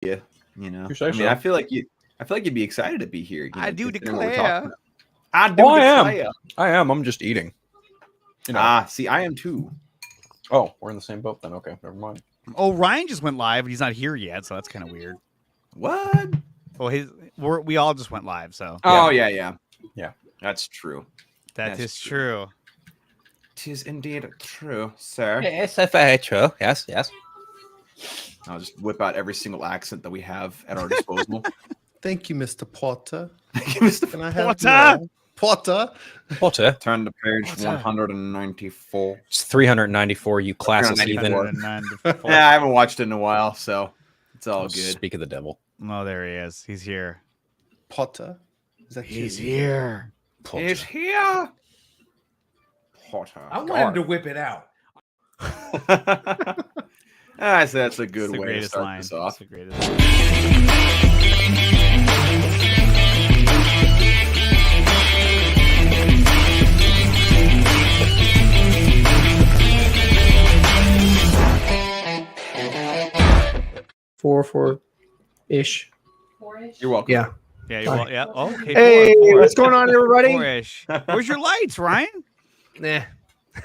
Yeah, you know. I mean, I feel like you'd be excited to be here. You know, I do considering what we're declare. talking about. I do I declare. am. I am. I'm just eating. You know. See, I am too. Oh, we're in the same boat then. Okay, never mind. Oh, Ryan just went live, and he's not here yet, so that's kind of weird. What? Well, we all just went live, so. Oh yeah. That's true. That is true. Tis indeed true, sir. Yes, very true. Yes. I'll just whip out every single accent that we have at our disposal. Thank you, Mr. Potter. Thank you, Mr. Can I have Potter? more? Potter. Turn to page 194. It's 394. You classist heathen. 194. Yeah, I haven't watched it in a while, so it's all good. Speak of the devil. Oh, there he is. He's here. Potter. Is that He's you? here. Potter. He's here. Potter. I want him to whip it out. I say that's a good It's the way to greatest start line. this off. It's the greatest line. Four-ish. You're welcome. Yeah. Yeah, you're yeah. Oh, okay. Hey, four. what's going on, everybody? Four-ish. Where's your lights, Ryan? Nah.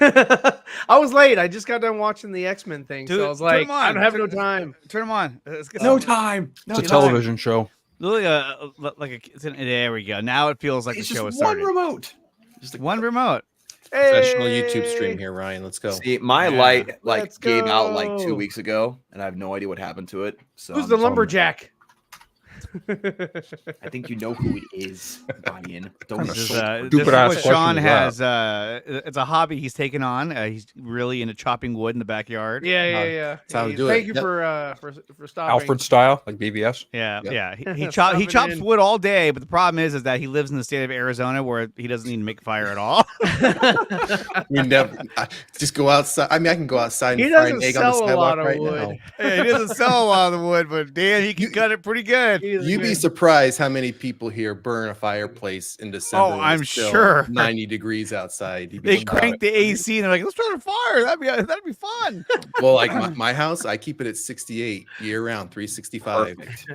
I was late. I just got done watching the X-Men thing, Dude, so I was turn like, them on. I don't have no time. Turn them on. Let's get No some- time. It's a television show. There we go. Now it feels like It's the show just is one started. remote. Just One remote. Professional Hey! YouTube stream here, Ryan. Let's go. See, my Yeah. light Let's gave out like go. 2 weeks ago, and I have no idea what happened to it. So Who's I'm the just- lumberjack? I think you know who it is, Brian. Don't This is, insult. this is ass what Sean question has. It's a hobby he's taken on. He's really into chopping wood in the backyard. Yeah. That's how we do it. Thank you Yep. for stopping. Alfred style, like BBS. Yeah. He Stop chops it in. wood all day, but the problem is that he lives in the state of Arizona where he doesn't need to make a fire at all. We never just go outside. I mean, I can go outside He and fry doesn't an egg on the sell a sidewalk lot of right wood. now. Yeah, he doesn't sell a lot of the wood, but damn, he can cut it pretty good. You'd be surprised how many people here burn a fireplace in December. Oh, when I'm it's still sure. 90 degrees outside. You'd be They surprised. crank the AC and they're like, "Let's start a fire. That'd be fun." Well, like my house, I keep it at 68 year round, 365. Perfect.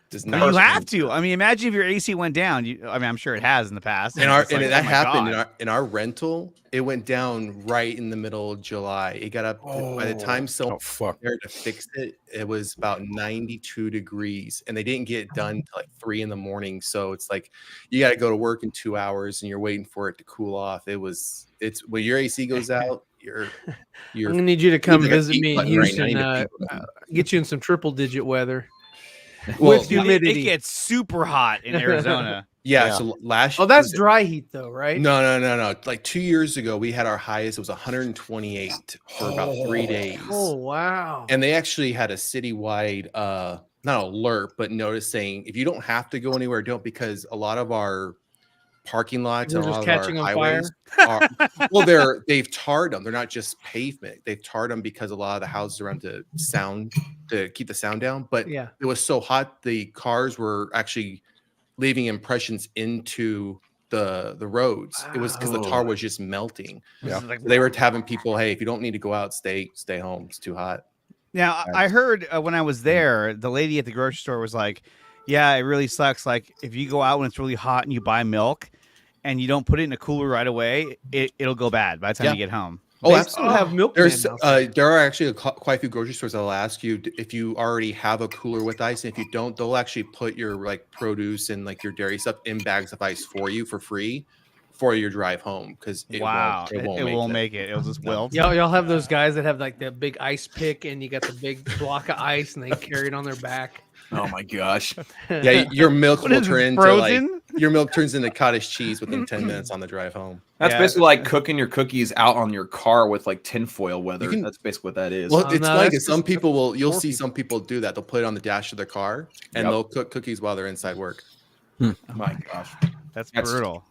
Does But not you have to. I mean, imagine if your AC went down. I'm sure it has in the past. And It's like, that oh my happened God. in our rental. It went down right in the middle of July. It got up by the time Oh fuck. there to fix it. It was about 92 degrees, and they didn't get it done till like 3 a.m. So it's like you got to go to work in 2 hours, and you're waiting for it to cool off. It's when your AC goes out, I'm gonna need you to come Need like a visit peak me in button right now. I Houston. need a peak button. Get you in some triple-digit weather. Well, with Dude, humidity. it gets super hot in Arizona. yeah. Yeah. So last Oh, that's dry heat though, right? No. Like 2 years ago, we had our highest. It was 128 for about 3 days. Oh wow. And they actually had a citywide not alert, but notice saying if you don't have to go anywhere, don't, because a lot of our parking lots They're and a just lot of catching our on fire? highways are they've tarred them. They're not just pavement. They've tarred them because a lot of the houses around to keep the sound down. But Yeah. it was so hot, the cars were actually leaving impressions into the roads. It was because the tar was just melting. Yeah. Like, They were having people, hey, if you don't need to go out, stay home. It's too hot. Now, I heard when I was there, the lady at the grocery store was like, "Yeah, it really sucks. Like, if you go out when it's really hot and you buy milk, and you don't put it in a cooler right away, it'll go bad by the time Yeah. you get home." Oh, They absolutely. still have milk. There are actually quite a few grocery stores that'll ask you if you already have a cooler with ice, and if you don't, they'll actually put your like produce and like your dairy stuff in bags of ice for you for free for your drive home, because it Wow, won't make it. It'll just wilt. Y'all have those guys that have like the big ice pick, and you got the big block of ice, and they carry it on their back. Oh my gosh. Yeah, your milk What will is it, turn into frozen? your milk turns into cottage cheese within 10 minutes on the drive home. That's Yeah. basically like cooking your cookies out on your car with like tinfoil weather. can- That's basically what that is. Well, Oh, it's no, like that's some just people you'll see porky. some people do that. They'll put it on the dash of their car and Yep. they'll cook cookies while they're inside work. Oh my gosh. That's That's- brutal.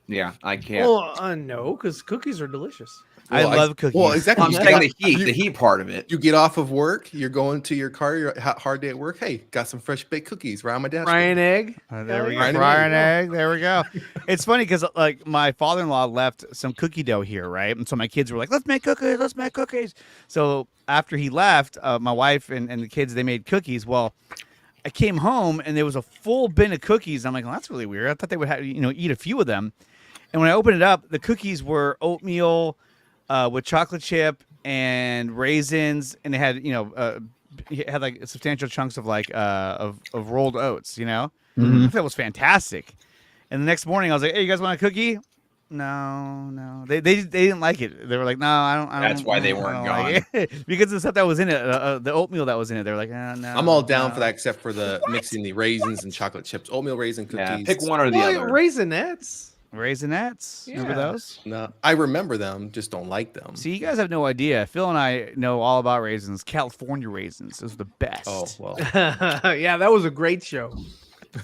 Yeah, I can't. Well, no, because cookies are delicious. I Well, love cookies. Well, exactly. I'm You saying got- the heat part of it. You get off of work, you're going to your car, you're hard day at work. Hey, got some fresh baked cookies right on my desk. Ryan egg. There we go. Fried Fried egg. egg. There we go. It's funny because like my father-in-law left some cookie dough here, right? And so my kids were like, "Let's make cookies. Let's make cookies." So after he left, my wife and the kids, they made cookies. Well, I came home and there was a full bin of cookies. I'm like, well, that's really weird. I thought they would have, eat a few of them. And when I opened it up, the cookies were oatmeal with chocolate chip and raisins, and it had, it had like substantial chunks of like of rolled oats. I thought that was fantastic. And the next morning, I was like, "Hey, you guys want a cookie?" No. They didn't like it. They were like, "No, I don't." That's why they weren't gone. Because the stuff that was in it, the oatmeal that was in it. They're like, "No." I'm all down for that, except for the mixing the raisins and chocolate chips, oatmeal raisin cookies. Yeah, pick one or the other. Raisinets. Raisinets. Remember those? No, I remember them, just don't like them. See, you guys have no idea. Phil and I know all about raisins. California raisins. Those are the best. Oh well. Yeah, that was a great show.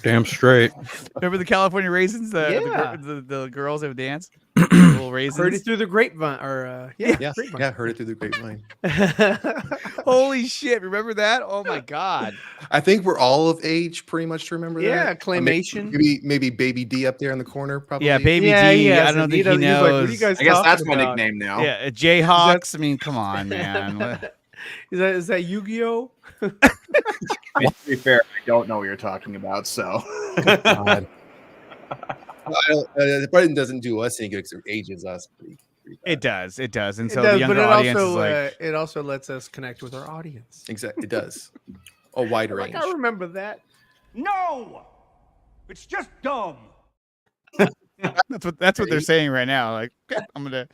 Damn straight. Remember the California raisins? Yeah. The girls that would dance. Little raisins. Heard it through the grapevine, or grapevine. Heard it through the grapevine. Holy shit! Remember that? Oh my god! I think we're all of age, pretty much, to remember that. Yeah, claymation. Maybe Baby D up there in the corner, probably. Yeah, Baby Yeah, D. he I has don't it. He think he doesn't- he's like, what are knows. you guys I guess that's talking my about? nickname now. Yeah, Jayhawks. I mean, come on, man. Is that Yu-Gi-Oh? To be fair, I don't know what you're talking about, so. God. The button doesn't do us any good because it ages us pretty bad. It does, and It so does, the younger but audience is like, it also lets us connect with our audience. Exactly, it does. A wide range. Like, I remember that. No! It's just dumb. that's what they're saying right now. Like, okay, I'm gonna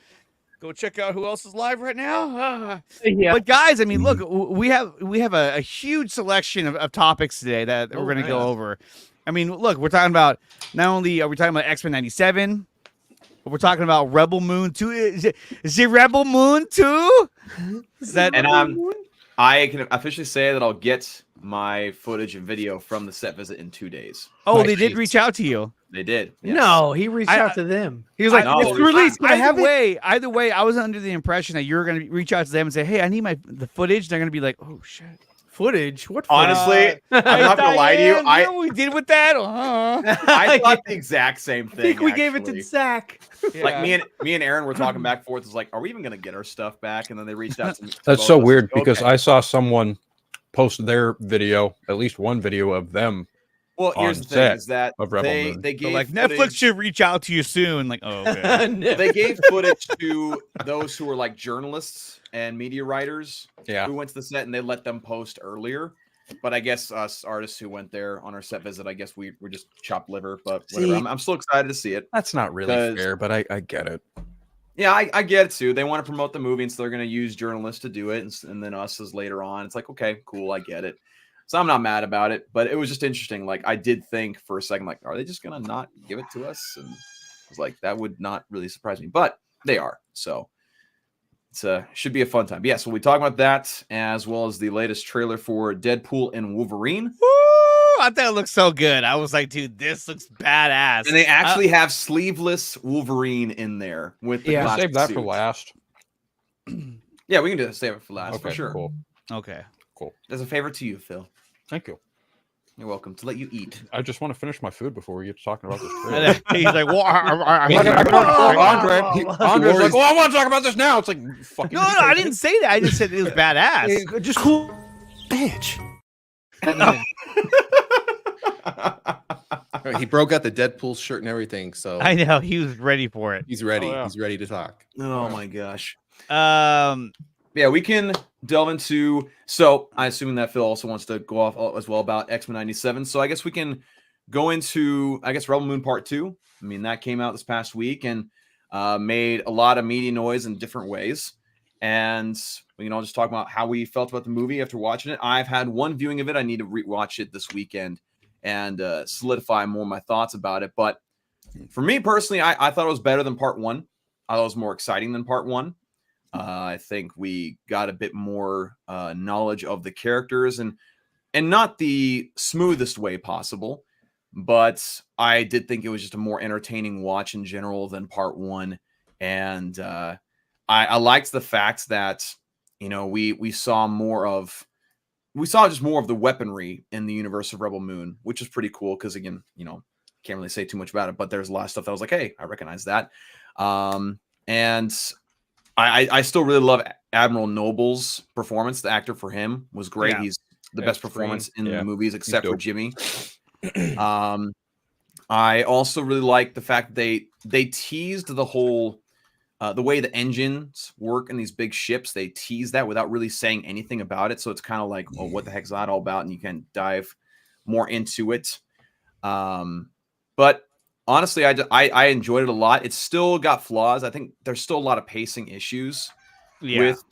go check out who else is live right now. Yeah. But guys, I mean, look, we have a huge selection of topics today that we're going to go over. I mean, look, we're talking about, not only are we talking about X-Men 97, but we're talking about Rebel Moon 2. Is it Rebel Moon 2? Is that? And I can officially say that I'll get my footage and video from the set visit in 2 days. Oh, they did reach out to you. They did. Yes. No, he reached out to them. He was like, know, "It's they released. Can I have it?" Either way, I was under the impression that you were going to reach out to them and say, "Hey, I need the footage." They're going to be like, "Oh shit." Footage? What? Honestly, I'm not gonna lie to you. You know what we did with that? I thought the exact same I thing. think we gave it to actually. Zach. Like me and Aaron were talking back and forth. It's like, are we even gonna get our stuff back? And then they reached out to me. That's so weird because Okay. I saw someone post their video, at least one video of them. Well, here's on the thing: set is that of Rebel they Moon. gave Like footage- Netflix should reach out to you soon. Like, oh, okay. They gave footage to those who were like journalists and media writers Yeah. who went to the set, and they let them post earlier. But I guess us artists who went there on our set visit, I guess we're just chopped liver. But whatever. See- I'm still excited to see it. That's not really 'Cause- fair, but I get it. Yeah, I get it too. They want to promote the movie, and so they're going to use journalists to do it, and then us as later on. It's like, okay, cool, I get it. So I'm not mad about it, but it was just interesting. Like, I did think for a second, like, are they just going to not give it to us? And I was like, that would not really surprise me, but they are. So it's should be a fun time. But yeah, so we talk about that as well as the latest trailer for Deadpool and Wolverine. Woo! I thought it looked so good. I was like, dude, this looks badass. And they actually have sleeveless Wolverine in there with the plastic Save that for suits. last. Yeah, we can save it for last for Okay, sure. cool. Okay. As a favor to you, Phil. Thank you. You're welcome to let you eat. I just want to finish my food before we get to talking about this trailer. He's like, well, Andre's like, oh, I want to talk about this now. It's like, fucking. no, I didn't say that. I just said it was badass. Just cool, bitch. He broke out the Deadpool shirt and everything, so I know he was ready for it. he's ready. Oh, yeah. He's ready to talk. Oh my gosh. Um, Yeah, we can delve into. So I assume that Phil also wants to go off as well about X-Men 97. So I guess we can go into, I guess, Rebel Moon Part 2. I mean, that came out this past week and made a lot of media noise in different ways. And we can all just talk about how we felt about the movie after watching it. I've had one viewing of it. I need to rewatch it this weekend and solidify more of my thoughts about it. But for me personally, I thought it was better than Part 1. I thought it was more exciting than Part 1. I think we got a bit more knowledge of the characters and not the smoothest way possible, but I did think it was just a more entertaining watch in general than Part 1. And I liked the fact that, you know, we saw just more of the weaponry in the universe of Rebel Moon, which is pretty cool because, again, you know, can't really say too much about it, but there's a lot of stuff that I was like, hey, I recognize that. And I still really love Admiral Noble's performance. The actor for him was great. Yeah. He's the Yeah, best Scream. performance in Yeah, the movies, except for dope. Jimmy. I also really like the fact that they teased the whole the way the engines work in these big ships. They tease that without really saying anything about it, so it's kind of like, well, what the heck is that all about? And you can dive more into it. But honestly, I enjoyed it a lot. It's still got flaws. I think there's still a lot of pacing issues with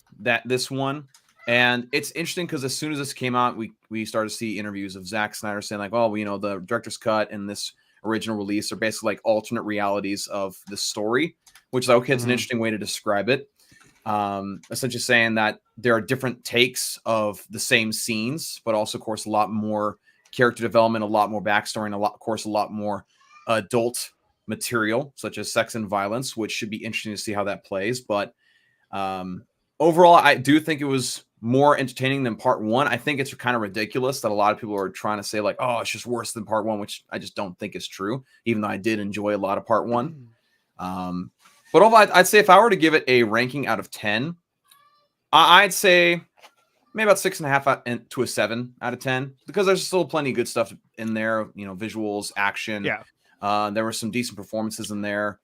this one. And it's interesting because as soon as this came out, we started to see interviews of Zack Snyder saying like, oh, the director's cut and this original release are basically like alternate realities of the story, which is okay. It's an interesting way to describe it. Essentially saying that there are different takes of the same scenes, but also, of course, a lot more character development, a lot more backstory, and a lot more adult material, such as sex and violence, which should be interesting to see how that plays. But overall, I do think it was more entertaining than part one. I think it's kind of ridiculous that a lot of people are trying to say like, oh, it's just worse than part one, which I just don't think is true, even though I did enjoy a lot of part one. But overall, I'd say if I were to give it a ranking out of 10, I'd say maybe about 6.5 to a 7 out of 10, because there's still plenty of good stuff in there, visuals, action. Yeah. There were some decent performances in there.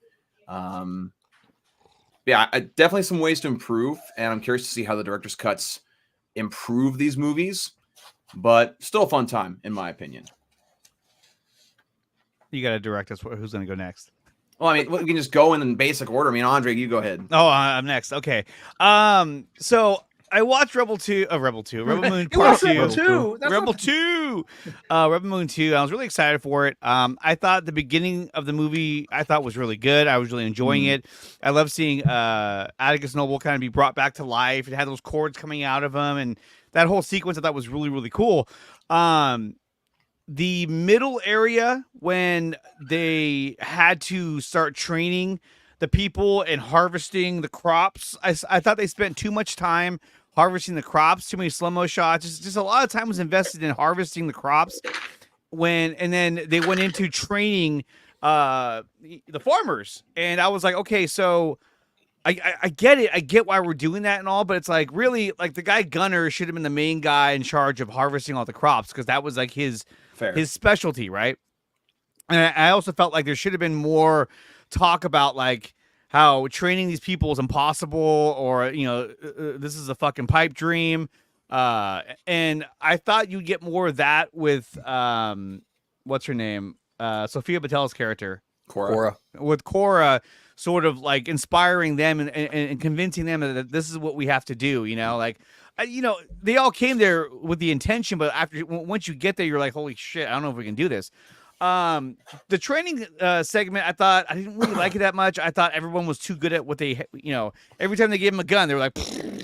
Definitely some ways to improve, and I'm curious to see how the director's cuts improve these movies, but still a fun time, in my opinion. You got to direct us. Who's going to go next? Well, I mean, we can just go in basic order. I mean, Andre, you go ahead. Oh, I'm next. Okay. So I watched Rebel Moon Part 2. Rebel 2. Rebel Moon 2. I was really excited for it. I thought the beginning of the movie was really good. I was really enjoying it. I love seeing Atticus Noble kind of be brought back to life. It had those cords coming out of him, and that whole sequence I thought was really, really cool. The middle area when they had to start training the people and harvesting the crops, I thought they spent too much time harvesting the crops, too many slow-mo shots. Just a lot of time was invested in harvesting the crops and then they went into training the farmers. And I was like, okay, so I get it. I get why we're doing that and all, but it's like really like the guy Gunner should have been the main guy in charge of harvesting all the crops, because that was like his specialty, right? And I also felt like there should have been more talk about like how training these people is impossible, or this is a fucking pipe dream. And I thought you'd get more of that with what's her name, Sophia Batel's character, Cora. With Cora sort of like inspiring them and convincing them that this is what we have to do. They all came there with the intention, but once you get there, you're like, holy shit, I don't know if we can do this. The training segment, I thought I didn't really like it that much. I thought everyone was too good at what they, every time they gave him a gun, they were like,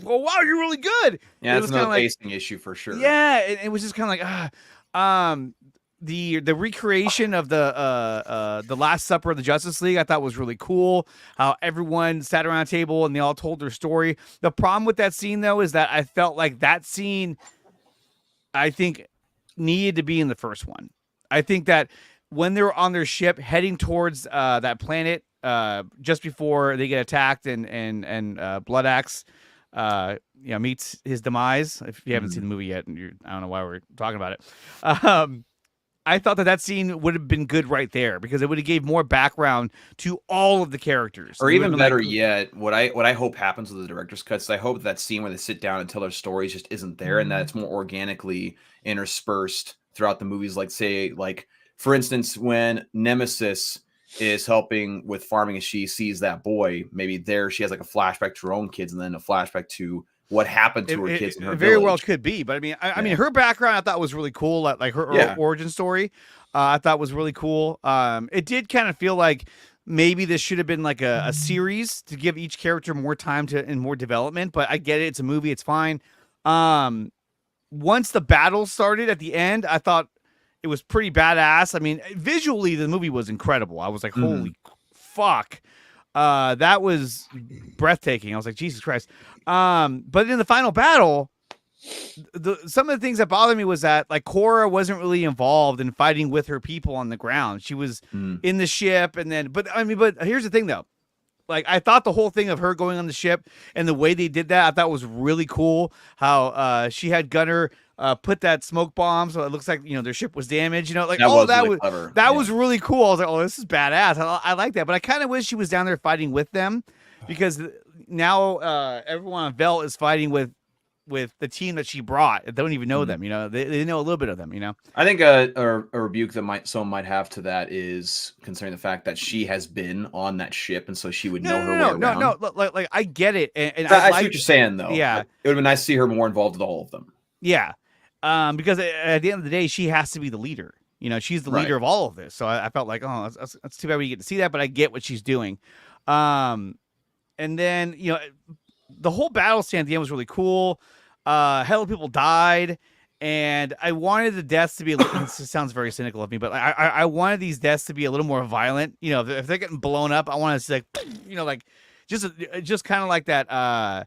"Oh wow, you're really good." Yeah, it's another pacing issue for sure. Yeah, it was just kind of like, the recreation of the Last Supper of the Justice League, I thought was really cool. How everyone sat around a table and they all told their story. The problem with that scene, though, is that I felt like that scene, I think, needed to be in the first one. I think that when they're on their ship heading towards that planet, just before they get attacked and Blood Axe meets his demise. If you haven't seen the movie yet, I don't know why we're talking about it. I thought that scene would have been good right there, because it would have gave more background to all of the characters. Or even better yet, what I hope happens with the director's cuts, I hope that scene where they sit down and tell their stories just isn't there, and that it's more organically interspersed throughout the movies. Like, say, for instance, when Nemesis is helping with farming and she sees that boy, maybe there she has like a flashback to her own kids and then a flashback to what happened to her kids in her very village. Well could be, but I mean her background I thought was really cool. Like her origin story, I thought was really cool. It did kind of feel like maybe this should have been like a series to give each character more time and more development, but I get it. It's a movie. It's fine. Once the battle started at the end, I thought it was pretty badass. I mean, visually, the movie was incredible. I was like, holy fuck. That was breathtaking. I was like, Jesus Christ. But in the final battle, some of the things that bothered me was that like Cora wasn't really involved in fighting with her people on the ground. She was in the ship, but here's the thing though. like I thought the whole thing of her going on the ship and the way they did that, I thought was really cool. How she had Gunner put that smoke bomb, so it looks like their ship was damaged. Like That all was that really was clever. that Yeah. was really cool. I was like, oh, this is badass. I like that, but I kind of wish she was down there fighting with them because now everyone on Vel is fighting with the team that she brought. They don't even know them. They know a little bit of them. I think a rebuke that someone might have to that is concerning the fact that she has been on that ship, and so she would know her way around. No. Like I get it, and I I see what you're saying, though. Yeah. It would have been nice to see her more involved with all of them. Yeah, because at the end of the day, she has to be the leader. She's the leader Right. of all of this. So I felt like, oh, that's too bad we get to see that, but I get what she's doing. And then the whole battle stand at the end was really cool. Hell of people died, and I wanted the deaths to be. This sounds very cynical of me, but I wanted these deaths to be a little more violent. If they're getting blown up, I want to see like, just kind of like that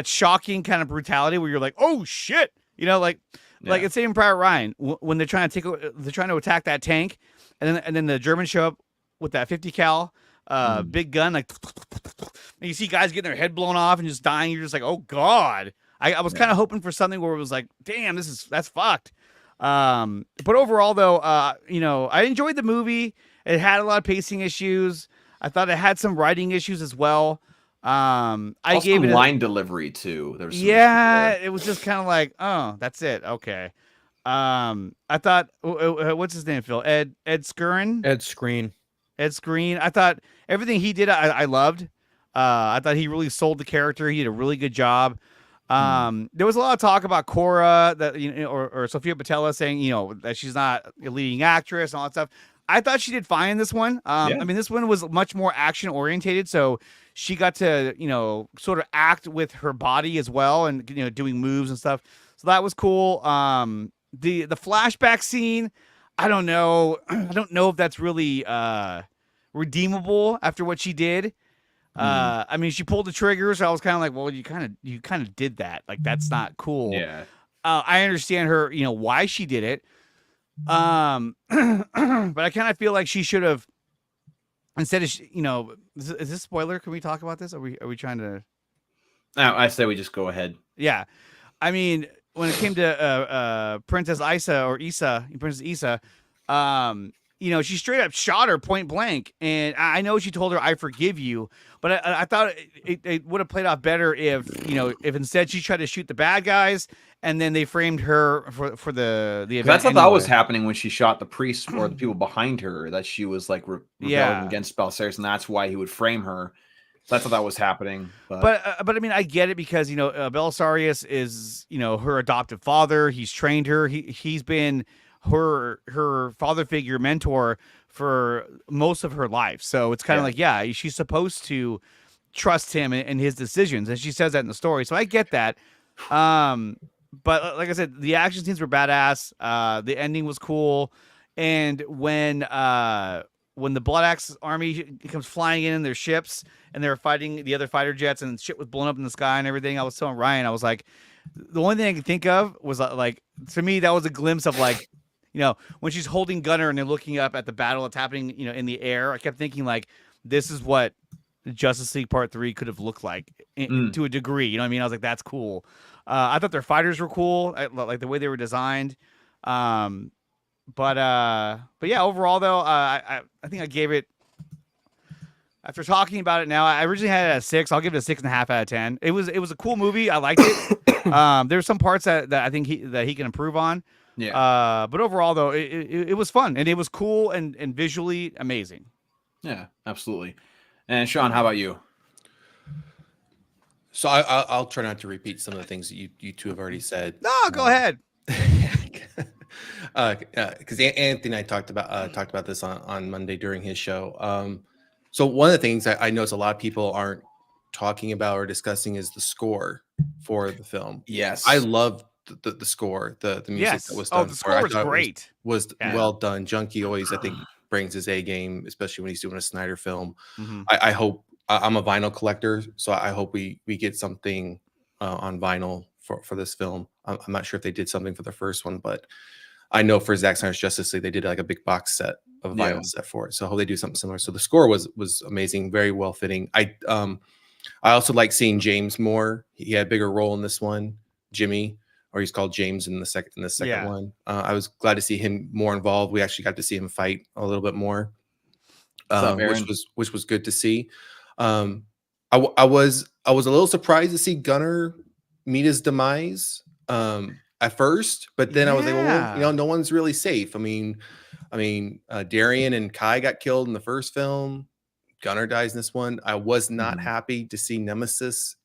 shocking kind of brutality where you're like, oh shit, like it's Saving Private Ryan when they're trying to attack that tank, and then the Germans show up with that 50 cal big gun, like, and you see guys getting their head blown off and just dying. You're just like, oh god. I was kind of hoping for something where it was like, damn, that's fucked. But overall, though, I enjoyed the movie. It had a lot of pacing issues. I thought it had some writing issues as well. I Also gave it line delivery too. There was some it was just kind of like, oh, that's it. Okay. I thought, what's his name, Phil? Ed Skrein? Ed Skrein. Ed Skrein. I thought everything he did, I loved. I thought he really sold the character. He did a really good job. There was a lot of talk about Cora that or Sophia Boutella saying that she's not a leading actress and all that stuff. I thought she did fine in this one. I mean, this one was much more action orientated, so she got to sort of act with her body as well and doing moves and stuff. So that was cool. The flashback scene, I don't know. I don't know if that's really redeemable after what she did. I mean, she pulled the trigger, so I was kind of like, well, you kind of did that. Like, that's not cool. Yeah. I understand her, why she did it. But I kind of feel like she should have, instead of, is this spoiler? Can we talk about this? Are we trying to? No, I say we just go ahead. Yeah. I mean, when it came to Princess Princess Issa, she straight up shot her point blank. And I know she told her, I forgive you. But I thought it would have played off better if instead she tried to shoot the bad guys and then they framed her for the event. That's what I thought was happening when she shot the priests or the people behind her, that she was like rebelling against Balisarius, and that's why he would frame her. So that's what that was happening. But I mean, I get it because Belisarius is her adoptive father. He's trained her. He's been her father figure mentor for most of her life. So it's kind of like, she's supposed to trust him and his decisions, and she says that in the story. So I get that. But like I said, the action scenes were badass. The ending was cool, and when the Blood Axe army comes flying in their ships and they're fighting the other fighter jets and shit was blown up in the sky and everything, I was telling Ryan, I was like, the only thing I could think of was like, to me, that was a glimpse of like, when she's holding Gunner and they're looking up at the battle that's happening, in the air. I kept thinking like, this is what Justice League Part 3 could have looked like to a degree. You know what I mean? I was like, that's cool. I thought their fighters were cool. Like the way they were designed. But yeah, overall though, I think I gave it, after talking about it now, I originally had it at 6. I'll give it a 6.5 out of 10. It was a cool movie. I liked it. There were some parts that I think he can improve on. yeah, But overall though, it was fun and it was cool and visually amazing. yeah, absolutely. And Sean, how about you? So I'll try not to repeat some of the things that you two have already said. No, go ahead. Because Anthony and I talked about this on Monday during his show. So one of the things I notice a lot of people aren't talking about or discussing is the score for the film. Yes, I love the score, the music that was done. The score was great. Was well done. Junkie always, I think, brings his A game, especially when he's doing a Snyder film. Mm-hmm. I hope, I'm a vinyl collector, so I hope we get something on vinyl for this film. I'm not sure if they did something for the first one, but I know for Zack Snyder's Justice League, they did like a big box set of Yeah. vinyl set for it. So I hope they do something similar. So the score was amazing, very well fitting. I also like seeing James more. He had a bigger role in this one, Jimmy, or he's called James in the second Yeah. one. I was glad to see him more involved. We actually got to see him fight a little bit more, which was good to see. I was a little surprised to see Gunner meet his demise at first, but then I was like, well, you know, no one's really safe. I mean, Darian and Kai got killed in the first film. Gunner dies in this one. I was not happy to see Nemesis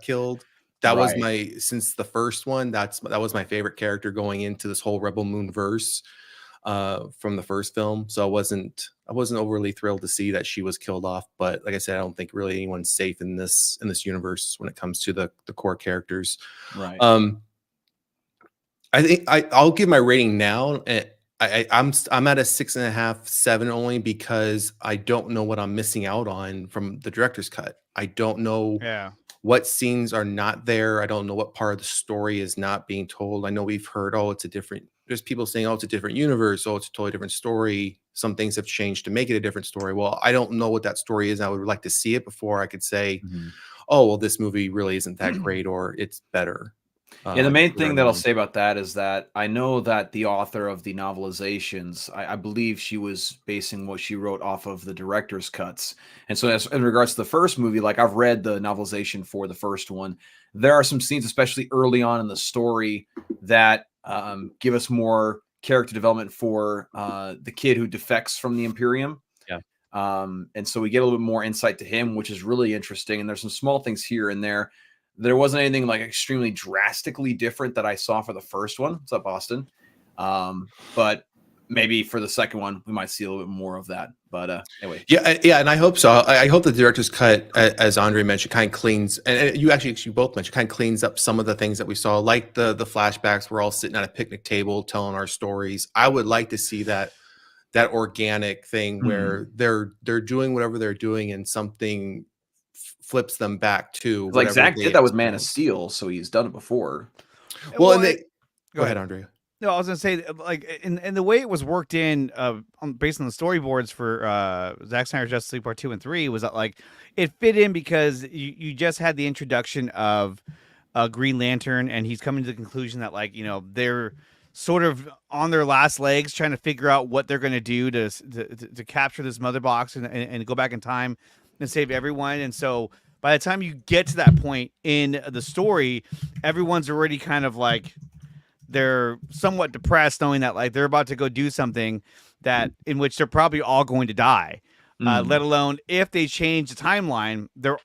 killed. That was since the first one. That was my favorite character going into this whole Rebel Moon verse from the first film. So I wasn't overly thrilled to see that she was killed off. But like I said, I don't think really anyone's safe in this universe when it comes to the core characters. Right. I think I'll give my rating now. I'm at a 6.5, 7 only because I don't know what I'm missing out on from the director's cut. I don't know what scenes are not there. I don't know what part of the story is not being told. I know we've heard, there's people saying, it's a different universe. Oh, it's a totally different story. Some things have changed to make it a different story. Well, I don't know what that story is. I would like to see it before I could say, oh, well, this movie really isn't that great or it's better. Yeah, the main thing that I'll say about that is that I know that the author of the novelizations, I believe she was basing what she wrote off of the director's cuts. And so as in regards to the first movie, like I've read the novelization for the first one. There are some scenes, especially early on in the story, that give us more character development for the kid who defects from the Imperium. Yeah. And so we get a little bit more insight to him, which is really interesting. And there's some small things here and there. There wasn't anything like extremely drastically different that I saw for the first one. What's up, Austin? But maybe for the second one, we might see a little bit more of that. But anyway. Yeah, and I hope so. I hope the director's cut, as Andre mentioned, kind of cleans, and you both mentioned, kind of cleans up some of the things that we saw, like the flashbacks. We're all sitting at a picnic table telling our stories. I would like to see that organic thing where they're doing whatever they're doing and something flips them back to like Zach did that with Man of Steel, so he's done it before. Well, go ahead, Andrea. No, I was gonna say, like, and the way it was worked in, based on the storyboards for Zack Snyder's Justice League Part 2 and 3, was that like it fit in because you just had the introduction of Green Lantern, and he's coming to the conclusion that, like, you know, they're sort of on their last legs trying to figure out what they're gonna do to capture this mother box and go back in time and save everyone. And so by the time you get to that point in the story, everyone's already kind of like, they're somewhat depressed knowing that like they're about to go do something that in which they're probably all going to die. Let alone if they change the timeline, they're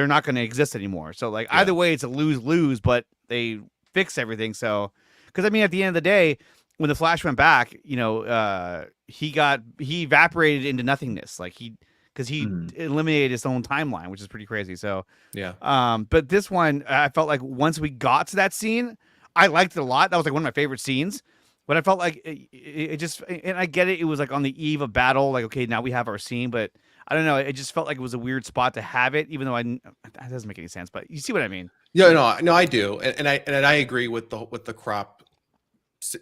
not going to exist anymore. So like either way, it's a lose-lose, but they fix everything. So, because I mean, at the end of the day, when the Flash went back, you know, he evaporated into nothingness. Like because he eliminated his own timeline, which is pretty crazy. So yeah. But this one, I felt like once we got to that scene, I liked it a lot. That was like one of my favorite scenes. But I felt like it just, and I get it. It was like on the eve of battle. Like, okay, now we have our scene, but I don't know. It just felt like it was a weird spot to have it, even though that doesn't make any sense. But you see what I mean? Yeah, no, I do, and I agree with the crop.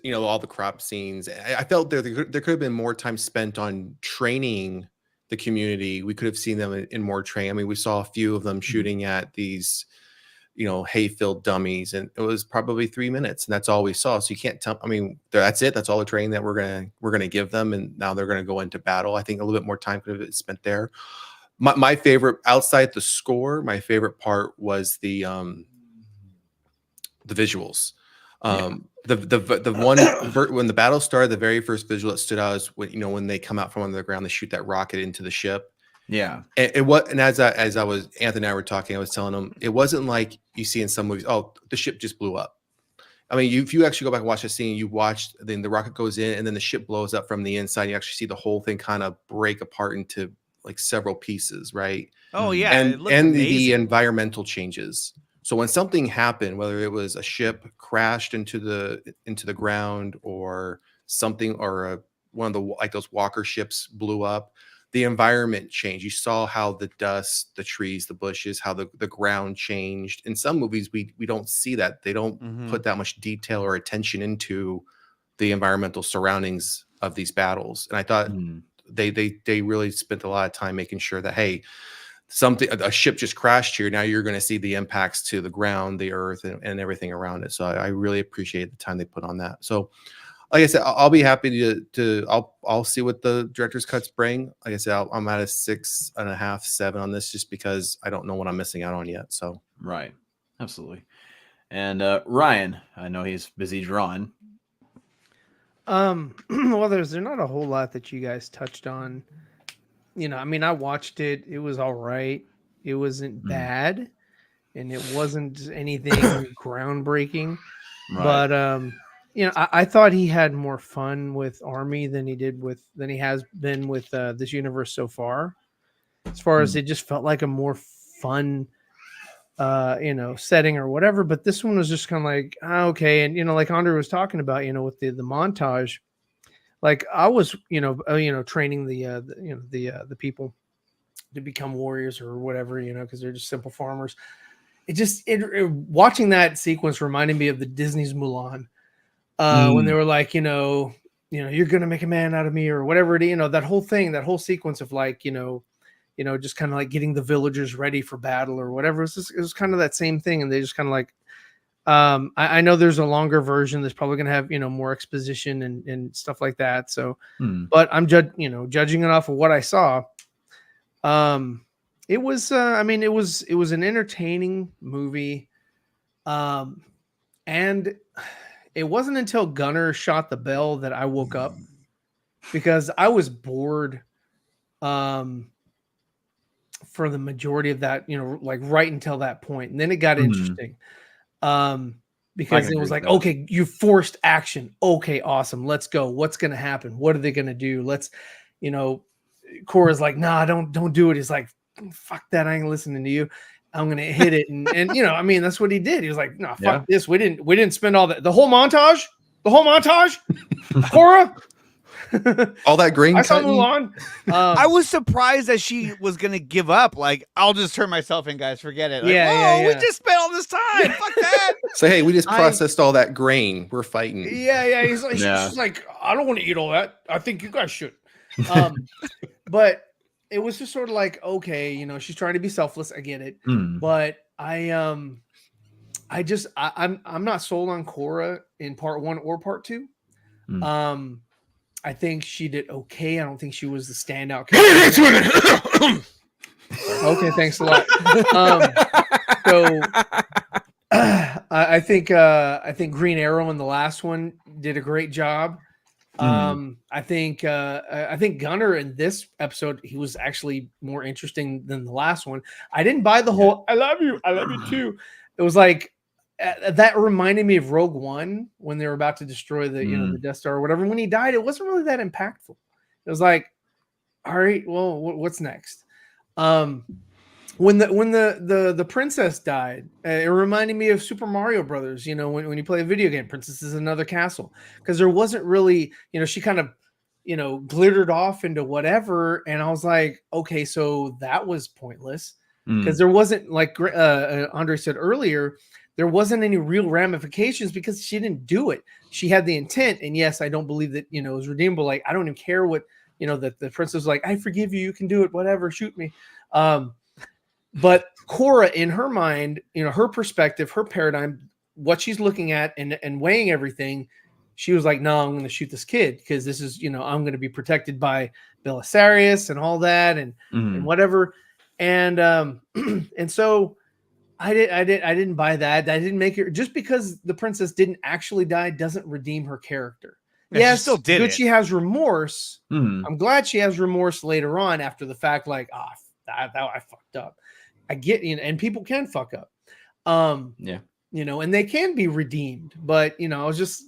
You know, all the crop scenes. I felt there could have been more time spent on training the community. We could have seen them in more training. I mean, we saw a few of them shooting at these, you know, hay-filled dummies, and it was probably 3 minutes, and that's all we saw. So you can't tell. I mean, that's it. That's all the training that we're gonna give them, and now they're gonna go into battle. I think a little bit more time could have been spent there. My favorite, outside the score, my favorite part was the visuals. The one when the battle started, the very first visual that stood out is when they come out from under the ground, they shoot that rocket into the ship. Yeah, and as I was, Anthony and I were talking, I was telling him it wasn't like you see in some movies. Oh, the ship just blew up. I mean, if you actually go back and watch the scene, you watched, then the rocket goes in, and then the ship blows up from the inside. You actually see the whole thing kind of break apart into like several pieces, right? Oh yeah, and the environmental changes. So when something happened, whether it was a ship crashed into the ground or something, or one of the like those Walker ships blew up, the environment changed. You saw how the dust, the trees, the bushes, how the ground changed. In some movies, we don't see that. They don't put that much detail or attention into the environmental surroundings of these battles. And I thought Mm. they really spent a lot of time making sure that, hey, a ship just crashed here. Now you're going to see the impacts to the ground, the earth, and everything around it. So I really appreciate the time they put on that. So like I said, I'll be happy I'll see what the director's cuts bring. Like I said, I'm at a 6.5, 7 on this, just because I don't know what I'm missing out on yet. So Right. Absolutely. And Ryan, I know he's busy drawing. Well, there's not a whole lot that you guys touched on. You know, I mean, I watched it. It was all right. It wasn't bad, and it wasn't anything groundbreaking. Right. But you know, I thought he had more fun with Army than he has been with this universe so far. As far as it just felt like a more fun you know, setting or whatever. But this one was just kind of like, okay. And, you know, like Andre was talking about, you know, with the montage, like I was, you know, training the people to become warriors or whatever, you know, because they're just simple farmers. Watching that sequence reminded me of the Disney's Mulan, when they were like, you know, you're going to make a man out of me or whatever, you know, that whole sequence of like, you know, just kind of like getting the villagers ready for battle or whatever. It was kind of that same thing. And they just kind of like, I know there's a longer version that's probably going to have, you know, more exposition and stuff like that. So, but I'm judging it off of what I saw. It was, I mean, it was an entertaining movie. And it wasn't until Gunner shot the bell that I woke up, because I was bored, for the majority of that, you know, like right until that point. And then it got interesting. Because it was like, okay, you forced action. Okay, awesome. Let's go. What's going to happen? What are they going to do? Let's, you know, Cora's like, nah, don't do it. He's like, fuck that. I ain't listening to you. I'm going to hit it. And, you know, I mean, that's what he did. He was like, no, fuck this. We didn't spend all that. The whole montage, Cora, all that green. I saw Mulan. I was surprised that she was gonna give up. Like, I'll just turn myself in, guys. Forget it. Like, Yeah. We just spent all this time. Fuck that. So hey, we just processed all that grain. We're fighting. Yeah. He's like, she's like, I don't want to eat all that. I think you guys should. But it was just sort of like, okay, you know, she's trying to be selfless. I get it. But I'm not sold on Cora in part 1 or part 2. I think she did okay. I don't think she was the standout character. Okay, thanks a lot. So I think Green Arrow in the last one did a great job. I think Gunner in this episode, he was actually more interesting than the last one. I didn't buy the whole I love you too. It was like that reminded me of Rogue One when they were about to destroy the you know, the Death Star or whatever. When he died, it wasn't really that impactful. It was like, all right, well, what's next? When the princess died, it reminded me of Super Mario Brothers. You know, when you play a video game, Princess is Another Castle, because there wasn't really, you know, she kind of, you know, glittered off into whatever, and I was like, okay, so that was pointless, because there wasn't, like Andre said earlier, there wasn't any real ramifications because she didn't do it. She had the intent, and yes, I don't believe that, you know, it was redeemable. Like, I don't even care what, you know, that the princess was like, I forgive you, you can do it, whatever, shoot me. But Cora, in her mind, you know, her perspective, her paradigm, what she's looking at and weighing everything, she was like, no, I'm going to shoot this kid because this is, you know, I'm going to be protected by Belisarius and all that and whatever. And and so I didn't buy that. I didn't make it, just because the princess didn't actually die doesn't redeem her character. Yeah, she still did good. it. She has remorse. I'm glad she has remorse later on after the fact. Like, that I fucked up. I get, you know, and people can fuck up. You know, and they can be redeemed. But, you know, I was just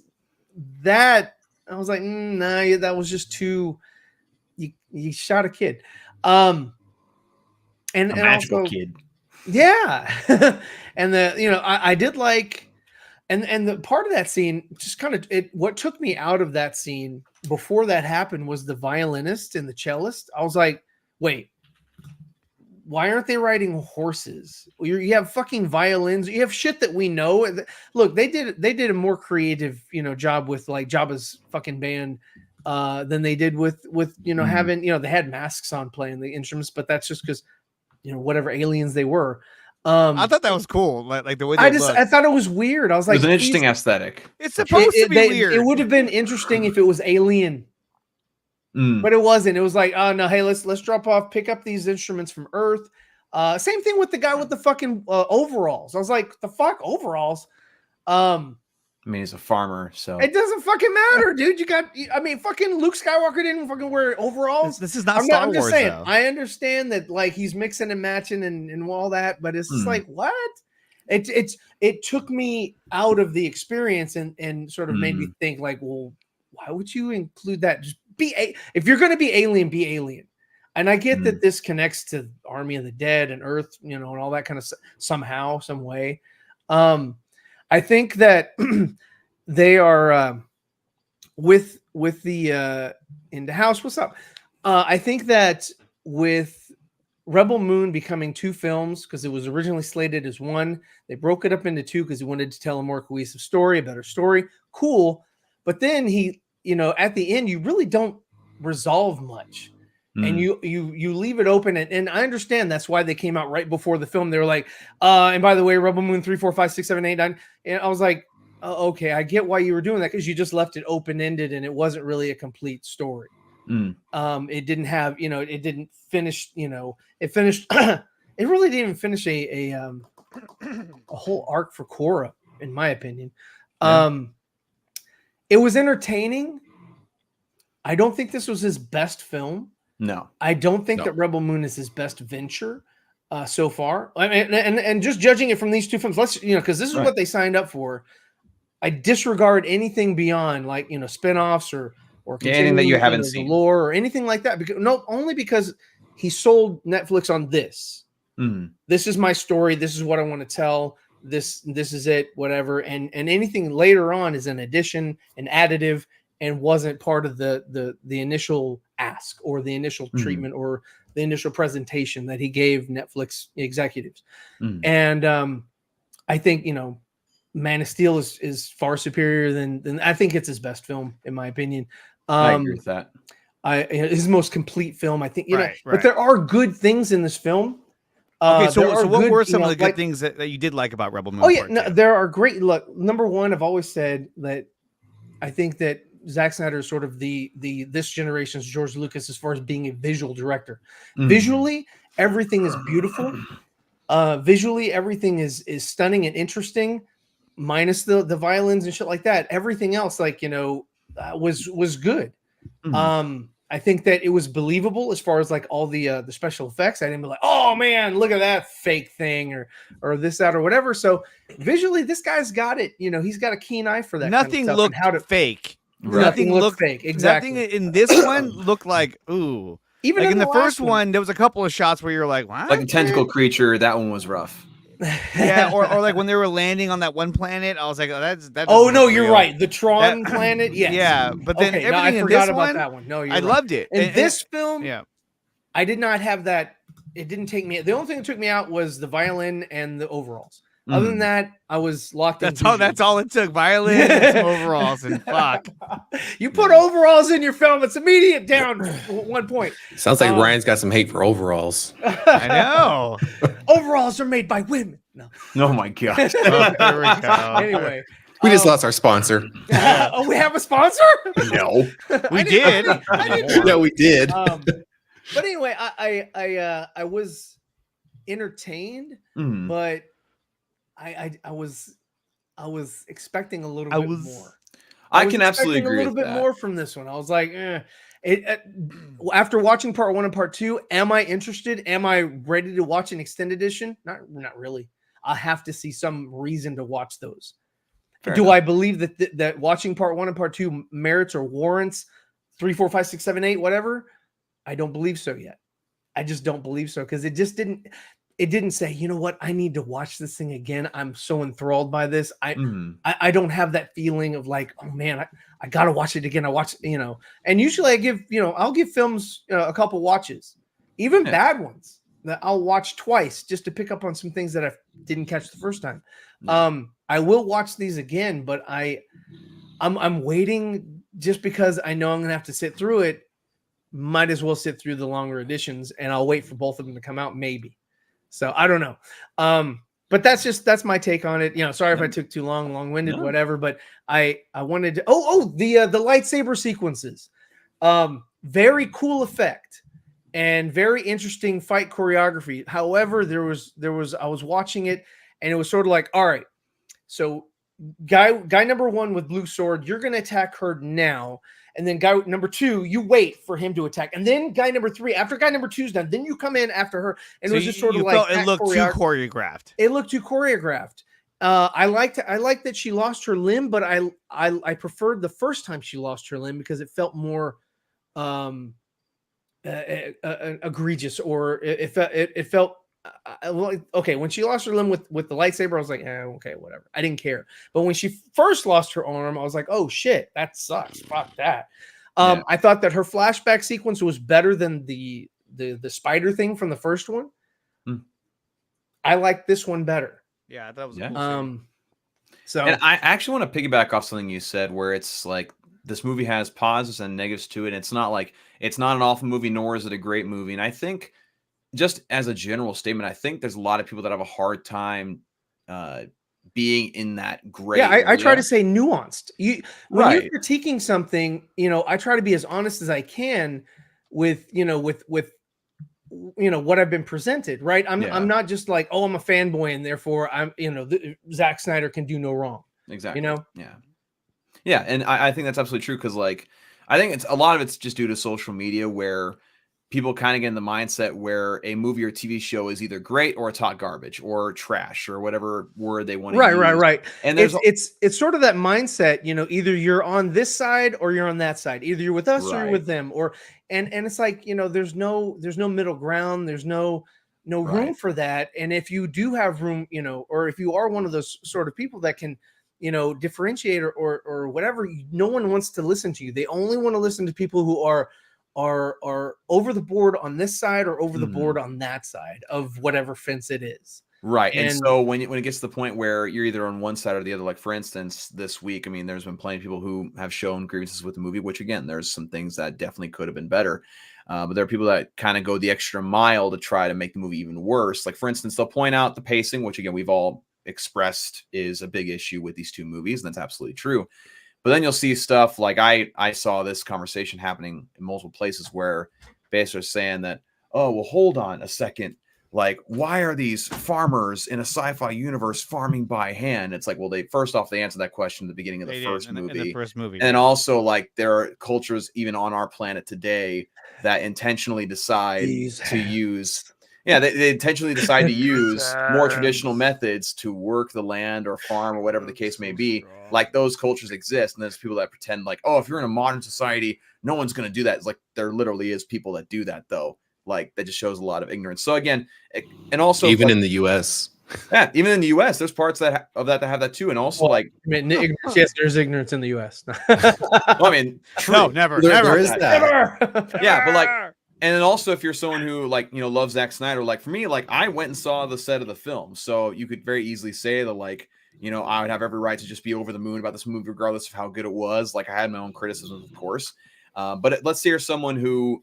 that. I was like, nah, that was just too. You shot a kid. And magical also, kid. Yeah. And you know, I did like, and the part of that scene just kind of what took me out of that scene before that happened was the violinist and the cellist. I was like, wait, why aren't they riding horses? You have fucking violins. You have shit that we know. Look, they did a more creative, you know, job with like Jabba's fucking band than they did with having they had masks on playing the instruments, but that's just because whatever aliens they were. I thought that was cool, like the way I looked. thought it was weird. I was It like, was an interesting aesthetic. It's supposed to be weird. It would have been interesting if it was alien, but it wasn't. It was like, oh no, hey, let's drop off, pick up these instruments from Earth. Same thing with the guy with the fucking overalls. I was like, the fuck overalls. I mean, he's a farmer, so It doesn't fucking matter, dude. Fucking Luke Skywalker didn't fucking wear overalls. This is not Star I'm just Wars, saying. though. I understand that, like, he's mixing and matching and all that, but it's just like, what? It took me out of the experience and sort of made me think, like, well, why would you include that? Just if you're going to be alien, be alien. And I get that this connects to Army of the Dead and Earth, and all that kind of somehow, some way. I think that they are with the in the house. What's up? I think that with Rebel Moon becoming 2 films, because it was originally slated as 1, they broke it up into 2 because he wanted to tell a more cohesive story, a better story. Cool. But then he, at the end, you really don't resolve much. And you leave it open, and I understand that's why they came out right before the film. They were like, and by the way, Rebel Moon 3, 4, 5, 6, 7, 8, 9. And I was like, okay, I get why you were doing that, because you just left it open-ended and it wasn't really a complete story. It didn't have, it didn't finish, it finished. It really didn't even finish a whole arc for Korra, in my opinion. It was entertaining. I don't think this was his best film. no. I don't think that Rebel Moon is his best venture so far. I mean, and just judging it from these 2 films, let's because this is what they signed up for. I disregard anything beyond like spinoffs or anything that you haven't the seen, lore or anything like that. Only because he sold Netflix on this. This is my story. This is what I want to tell. This is it. Whatever. And anything later on is an addition, an additive, and wasn't part of the initial ask or the initial treatment or the initial presentation that he gave Netflix executives. And I think, Man of Steel is far superior than I think it's his best film, in my opinion. I agree with that. His most complete film, I think, Right. But there are good things in this film. Okay, so what good, were some of the good like, things that you did like about Rebel Moon? Oh yeah, Part no, 2? there are great. Look, number one, I've always said that I think that Zack Snyder is sort of the this generation's George Lucas as far as being a visual director. Visually, everything is beautiful. Visually, everything is stunning and interesting, minus the violins and shit like that. Everything else, like was good. I think that it was believable as far as like all the special effects. I didn't be like, oh man, look at that fake thing or this, that, or whatever. So visually, this guy's got it. He's got a keen eye for that. Nothing kind of looked stuff and fake. Right. Nothing looked fake. Exactly. Nothing in this one looked like ooh. Even like in the last first one, there was a couple of shots where you're like, what? Like a tentacle creature, that one was rough. Yeah, or like when they were landing on that one planet, I was like, oh, that. Oh doesn't no, look you're real. right. The Tron planet. Yes. Yeah, but then Okay, no, everything I in forgot this about one, that one. No, you're I right. loved it. In this film, yeah, I did not have that. It didn't take me. The only thing that took me out was the violin and the overalls. Other than that, I was locked in. that's all it took. Violin and some overalls and fuck. You put overalls in your film, it's immediate down 1 point. Sounds like Ryan's got some hate for overalls. I know. Overalls are made by women. No. Oh my god. Oh, here we go. Anyway. We just lost our sponsor. Oh, we have a sponsor? No. We did. I didn't Yeah, we did. but anyway, I was entertained, but I was expecting a little bit more. I can absolutely agree a little with bit that. more from this one. I was like, after watching part 1 and part 2, am I interested? Am I ready to watch an extended edition? Not really. I'll have to see some reason to watch those. Fair Do enough. I believe that watching part 1 and part 2 merits or warrants 3, 4, 5, 6, 7, 8, whatever? I don't believe so yet. I just don't believe so because it didn't say, you know what, I need to watch this thing again. I'm so enthralled by this. I don't have that feeling of like, oh man, I gotta watch it again. I watch, and usually I give, I'll give films a couple watches, even bad ones that I'll watch twice just to pick up on some things that I didn't catch the first time. I will watch these again, but I'm waiting just because I know I'm gonna have to sit through it, might as well sit through the longer editions, and I'll wait for both of them to come out, maybe. So I don't know. But that's my take on it. Sorry if I took too long-winded, whatever. But I wanted to. The lightsaber sequences, very cool effect and very interesting fight choreography. However, there was I was watching it and it was sort of like, all right, so guy number 1 with blue sword, you're gonna attack her now. And then guy number 2, you wait for him to attack. And then guy number 3, after guy number 2's done, then you come in after her. And so it was just sort of like it looked too choreographed. It looked too choreographed. I liked that she lost her limb, but I preferred the first time she lost her limb because it felt more egregious, or it felt okay. When she lost her limb with the lightsaber, I was like, okay, whatever. I didn't care. But when she first lost her arm, I was like, oh shit, that sucks. Fuck that. I thought that her flashback sequence was better than the spider thing from the first one. I like this one better. Yeah, that was cool. So, and I actually want to piggyback off something you said, where it's like this movie has positives and negatives to it. It's not like it's not an awful movie, nor is it a great movie. And I think, just as a general statement, I think there's a lot of people that have a hard time being in that gray. Yeah, I try to say nuanced. When Right. you're critiquing something, I try to be as honest as I can with what I've been presented. Right? I'm not just like, oh, I'm a fanboy and therefore I'm Zack Snyder can do no wrong. Exactly. Yeah, and I think that's absolutely true, because like I think a lot of it's just due to social media, where people kind of get in the mindset where a movie or TV show is either great or it's hot garbage or trash or whatever word they want to use. Right. And it's sort of that mindset, either you're on this side or you're on that side. Either you're with us or you're with them, and it's like, there's no middle ground. There's no room for that. And if you do have room, or if you are one of those sort of people that can, differentiate or whatever, no one wants to listen to you. They only want to listen to people who are over the board on this side or over the board on that side of whatever fence it is. Right. And so when it gets to the point where you're either on one side or the other, like for instance, this week, I mean, there's been plenty of people who have shown grievances with the movie, which again, there's some things that definitely could have been better. But there are people that kind of go the extra mile to try to make the movie even worse. Like for instance, they'll point out the pacing, which again, we've all expressed is a big issue with these two movies. And that's absolutely true. But then you'll see stuff like I saw this conversation happening in multiple places where basically saying that, oh, well, hold on a second. Like, why are these farmers in a sci-fi universe farming by hand? It's like, well, they answered that question at the beginning of the first movie. And also, like, there are cultures even on our planet today that intentionally decide to use. Yeah, they intentionally decide to use more traditional methods to work the land or farm or whatever the case may be. Like those cultures exist. And there's people that pretend like, oh, if you're in a modern society, no one's going to do that. It's like there literally is people that do that, though. Like that just shows a lot of ignorance. So again, and also even in the U.S. Yeah, even in the U.S., there's parts that have that too. And also yes, there's ignorance in the U.S. Well, I mean, true. No, never. There is that. Never. Yeah, but like, and then also if you're someone who like, loves Zack Snyder, like for me, like I went and saw the set of the film. So you could very easily say that like, I would have every right to just be over the moon about this movie, regardless of how good it was. Like I had my own criticisms, of course. But let's say you're someone who,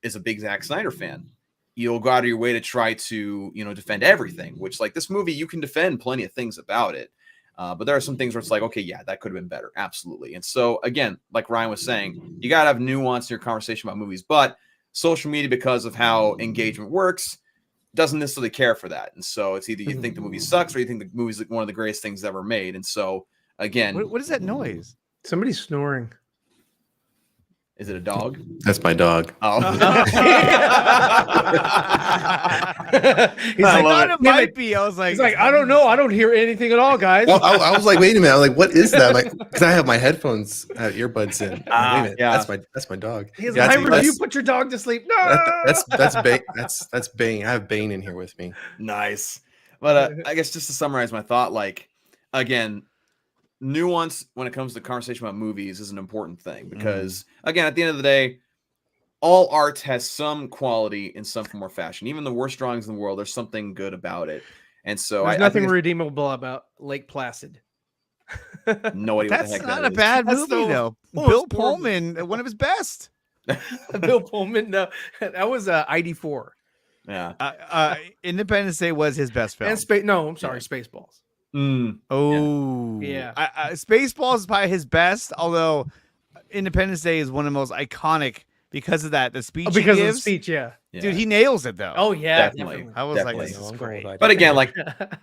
is a big Zack Snyder fan. You'll go out of your way to try to, defend everything, which like this movie, you can defend plenty of things about it. But there are some things where it's like, okay, yeah, that could have been better. Absolutely. And so again, like Ryan was saying, you got to have nuance in your conversation about movies, but social media, because of how engagement works, doesn't necessarily care for that. And so it's either you think the movie sucks or you think the movie's like one of the greatest things ever made. And so again, what is that noise? Somebody's snoring. Is it a dog? That's my dog. Oh. He's like, I thought it might be. I was like, he's like, I don't know. I don't hear anything at all, guys. Well, I was like, wait a minute. I'm like, what is that? Like, because I have my headphones, earbuds in. Wait a minute. Yeah. That's my dog. He's Yeah, like, you put your dog to sleep. No, that's Bane. I have Bane in here with me. Nice. But I guess just to summarize my thought, like, again, nuance when it comes to conversation about movies is an important thing because, again, at the end of the day, all art has some quality in some form or fashion. Even the worst drawings in the world, there's something good about it. And so there's nothing redeemable about Lake Placid. No idea what the That's heck not that a is. bad That's movie the though. most Bill horrible. Pullman, one of his best. Bill Pullman. No, that was ID4. Yeah. Independence Day was his best film. And space. No, I'm sorry, Yeah. Spaceballs. Mm. Oh, Yeah. Spaceballs is probably his best. Although Independence Day is one of the most iconic because of that. The speech he Because of the gives, speech, yeah. Yeah. dude, he nails it though. Oh yeah, Definitely. I was definitely. like, this is great. But again, like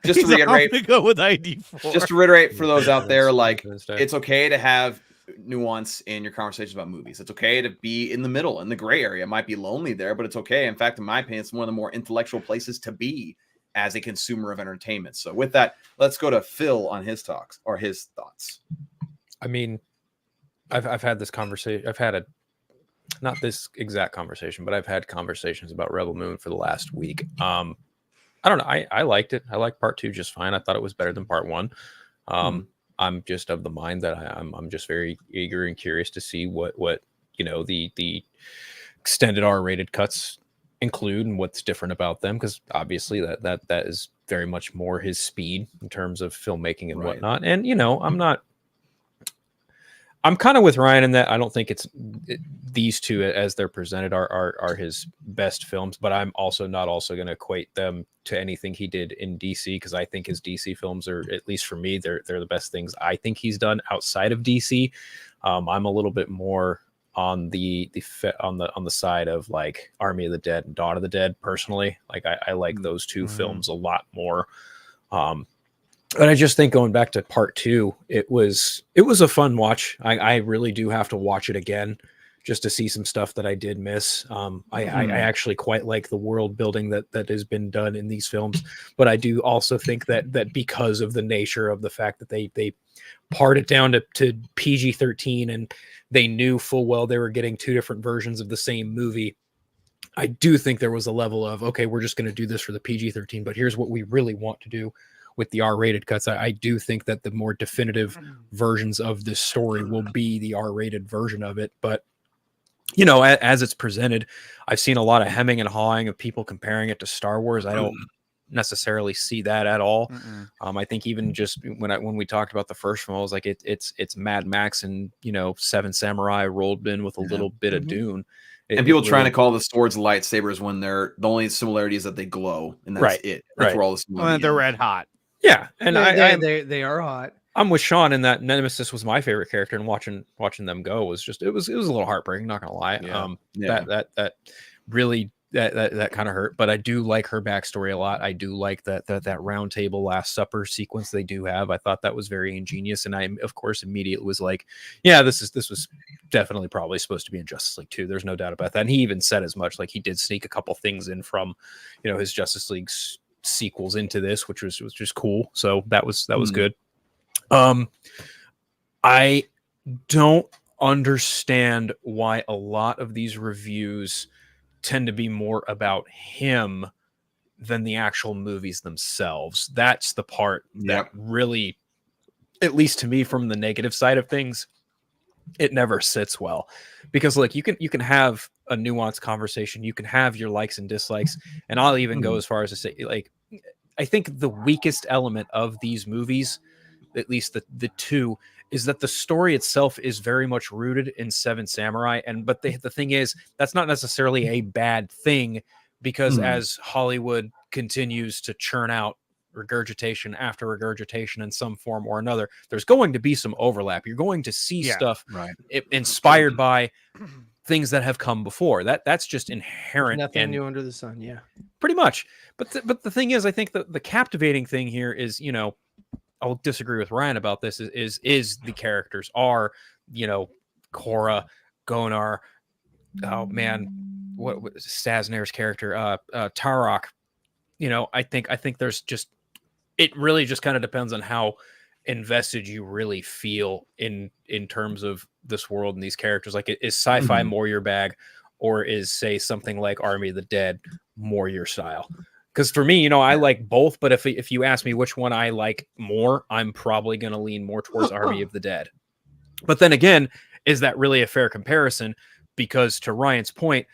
just to He's reiterate, to go with ID4. just to reiterate for those out there, like Wednesday. it's okay to have nuance in your conversations about movies. It's okay to be in the middle, in the gray area. It might be lonely there, but it's okay. In fact, in my opinion, it's one of the more intellectual places to be as a consumer of entertainment. So with that, let's go to Phil on his talks or his thoughts. I mean, I've had this conversation. I've had not this exact conversation, but I've had conversations about Rebel Moon for the last week. I don't know. I liked it. I liked part 2 just fine. I thought it was better than part 1. I'm just of the mind that I'm just very eager and curious to see what the extended R-rated cuts include and what's different about them, because obviously that is very much more his speed in terms of filmmaking and Right. whatnot. And I'm kind of with Ryan in that I don't think these two as they're presented are his best films, but I'm also not going to equate them to anything he did in DC, because I think his DC films are, at least for me, they're the best things I think he's done outside of DC. I'm a little bit more on the side of like Army of the Dead and Dawn of the Dead personally. Like I like those two films a lot more. And I just think going back to part 2, it was a fun watch. I really do have to watch it again just to see some stuff that I did miss. I actually quite like the world building that has been done in these films, but I do also think that because of the nature of the fact that they pared it down to PG-13 and they knew full well they were getting 2 different versions of the same movie, I do think there was a level of, okay, we're just going to do this for the PG-13, but here's what we really want to do with the R-rated cuts. I do think that the more definitive versions of this story will be the R-rated version of it. But, as it's presented, I've seen a lot of hemming and hawing of people comparing it to Star Wars. I don't necessarily see that at all. I think even just when we talked about the first film, I was like, it's Mad Max and, 7 Samurai rolled in with a little bit of Dune. And people trying to call the swords lightsabers when they're the only similarity is that they glow, and that's Right, it. That's right. where all the similarity They're is. red hot. Yeah, and they are hot. I'm with Sean in that Nemesis was my favorite character, and watching them go was just it was a little heartbreaking. Not gonna lie, that really that kind of hurt. But I do like her backstory a lot. I do like that round table Last Supper sequence they do have. I thought that was very ingenious, and I of course immediately was like, yeah, this was definitely probably supposed to be in Justice League 2. There's no doubt about that. And he even said as much. Like he did sneak a couple things in from his Justice League sequels into this, which was just cool. So that was good. I don't understand why a lot of these reviews tend to be more about him than the actual movies themselves. That's the part that really, at least to me, from the negative side of things, it never sits well, because like you can have a nuanced conversation, you can have your likes and dislikes, and I'll even go as far as to say, like, I think the weakest element of these movies, at least the 2, is that the story itself is very much rooted in 7 Samurai. But the thing is, that's not necessarily a bad thing, because as Hollywood continues to churn out regurgitation after regurgitation in some form or another, there's going to be some overlap. You're going to see stuff inspired by things that have come before. That's just inherent. Nothing new under the sun. Yeah, pretty much. But the thing is, I think the captivating thing here is, I'll disagree with Ryan about this, is the characters are, Korra, Gonar, oh man, what Stasner's character, Tarok. I think there's just, it really just kind of depends on how invested you really feel in terms of this world and these characters. Like, is sci-fi more your bag, or is, say, something like Army of the Dead more your style? Because for me, I like both, but if you ask me which one I like more, I'm probably going to lean more towards Army of the Dead. But then again, is that really a fair comparison? Because to Ryan's point,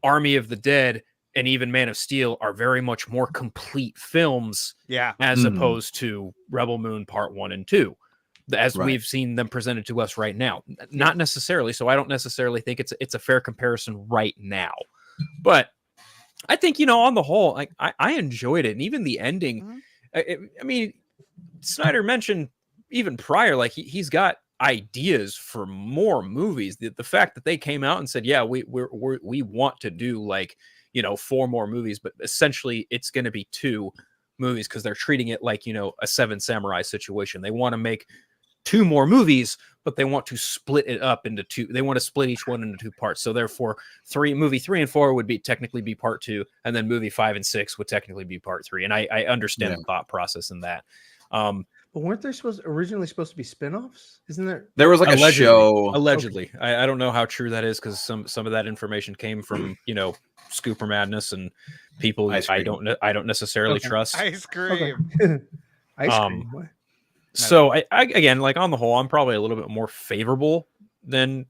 Army of the Dead and even Man of Steel are very much more complete films, as opposed to Rebel Moon Part 1 and 2. as Right. we've seen them presented to us right now. Not necessarily. So I don't necessarily think it's a fair comparison right now. But I think, on the whole, like I enjoyed it. And even the ending, I mean, Snyder mentioned even prior, like he's got ideas for more movies. The fact that they came out and said, yeah, we want to do like, 4 more movies, but essentially it's going to be 2 movies because they're treating it like, a 7 Samurai situation. They want to make 2 more movies, but they want to split it up into 2. They want to split each one into 2 parts. So therefore, movie 3 and 4 would technically be part 2, and then movie 5 and 6 would technically be part 3. And I understand the thought process in that. But weren't there originally supposed to be spin-offs? Isn't there? There was like allegedly, a show. Allegedly. Okay. I don't know how true that is because some of that information came from, Scooper Madness and people I don't necessarily trust. Ice cream. Okay. Ice cream. What? So I again, like on the whole, I'm probably a little bit more favorable than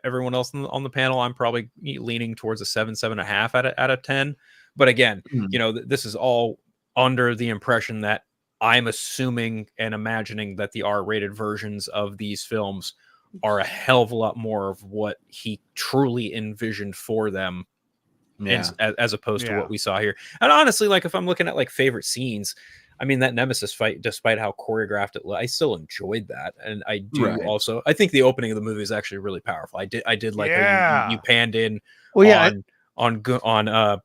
everyone else on the panel. I'm probably leaning towards a 7.5 out of 10. But again, this is all under the impression that I'm assuming and imagining that the R-rated versions of these films are a hell of a lot more of what he truly envisioned for them, as opposed to what we saw here. And honestly, like if I'm looking at like favorite scenes, I mean that Nemesis fight, despite how choreographed it, I still enjoed that, and I do also. I think the opening of the movie is actually really powerful. I did like when you panned in on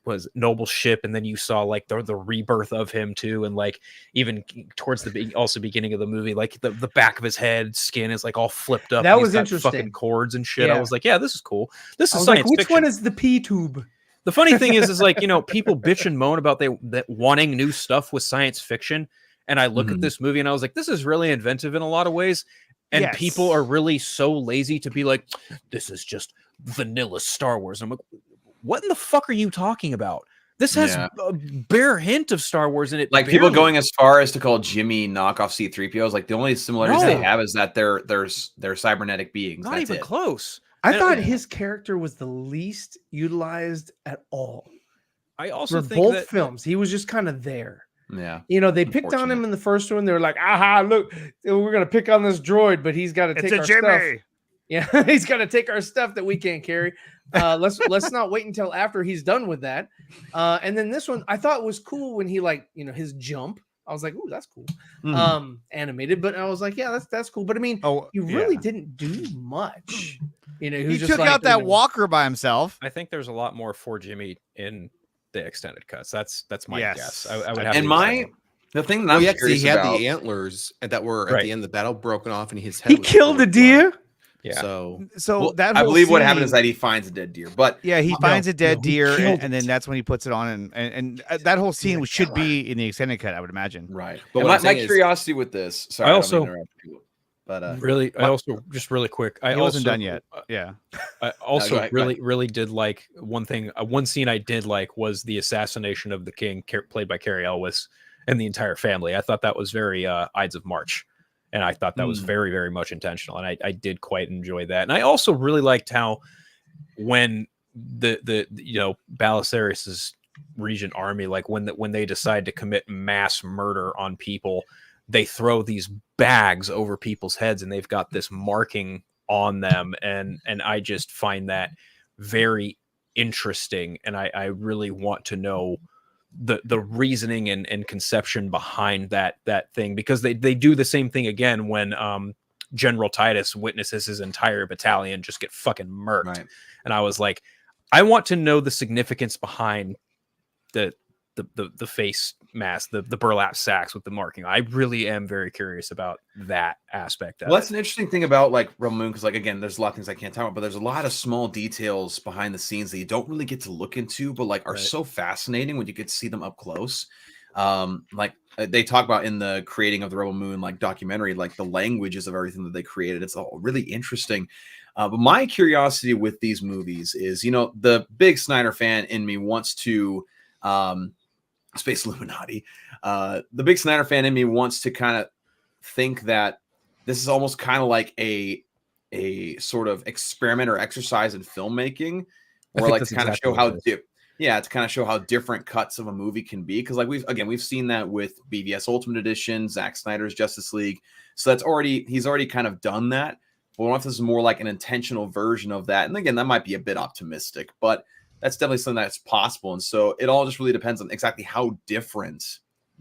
was Noble's ship, and then you saw like the rebirth of him too, and like even towards the beginning of the movie, like the back of his head skin is like all flipped up. That was interesting. Fucking cords and shit. I was like, yeah, this is cool. This is like, science which fiction. one is the P tube? The funny thing is like, people bitch and moan about that wanting new stuff with science fiction, and I look at this movie and I was like, this is really inventive in a lot of ways. And people are really so lazy to be like, this is just vanilla Star Wars. And I'm like, what in the fuck are you talking about? This has a bare hint of Star Wars in it. Like people going as far as to call Jimmy knockoff C-3POs. Like the only similarities they have is that they're cybernetic beings. Not even close. I thought his character was the least utilized at all. I also for think both that films, he was just kind of there. Yeah. They picked on him in the first one. They were like, aha, look, we're going to pick on this droid, but he's got to take our stuff. Yeah, he's got to take our stuff that we can't carry. Let's not wait until after he's done with that. And then this one, I thought was cool when he his jump. I was like, ooh, that's cool. Animated, but I was like, yeah, that's cool. But I mean, you really didn't do much. He took out that walker by himself. I think there's a lot more for Jimmy in the extended cuts. That's my guess. I would have. And the thing that I'm curious he had about, the antlers that were at the end of the battle broken off, and his head. He killed a deer. Yeah. So that I believe what scene, happened is that he finds a dead deer. But he finds a dead deer, and then that's when he puts it on, and that whole scene should be in the extended cut, I would imagine. Right. But my curiosity with this, sorry, I also but I also just really quick. He wasn't done yet. Yeah. I also really did like one thing. One scene I did like was the assassination of the king, played by Carrie Elwes, and the entire family. I thought that was very Ides of March. And I thought that was very, very much intentional. And I did quite enjoy that. And I also really liked how when the Balisarius's Regent army, like when they decide to commit mass murder on people, they throw these bags over people's heads and they've got this marking on them. And I just find that very interesting. And I really want to know the reasoning and conception behind that thing, because they do the same thing again when General Titus witnesses his entire battalion just get fucking murked. Right. And I was like, I want to know the significance behind the face mask, the burlap sacks with the marking. I really am very curious about that aspect of it. That's an interesting thing about like Rebel Moon, because like again, there's a lot of things I can't talk about, but there's a lot of small details behind the scenes that you don't really get to look into, but like are so fascinating when you get to see them up close. Like they talk about in the creating of the Rebel Moon like documentary, like the languages of everything that they created. It's all really interesting. But my curiosity with these movies is, the big Snyder fan in me wants to Space Illuminati. The big Snyder fan in me wants to kind of think that this is almost kind of like a sort of experiment or exercise in filmmaking, or like to kind of show how yeah, to kind of show how different cuts of a movie can be. Because like we've seen that with BVS Ultimate Edition, Zack Snyder's Justice League. So he's already kind of done that. But what if this is more like an intentional version of that? And again, that might be a bit optimistic, but that's definitely something that's possible. And so it all just really depends on exactly how different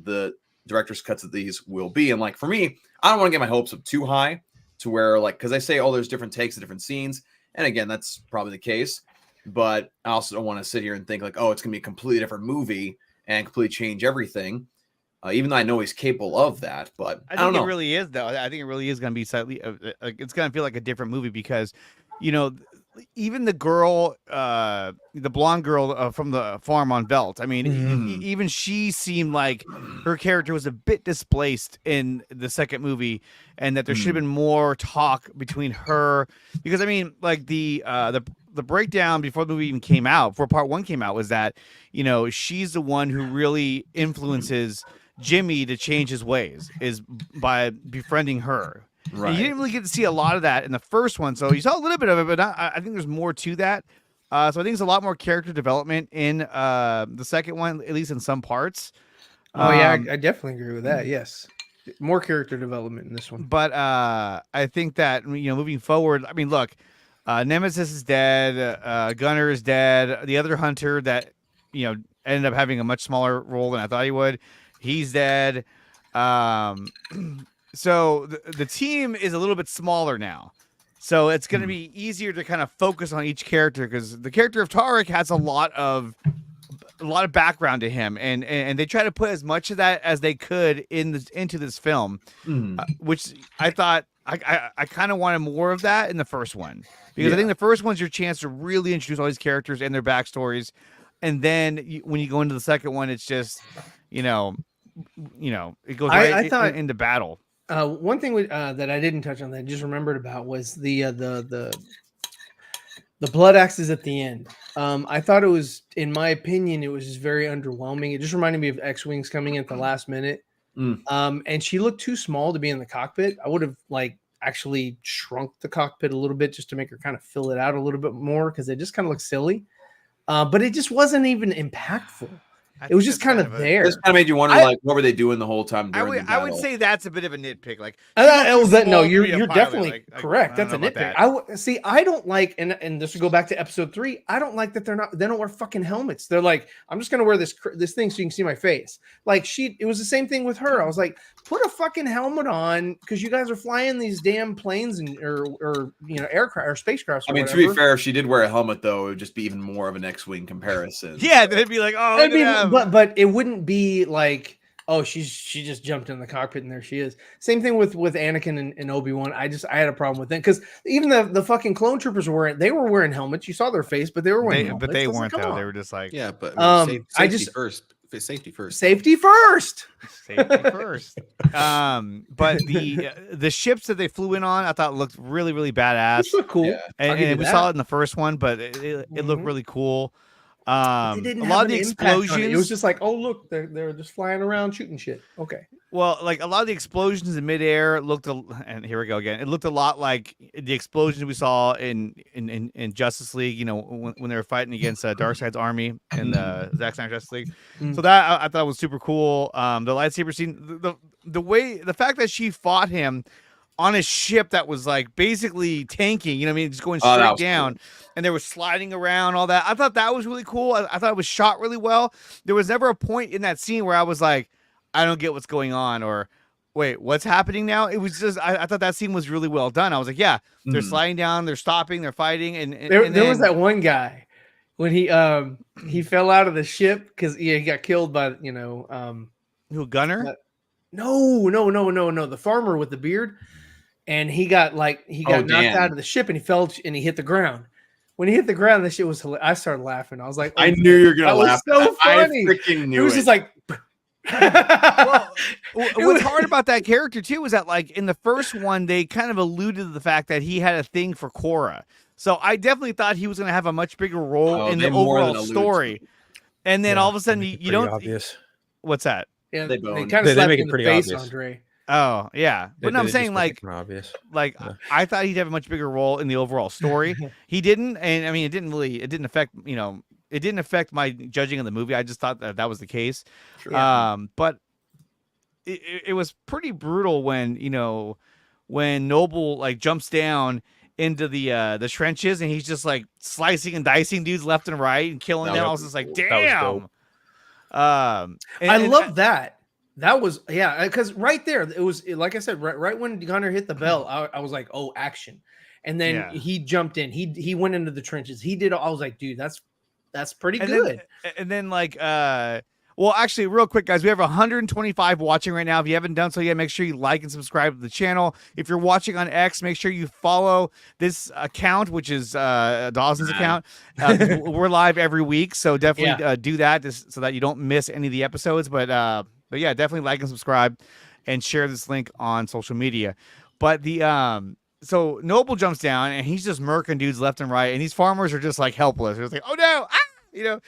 the director's cuts of these will be. And like for me, I don't want to get my hopes up too high to where like, because I say, oh, there's different takes of different scenes. And again, that's probably the case. But I also don't want to sit here and think like, oh, it's going to be a completely different movie and completely change everything. Even though I know he's capable of that, but I don't know. It really is, though. I think it really is going to be slightly. It's going to feel like a different movie because, you know, even the girl, the blonde girl from the farm on Belt. I mean, even she seemed like her character was a bit displaced in the second movie, and that there should have been more talk between her. Because I mean, like the breakdown before the movie even came out, before part one came out, was that, you know, she's the one who really influences Jimmy to change his ways is by befriending her. Right. And you didn't really get to see a lot of that in the first one, so you saw a little bit of it, but I think there's more to that. So I think there's a lot more character development in the second one, at least in some parts. Oh yeah, I definitely agree with that. Yes, more character development in this one. But I think that, you know, moving forward, I mean, look, Nemesis is dead, Gunner is dead. The other hunter that, you know, ended up having a much smaller role than I thought he would, he's dead. So the team is a little bit smaller now. So it's going to be easier to kind of focus on each character because the character of Tarek has a lot of background to him, and they try to put as much of that as they could into this film, which I thought I kind of wanted more of that in the first one because I think the first one's your chance to really introduce all these characters and their backstories, and then when you go into the second one, it's just you know it goes right into battle. One thing that I didn't touch on that I just remembered about was the blood axes at the end. I thought it was, in my opinion, it was just very underwhelming. It just reminded me of X-Wings coming in at the last minute. And she looked too small to be in the cockpit. I would have actually shrunk the cockpit a little bit just to make her kind of fill it out a little bit more because it just kind of looked silly. But it just wasn't even impactful. It was just kind of there. This kind of made you wonder, like, what were they doing the whole time? I would say that's a bit of a nitpick. Like, no, you're definitely correct. That's a nitpick. I don't like, and this will go back to episode 3. I don't like that they don't wear fucking helmets. They're like, I'm just gonna wear this thing so you can see my face. Like it was the same thing with her. I was like, put a fucking helmet on because you guys are flying these damn planes or aircraft or spacecrafts. I mean, to be fair, if she did wear a helmet though, it would just be even more of an X-wing comparison. Yeah, they'd be like, oh, but it wouldn't be like, oh, she just jumped in the cockpit and there she is. Same thing with Anakin and Obi-Wan. I had a problem with it because even the fucking clone troopers were wearing helmets. You saw their face, but they were wearing helmets. But they weren't though. They were just like, yeah, but safety first. Safety first. But the ships that they flew in on, I thought looked really, really badass. It looked cool. Yeah. And we saw it in the first one, but it looked really cool. They didn't a lot of the explosions. It was just like, oh look, they're just flying around shooting shit. Okay. Well, like a lot of the explosions in midair looked, and here we go again. It looked a lot like the explosions we saw in Justice League. You know, when they were fighting against Darkseid's army in the Zack Snyder Justice League. So that I thought was super cool. The lightsaber scene, the fact that she fought him on a ship that was like basically tanking, you know what I mean? Just going straight down. Cool. And they were sliding around, all that. I thought that was really cool. I thought it was shot really well. There was never a point in that scene where I was like, I don't get what's going on, or wait, what's happening now? It was just, I thought that scene was really well done. I was like, yeah, they're sliding down, they're stopping, they're fighting. And there was that one guy when he fell out of the ship because he got killed by, who, Gunner? No. The farmer with the beard. And he got knocked out of the ship and he fell and he hit the ground. When he hit the ground, this shit was hilarious. I started laughing. I was like, I knew you were gonna laugh. That was so funny. I freaking knew it. Was just like what's hard about that character too is that like in the first one, they kind of alluded to the fact that he had a thing for Korra. So I definitely thought he was gonna have a much bigger role in the overall story. And then all of a sudden you don't obvious. What's that? Yeah, they kind of slapped make it pretty face, obvious. Andre. Oh yeah, but no, I'm saying obvious. I thought he'd have a much bigger role in the overall story. He didn't, and I mean it didn't affect it didn't affect my judging of the movie. I just thought that was the case. Sure. But it was pretty brutal when when Noble like jumps down into the trenches and he's just like slicing and dicing dudes left and right and killing them. I was just like, damn. I love that. That was because right there it was like I said, right when Gunner hit the bell, I was like, oh, action. And then he jumped in. He went into the trenches. He did. I was like, dude, that's pretty good. And then like well, actually, real quick, guys, we have 125 watching right now. If you haven't done so yet, make sure you like and subscribe to the channel. If you're watching on X, make sure you follow this account, which is Dawson's account. We're live every week, so definitely do that so that you don't miss any of the episodes. But yeah, definitely like and subscribe and share this link on social media. But so Noble jumps down and he's just murking dudes left and right, and these farmers are just like helpless. They're just like, oh no,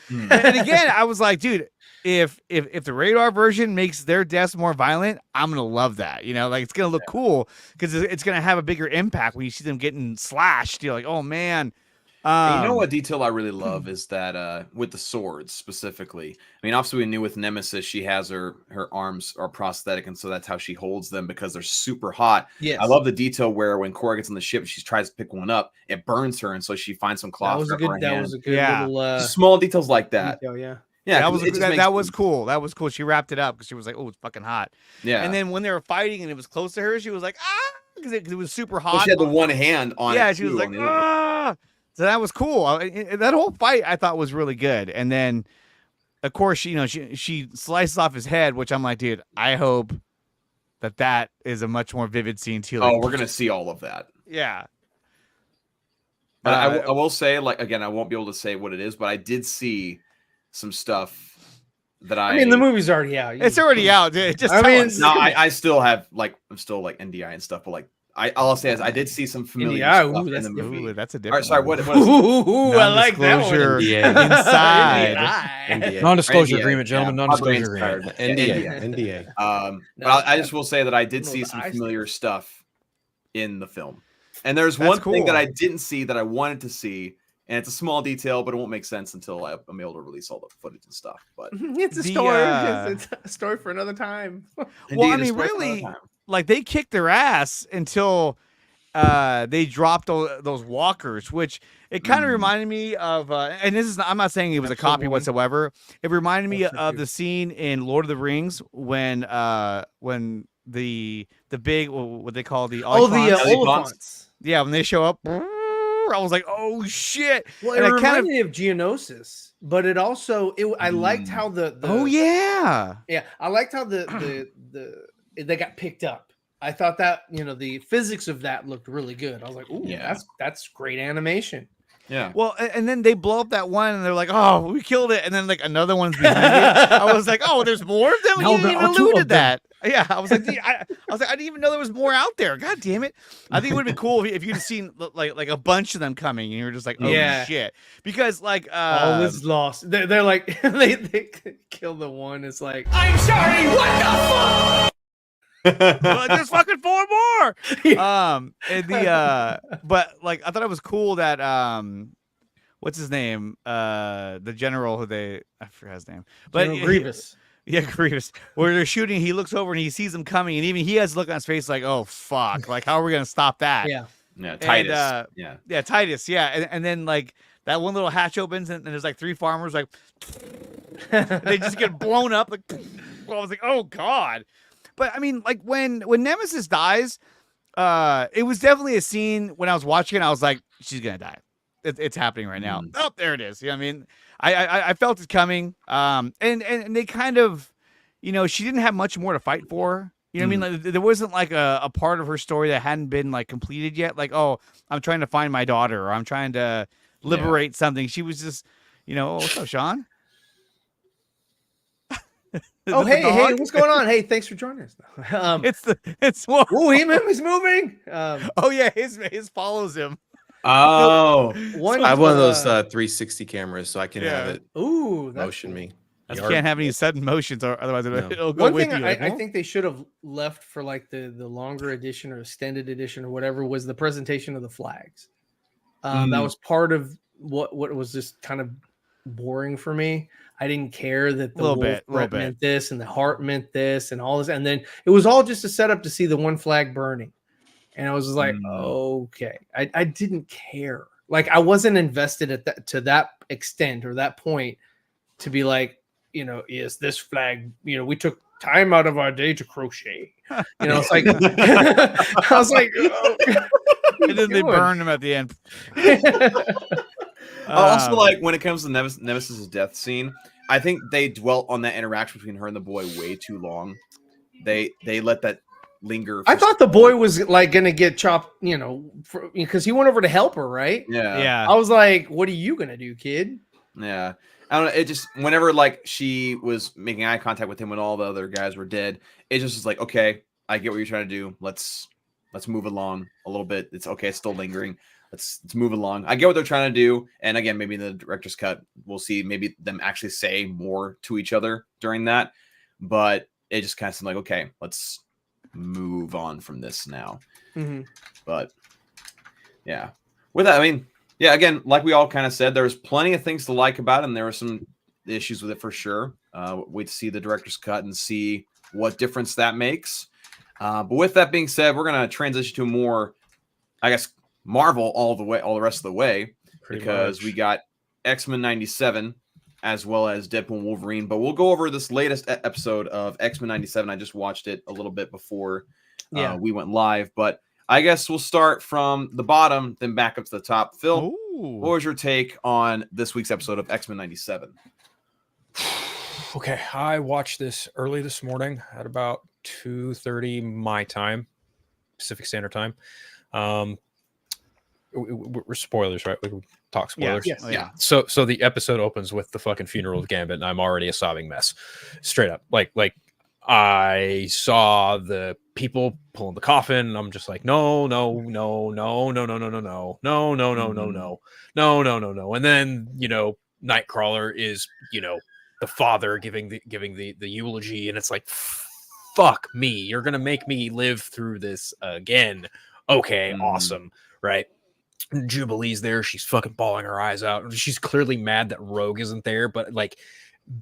and again, I was like, dude, if the radar version makes their deaths more violent, I'm gonna love that. Like it's gonna look cool because it's gonna have a bigger impact when you see them getting slashed. You're like, oh man. And you know what detail I really love is that with the swords specifically. I mean, obviously we knew with Nemesis she has her arms are prosthetic, and so that's how she holds them because they're super hot. Yes. I love the detail where when Cora gets on the ship, she tries to pick one up, it burns her, and so she finds some cloth. That was a good little small details like that. Detail, yeah. Yeah, that was cool. That was cool. She wrapped it up because she was like, "Oh, it's fucking hot." Yeah. And then when they were fighting and it was close to her, she was like, "Ah," because it was super hot. Well, she had the one hand on. Yeah, it she was too, like, "Ah." So that was cool. That whole fight I thought was really good. And then, of course, she slices off his head, which I'm like, dude, I hope that is a much more vivid scene too. Like, we're gonna see all of that. Yeah. But I will say, like, again, I won't be able to say what it is, but I did see some stuff that I mean, the movie's already out. It's already out. Just I still have I'm still like NDI and stuff, but like all I'll say is I did see some familiar stuff in the movie. Ooh, that's a different. All right, sorry, what Ooh, I like that one. Inside. Non-disclosure NDA. agreement, gentlemen. Yeah, Non-disclosure agreement. NDA. But I just will say that I did see some familiar stuff in the film, and there's one thing that I didn't see that I wanted to see. And it's a small detail, but it won't make sense until I'm able to release all the footage and stuff. But it's a story. It's a story for another time. Well, I mean, really, like they kicked their ass until they dropped those walkers, which it kind of reminded me of. And I'm not saying it was a copy whatsoever. It reminded me of the scene in Lord of the Rings when the big what they call the Oliphants. Yeah, when they show up. I was like, "Oh shit!" Well, it reminded me of Geonosis, but it also I liked how the I liked how the they got picked up. I thought that the physics of that looked really good. I was like, "Ooh, that's great animation." Yeah. Well, and then they blow up that one, and they're like, "Oh, we killed it," and then like another one's behind it. I was like, "Oh, there's more of them." You didn't even allude to that. Yeah, I was like, I didn't even know there was more out there. God damn it! I think it would have been cool if you'd have seen like a bunch of them coming, and you were just like, "Oh shit!" Because like all is lost. They're like they kill the one. It's like, I'm sorry. What the fuck? well, there's fucking 4 more. But like I thought it was cool that what's his name? The general who I forgot his name, but General Grievous. Yeah, Grievous. Where they're shooting, he looks over and he sees them coming, and even he has a look on his face like, "Oh fuck! Like, how are we gonna stop that?" Yeah, Titus. And, Titus. Yeah, and then like that one little hatch opens, and there's like 3 farmers like they just get blown up. Like, I was like, "Oh god!" But I mean, like when Nemesis dies, it was definitely a scene when I was watching it. I was like, "She's gonna die. It's happening right now." Oh, there it is. You know what I mean? I felt it coming. And they kind of, she didn't have much more to fight for. You know what I mean? Like, there wasn't like a part of her story that hadn't been like completed yet. Like, oh, I'm trying to find my daughter, or I'm trying to liberate something. She was just, oh, what's up, Sean? Oh, hey, what's going on? Hey, thanks for joining us. It's he's moving. Oh yeah, his follows him. Oh, I have one of those 360 cameras, so I can have it. Ooh, motion me. You can't have any sudden motions, or otherwise it'll go One with thing you. I think they should have left for like the longer edition or extended edition or whatever was the presentation of the flags. That was part of what was just kind of boring for me. I didn't care that the Little wolf bit, little meant this and the heart meant this and all this, and then it was all just a setup to see the one flag burning, and I was just like, okay, I didn't care. Like I wasn't invested at that to that extent or that point to be like, is this flag? We took time out of our day to crochet. It's like I was like, oh, and then they burned him at the end. Also, like when it comes to Nemesis's death scene, I think they dwelt on that interaction between her and the boy way too long. They let that linger. I thought the boy was like gonna get chopped, because he went over to help her, right? Yeah. I was like, what are you gonna do, kid? Yeah. I don't know. It just whenever like she was making eye contact with him when all the other guys were dead, it just was like, okay, I get what you're trying to do. Let's move along a little bit. It's okay. It's still lingering. Let's move along. I get what they're trying to do. And again, maybe in the director's cut, we'll see maybe them actually say more to each other during that. But it just kind of seemed like, okay, let's move on from this now. Mm-hmm. But yeah, with that, I mean, yeah, again, like we all kind of said, there was plenty of things to like about it, and there were some issues with it for sure. Wait to see the director's cut and see what difference that makes. But with that being said, we're going to transition to more, I guess, Marvel all the rest of the way, because we got X-Men 97 as well as Deadpool and Wolverine. But we'll go over this latest episode of X-Men 97. I just watched it a little bit before we went live, but I guess we'll start from the bottom, then back up to the top. Phil, what was your take on this week's episode of X-Men 97? Okay, I watched this early this morning at about 2:30 my time, Pacific Standard Time. We're spoilers, right? We can talk spoilers. Yes. Yeah. So the episode opens with the fucking funeral of Gambit, and I'm already a sobbing mess. Straight up. Like I saw the people pulling the coffin, and I'm just like, no. And then, Nightcrawler is, the father giving the eulogy, and it's like, fuck me, you're gonna make me live through this again. Okay, awesome, right? Jubilee's there, she's fucking bawling her eyes out. She's clearly mad that Rogue isn't there, but like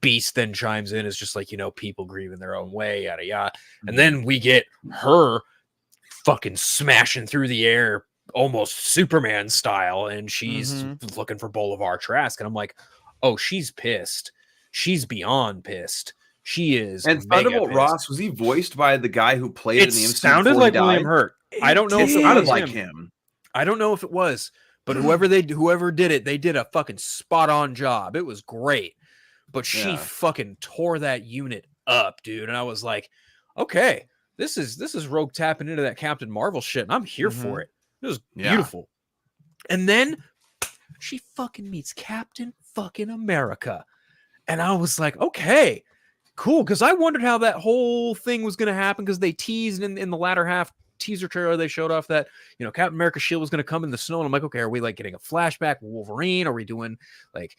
Beast then chimes in, is just like, people grieve in their own way, yada yada. And then we get her fucking smashing through the air almost Superman style, and she's looking for Bolivar Trask, and I'm like, oh, she's pissed. She's beyond pissed. She is. And Thunderbolt Ross, was he voiced by the guy who played it in the MCU? It sounded like William Hurt. I don't know if it sounded was like him. I don't know if it was, but whoever did it, they did a fucking spot on job. It was great. But she fucking tore that unit up, dude. And I was like, okay, this is Rogue tapping into that Captain Marvel shit, and I'm here for it. It was beautiful. And then she fucking meets Captain fucking America. And I was like, okay, cool. Because I wondered how that whole thing was going to happen, because they teased in the latter half teaser trailer, they showed off that, Captain America's shield was going to come in the snow. And I'm like, okay, are we like getting a flashback with Wolverine? Are we doing like,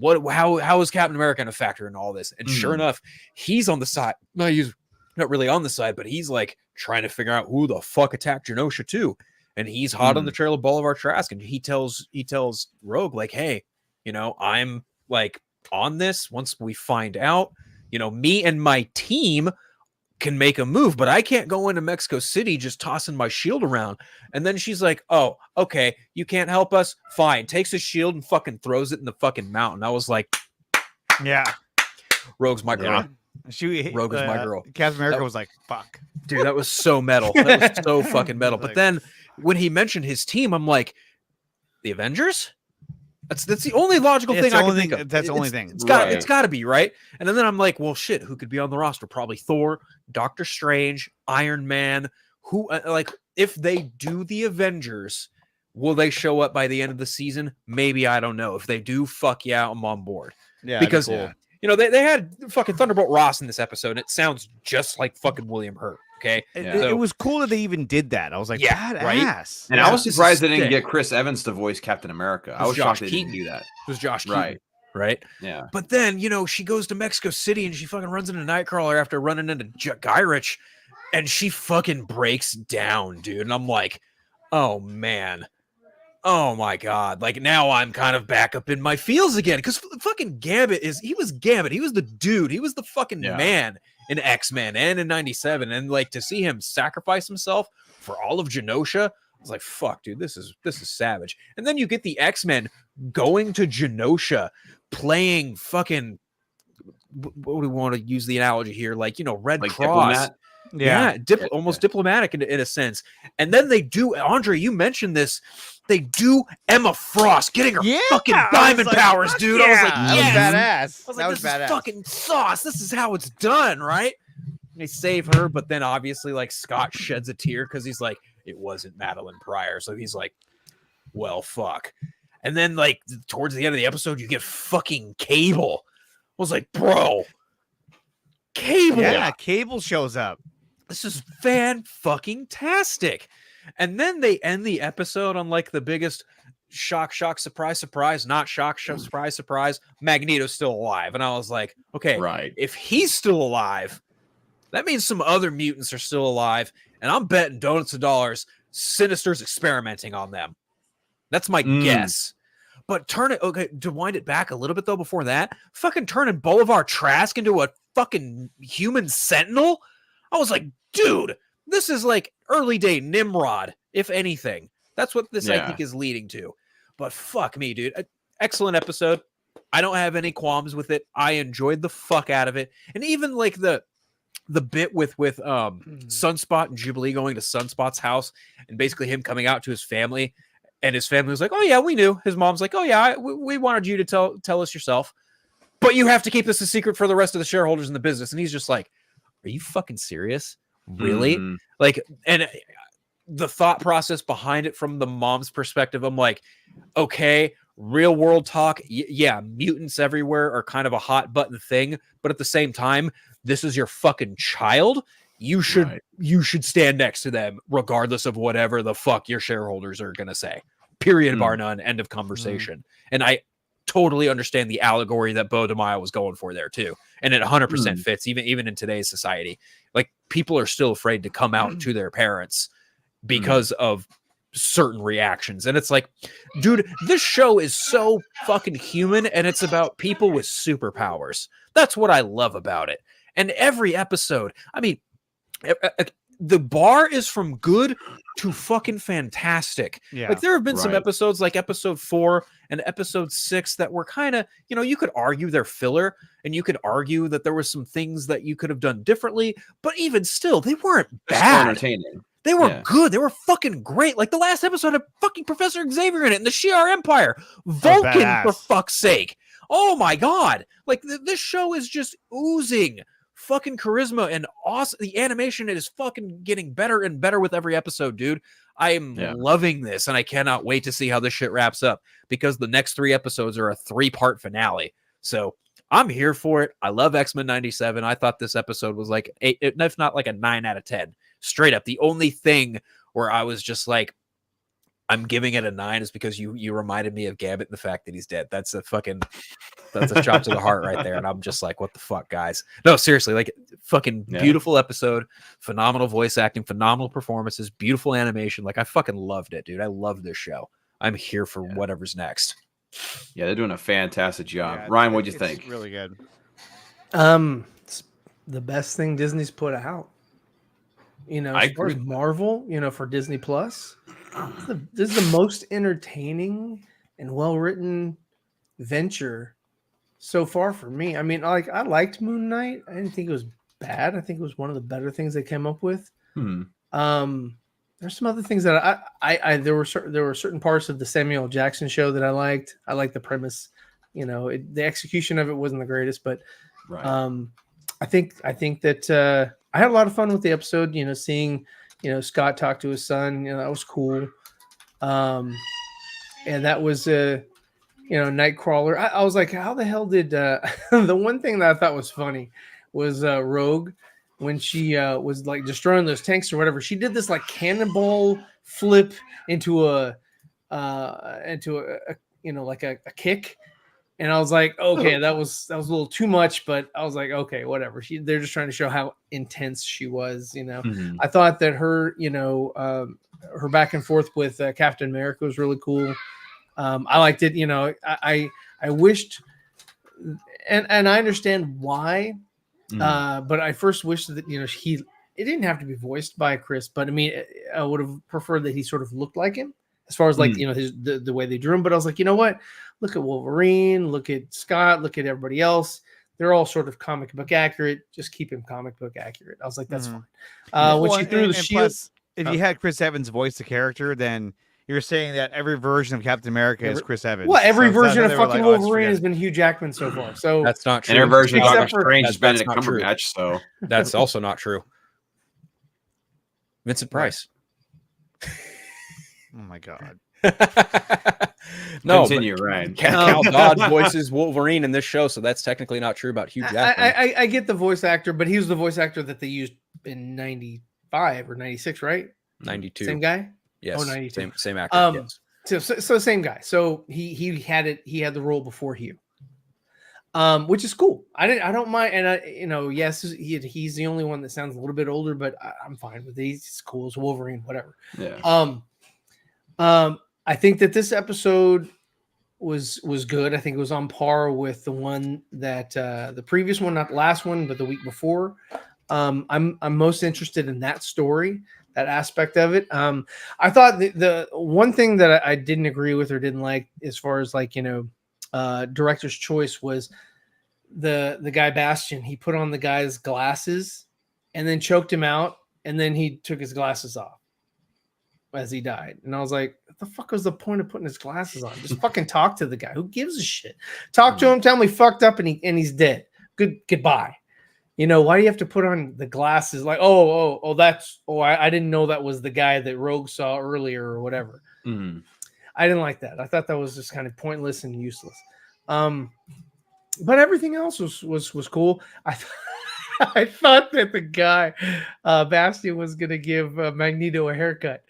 how is Captain America going to factor in all this? And sure enough, he's on the side. No, he's not really on the side, but he's like trying to figure out who the fuck attacked Genosha too. And he's hot on the trail of Bolivar Trask. And he tells Rogue, like, hey, I'm like on this. Once we find out, me and my team can make a move, but I can't go into Mexico City just tossing my shield around. And then she's like, oh, okay, you can't help us? Fine. Takes his shield and fucking throws it in the fucking mountain. I was like, yeah, Rogue's my girl. Rogue is my girl. Captain America was like, fuck. Dude, that was so metal. That was so fucking metal. But then when he mentioned his team, I'm like, the Avengers? That's the only logical thing I can think of. That's the only thing. It's got to be, right? And then I'm like, well, shit, who could be on the roster? Probably Thor, Doctor Strange, Iron Man. Who, like, if they do the Avengers, will they show up by the end of the season? Maybe, I don't know. If they do, fuck yeah, I'm on board. Yeah, because they had fucking Thunderbolt Ross in this episode, and it sounds just like fucking William Hurt. Okay, it was cool that they even did that. I was like, badass. Right? And I was surprised they didn't get Chris Evans to voice Captain America. I was shocked they didn't do that. It was Josh Keaton, right? Yeah. But then, she goes to Mexico City and she fucking runs into Nightcrawler after running into Guy Ritchie, and she fucking breaks down, dude. And I'm like, oh man, oh my god, like now I'm kind of back up in my feels again, because fucking Gambit he was Gambit, he was the dude, he was the fucking man in X-Men and in 97, and like to see him sacrifice himself for all of Genosha, I was like, fuck, dude, this is savage. And then you get the X-Men going to Genosha, playing fucking, what do we want to use the analogy here, like, you know, Red Like Cross. Diplomat? Almost diplomatic in a sense. And then they do, Andre, you mentioned this, they do Emma Frost getting her fucking diamond powers, dude. I was like, that was badass. I was like, this is fucking sauce. This is how it's done, right? And they save her, but then obviously, like, Scott sheds a tear because he's like, it wasn't Madeline Pryor. So he's like, well, fuck. And then, like, towards the end of the episode, you get fucking Cable. I was like, bro, Cable. Yeah, Cable shows up. This is fan-fucking-tastic. And then they end the episode on, like, the biggest shock, surprise, not shock, surprise, Magneto's still alive. And I was like, okay, Right. if he's still alive, that means some other mutants are still alive. And I'm betting donuts of dollars Sinister's experimenting on them. That's my guess. But to wind it back a little bit, though, before that, fucking turning Bolivar Trask into a fucking human sentinel? I was like, dude, this is like early day Nimrod, if anything. That's what this, I think, is leading to. But fuck me, dude. Excellent episode. I don't have any qualms with it. I enjoyed the fuck out of it. And even like the bit with Sunspot and Jubilee going to Sunspot's house and basically him coming out to his family, and his family was like, oh yeah, we knew. His mom's like, oh yeah, we wanted you to tell us yourself, but you have to keep this a secret for the rest of the shareholders in the business. And he's just like, are you fucking serious? Really? Like, and the thought process behind it from the mom's perspective, I'm like, okay, real world talk. Yeah, mutants everywhere are kind of a hot button thing, but at the same time, this is your fucking child. You should stand next to them regardless of whatever the fuck your shareholders are going to say. Period, bar none, end of conversation. And I totally understand the allegory that Bo DeMaio was going for there too. And it 100% fits even in today's society. Like, people are still afraid to come out to their parents because of certain reactions. And it's like, dude, this show is so fucking human, and it's about people with superpowers. That's what I love about it. And every episode, I mean, the bar is from good to fucking fantastic. Yeah. Like, there have been some episodes like episode 4 and episode 6 that were kind of, you know, you could argue they're filler, and you could argue that there were some things that you could have done differently, but even still, they weren't bad. Entertaining. They were good. They were fucking great. Like, the last episode had fucking Professor Xavier in it, and the Shi'ar Empire. Vulcan, for fuck's sake. Oh my God. Like, this show is just oozing fucking charisma and awesome. The animation is fucking getting better and better with every episode, dude. I am loving this, and I cannot wait to see how this shit wraps up, because the next 3 episodes are a 3-part finale. So I'm here for it. I love X-Men 97. I thought this episode was like 8, if not like a 9 out of 10. Straight up. The only thing where I was just like, I'm giving it a 9 is because you reminded me of Gambit and the fact that he's dead. That's a chop to the heart right there. And I'm just like, what the fuck, guys? No, seriously, like, fucking beautiful episode, phenomenal voice acting, phenomenal performances, beautiful animation. Like, I fucking loved it, dude. I love this show. I'm here for whatever's next. Yeah, they're doing a fantastic job. Ryan, what'd you think? Really good. It's the best thing Disney's put out. You know, as far as Marvel, you know, for Disney Plus, this is the most entertaining and well-written venture so far for me. I mean, like, I liked Moon Knight. I didn't think it was bad. I think it was one of the better things they came up with. There's some other things that there were certain parts of the Samuel L. Jackson show that I liked. I liked the premise. You know, the execution of it wasn't the greatest, but I think that I had a lot of fun with the episode. You know, seeing, you know, Scott talk to his son. You know, that was cool. And that was you know, Nightcrawler. I was like, how the hell did the one thing that I thought was funny was Rogue, when she was like destroying those tanks or whatever. She did this like cannonball flip into a you know, like a kick. And I was like, okay, that was a little too much, but I was like, okay, whatever. They're just trying to show how intense she was, you know. Mhm. I thought that her, you know, her back and forth with Captain America was really cool. I liked it, you know. I wished, and I understand why, but I first wished that, you know, it didn't have to be voiced by Chris, but I mean, I would have preferred that he sort of looked like him as far as like, you know, the way they drew him. But I was like, you know what? Look at Wolverine, look at Scott, look at everybody else. They're all sort of comic book accurate. Just keep him comic book accurate. I was like, that's fine. When she threw the shield, plus, if you had Chris Evans voice the character, then you're saying that every version of Captain America is Chris Evans. well, every So version of they were fucking like, "Oh, let's Wolverine forget has it." been Hugh Jackman so far. So That's not true. And her version of Except Doctor for- Strange is That's Benedict not true. Cumberbatch, so That's also not true. Vincent Price. Oh my god. No, continue, Ryan. Cal Dodd voices Wolverine in this show, so that's technically not true about Hugh Jackman. I get the voice actor, but he was the voice actor that they used in 95 or 96, right? 92. Same guy? Yes. Oh, 92. Same actor. Yes. So same guy. So he had the role before Hugh. Which is cool. I don't mind, and yes, he's the only one that sounds a little bit older, but I'm fine with it. He's cool. It's Wolverine, whatever. Yeah. I think that this episode was good. I think it was on par with the one that the previous one, not the last one, but the week before. I'm most interested in that story, that aspect of it. I thought the one thing that I didn't agree with or didn't like, as far as like, director's choice, was the guy Bastion. He put on the guy's glasses and then choked him out, and then he took his glasses off as he died. And I was like, what the fuck was the point of putting his glasses on? Just fucking talk to the guy. Who gives a shit? Talk to him, tell him he fucked up and he's dead. Goodbye. Why do you have to put on the glasses? Like, I didn't know that was the guy that Rogue saw earlier or whatever. Mm-hmm. I didn't like that. I thought that was just kind of pointless and useless. But everything else was cool. I thought that the guy Bastion was gonna give Magneto a haircut.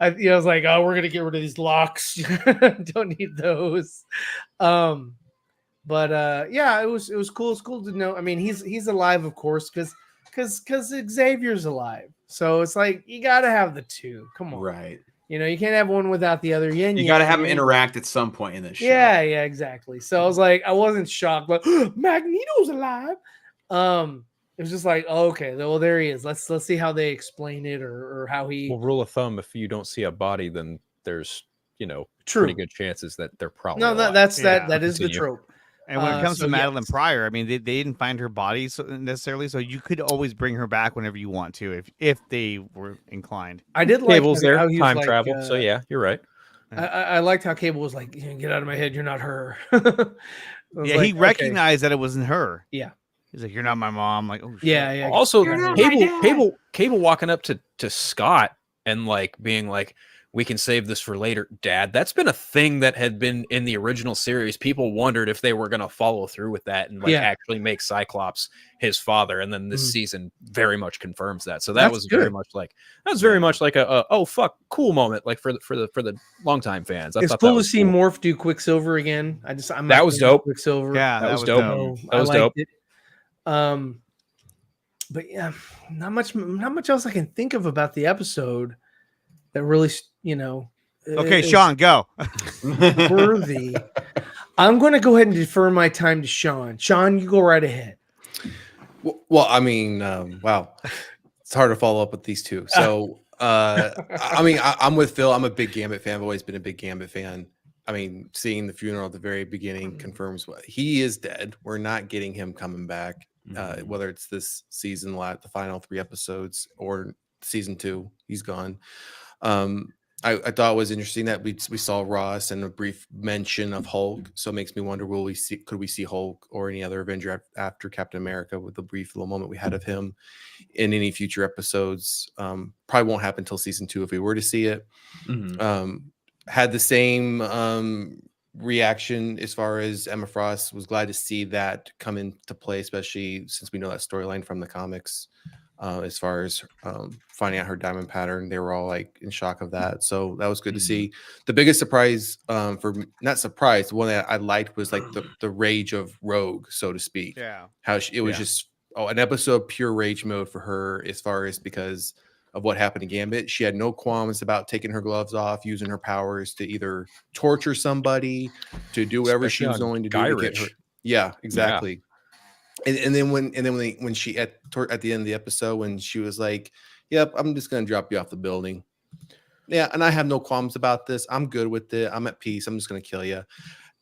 I was like, oh, we're gonna get rid of these locks. Don't need those. But yeah, it was cool. It's cool to know. I mean, he's alive, of course, because Xavier's alive. So it's like you gotta have the two. Come on, Right. You can't have one without the other. You got to have them interact at some point in this show. Yeah, exactly. So I was like, I wasn't shocked, like Magneto's alive. It was just like, oh, okay, well, there he is. Let's see how they explain it or how he. Well, rule of thumb: if you don't see a body, then there's True. pretty good chances that they're probably No, alive. that is the Continue. trope. And when it comes so to Madeline yes. Pryor, I mean, they didn't find her body necessarily, so you could always bring her back whenever you want to, if they were inclined. I did like Cable's there, how he was time like, travel. So yeah, you're right. I liked how Cable was like, get out of my head, you're not her. I was Yeah, like, he okay. recognized that it wasn't her. Yeah. He's like, "You're not my mom." Like, oh shit. Yeah. Also, You're not my dad. Cable walking up to Scott and like being like, "We can save this for later, Dad." That's been a thing that had been in the original series. People wondered if they were going to follow through with that and actually make Cyclops his father. And then this season very much confirms that. So that was very much like a oh fuck cool moment, like for the longtime fans. I It's thought cool that to was see cool. Morph do Quicksilver again. That was dope. Quicksilver. Yeah, that was dope. So That was I liked dope. it. But yeah, not much else I can think of about the episode that really, Okay, is Sean, go. worthy. I'm going to go ahead and defer my time to Sean. Sean, you go right ahead. Well, I mean, wow, it's hard to follow up with these two. So, I mean, I'm with Phil. I'm a big Gambit fan. I've always been a big Gambit fan. I mean, seeing the funeral at the very beginning confirms what he is dead. We're not getting him coming back, whether it's this season, the final 3 episodes, or season 2. He's gone. I thought it was interesting that we saw Ross and a brief mention of Hulk. So it makes me wonder, could we see Hulk or any other Avenger after Captain America, with the brief little moment we had of him in any future episodes? Probably won't happen until season 2 if we were to see it. Had the same reaction as far as Emma Frost. Was glad to see that come into play, especially since we know that storyline from the comics. as far as finding out her diamond pattern. They were all like in shock of that. So that was good to see. The biggest surprise not surprise, the one that I liked was like the rage of Rogue, so to speak. Yeah. How it was just an episode of pure rage mode for her, as far as because of what happened to Gambit. She had no qualms about taking her gloves off, using her powers to either torture somebody, to do whatever Especially she was on going to do Guy to get Ritchie. her. Yeah, exactly. And then when she at the end of the episode, when she was like, "Yep, I'm just gonna drop you off the building." Yeah, and I have no qualms about this. I'm good with it. I'm at peace. I'm just gonna kill you.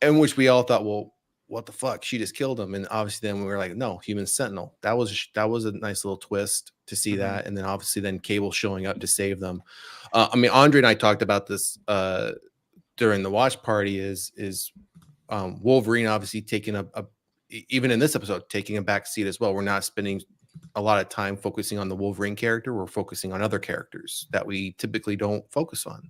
And which we all thought, well, what the fuck? She just killed him. And obviously then we were like, no, human sentinel. That was a nice little twist to see that. And then obviously then Cable showing up to save them. I mean, Andre and I talked about this during the watch party is Wolverine obviously taking even in this episode, taking a back seat as well. We're not spending a lot of time focusing on the Wolverine character. We're focusing on other characters that we typically don't focus on,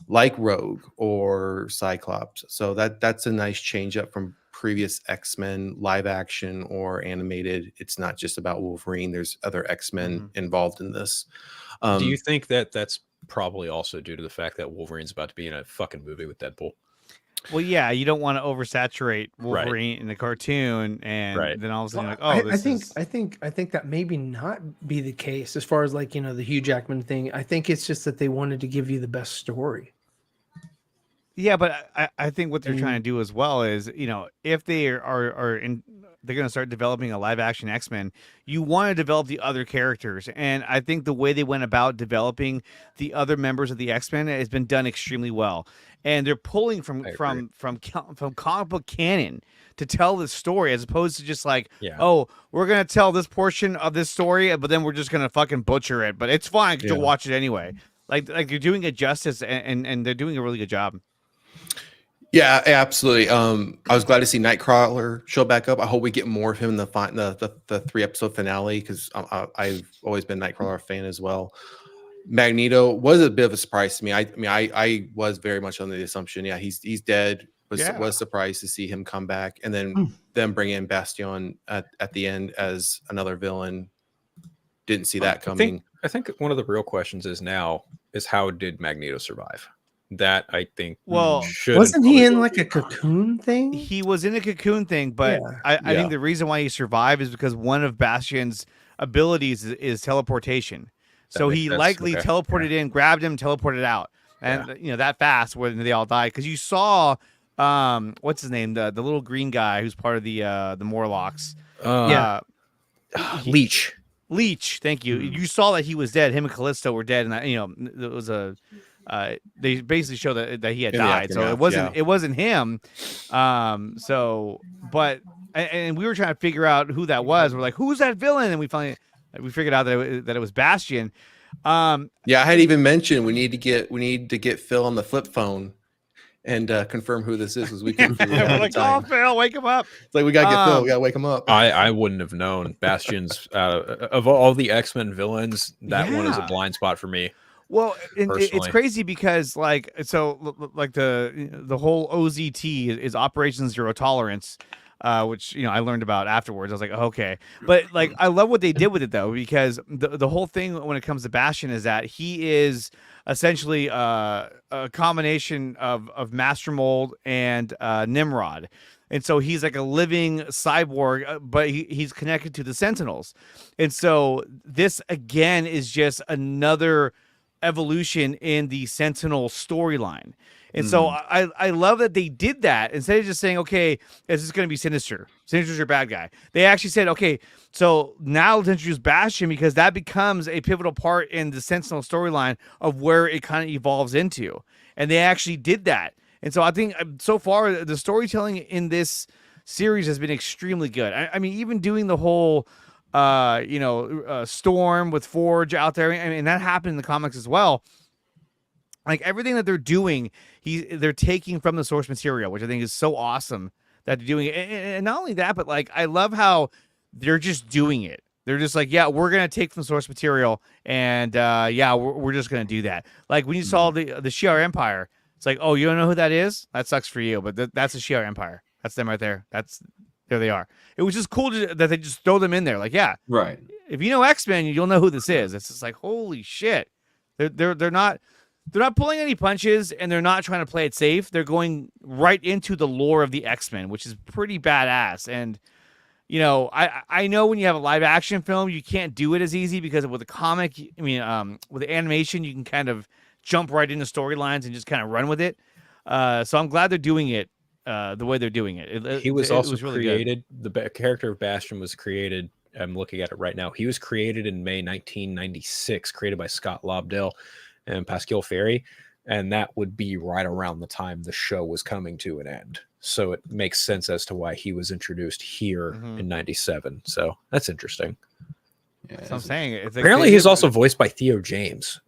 like Rogue or Cyclops. So that's a nice change up from previous X-Men live action or animated. It's not just about Wolverine. There's other X-Men involved in this. Do you think that that's probably also due to the fact that Wolverine's about to be in a fucking movie with Deadpool? Well, yeah, you don't want to oversaturate Wolverine in the cartoon, and then all of a sudden, I think that maybe not be the case as far as like, you know, the Hugh Jackman thing. I think it's just that they wanted to give you the best story. Yeah, but I think what they're trying to do as well is, you know, if they are in, they're going to start developing a live action X-Men, you want to develop the other characters. And I think the way they went about developing the other members of the X-Men has been done extremely well. And they're pulling from comic book canon to tell this story, as opposed to just like, oh, we're going to tell this portion of this story, but then we're just going to fucking butcher it. But it's fine because you'll watch it anyway. Like you're doing it justice, and they're doing a really good job. Yeah, absolutely. I was glad to see Nightcrawler show back up. I hope we get more of him in the 3-episode finale, because I've always been Nightcrawler fan as well. Magneto was a bit of a surprise to me. I was very much under the assumption, he's dead. Was surprised to see him come back, and then bring in Bastion at the end as another villain. Didn't see that coming. I think one of the real questions is how did Magneto survive? That I think wasn't he in like a cocoon thing? He was in a cocoon thing, but I think the reason why he survived is because one of Bastion's abilities is teleportation. So he likely teleported in, grabbed him, teleported out, and you know, that fast when they all died. Because you saw, what's his name, the little green guy who's part of the Morlocks, Leech. Thank you. You saw that he was dead. Him and Callisto were dead, and you know, it was a. They basically show that he had died, so it wasn't him. But we were trying to figure out who that was. We're like, who's that villain? And we figured out that it was Bastion. I had even mentioned we need to get Phil on the flip phone and confirm who this is, because we can. We're like, oh, Phil, wake him up! It's like we gotta get Phil. We gotta wake him up. I wouldn't have known. Bastion's of all the X-Men villains, that one is a blind spot for me. Well, it's crazy because the whole OZT is Operation Zero Tolerance, which, you know, I learned about afterwards. I was like, oh, okay, but like, I love what they did with it though, because the whole thing when it comes to Bastion is that he is essentially a combination of Master Mold and Nimrod. And so he's like a living cyborg, but he's connected to the Sentinels. And so this again is just another evolution in the Sentinel storyline. And so I love that they did that. Instead of just saying, okay, this is going to be Sinister. Sinister's your bad guy. They actually said, okay, so now let's introduce Bastion, because that becomes a pivotal part in the Sentinel storyline of where it kind of evolves into. And they actually did that. And so I think so far the storytelling in this series has been extremely good. I mean, even doing the whole Storm with Forge out there. I mean, that happened in the comics as well. Like, everything that they're doing, they're taking from the source material, which I think is so awesome that they're doing it. And not only that, but like, I love how they're just doing it. They're just like, yeah, we're going to take from source material, and we're just going to do that. Like, when you saw the Shi'ar Empire, it's like, oh, you don't know who that is? That sucks for you, but that's the Shi'ar Empire. That's them right there. There they are. It was just cool that they just throw them in there. Like, yeah. Right. if you know X-Men, you'll know who this is. It's just like, holy shit. They're not pulling any punches, and they're not trying to play it safe. They're going right into the lore of the X-Men, which is pretty badass. And I know when you have a live action film, you can't do it as easy because with a comic, with the animation, you can kind of jump right into storylines and just kind of run with it. So I'm glad they're doing it the way they're doing it. He was it also really created. The character of Bastion was created. I'm looking at it right now. He was created in May 1996, created by Scott Lobdell and Pascal Ferry, and that would be right around the time the show was coming to an end. So it makes sense as to why he was introduced here in 97. So that's interesting. Yeah, That's what I'm saying. Apparently, he's also voiced by Theo James.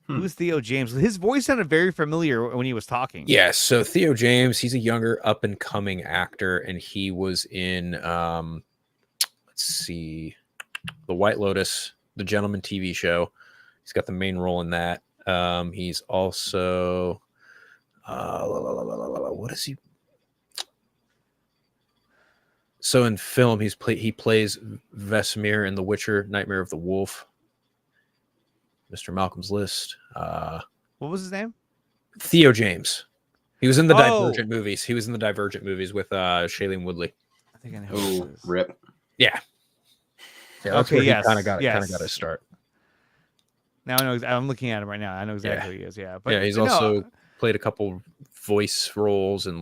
Who's Theo James? His voice sounded very familiar when he was talking. Yeah, so Theo James, he's a younger up-and-coming actor, and he was in, let's see, The White Lotus, The Gentleman TV show. He's got the main role in that. He's also, what is he? So in film, he plays Vesemir in The Witcher, Nightmare of the Wolf, Mr. Malcolm's List. What was his name? Theo James. He was in the Divergent movies. He was in the Divergent movies with Shailene Woodley. I think I know. Who this is. Rip. Yeah. Yeah, that's Okay, where yes, he kind of got yes. to start. Now I know. I'm looking at him right now. I know exactly who he is. Yeah, but Yeah, he's no, also played a couple voice roles in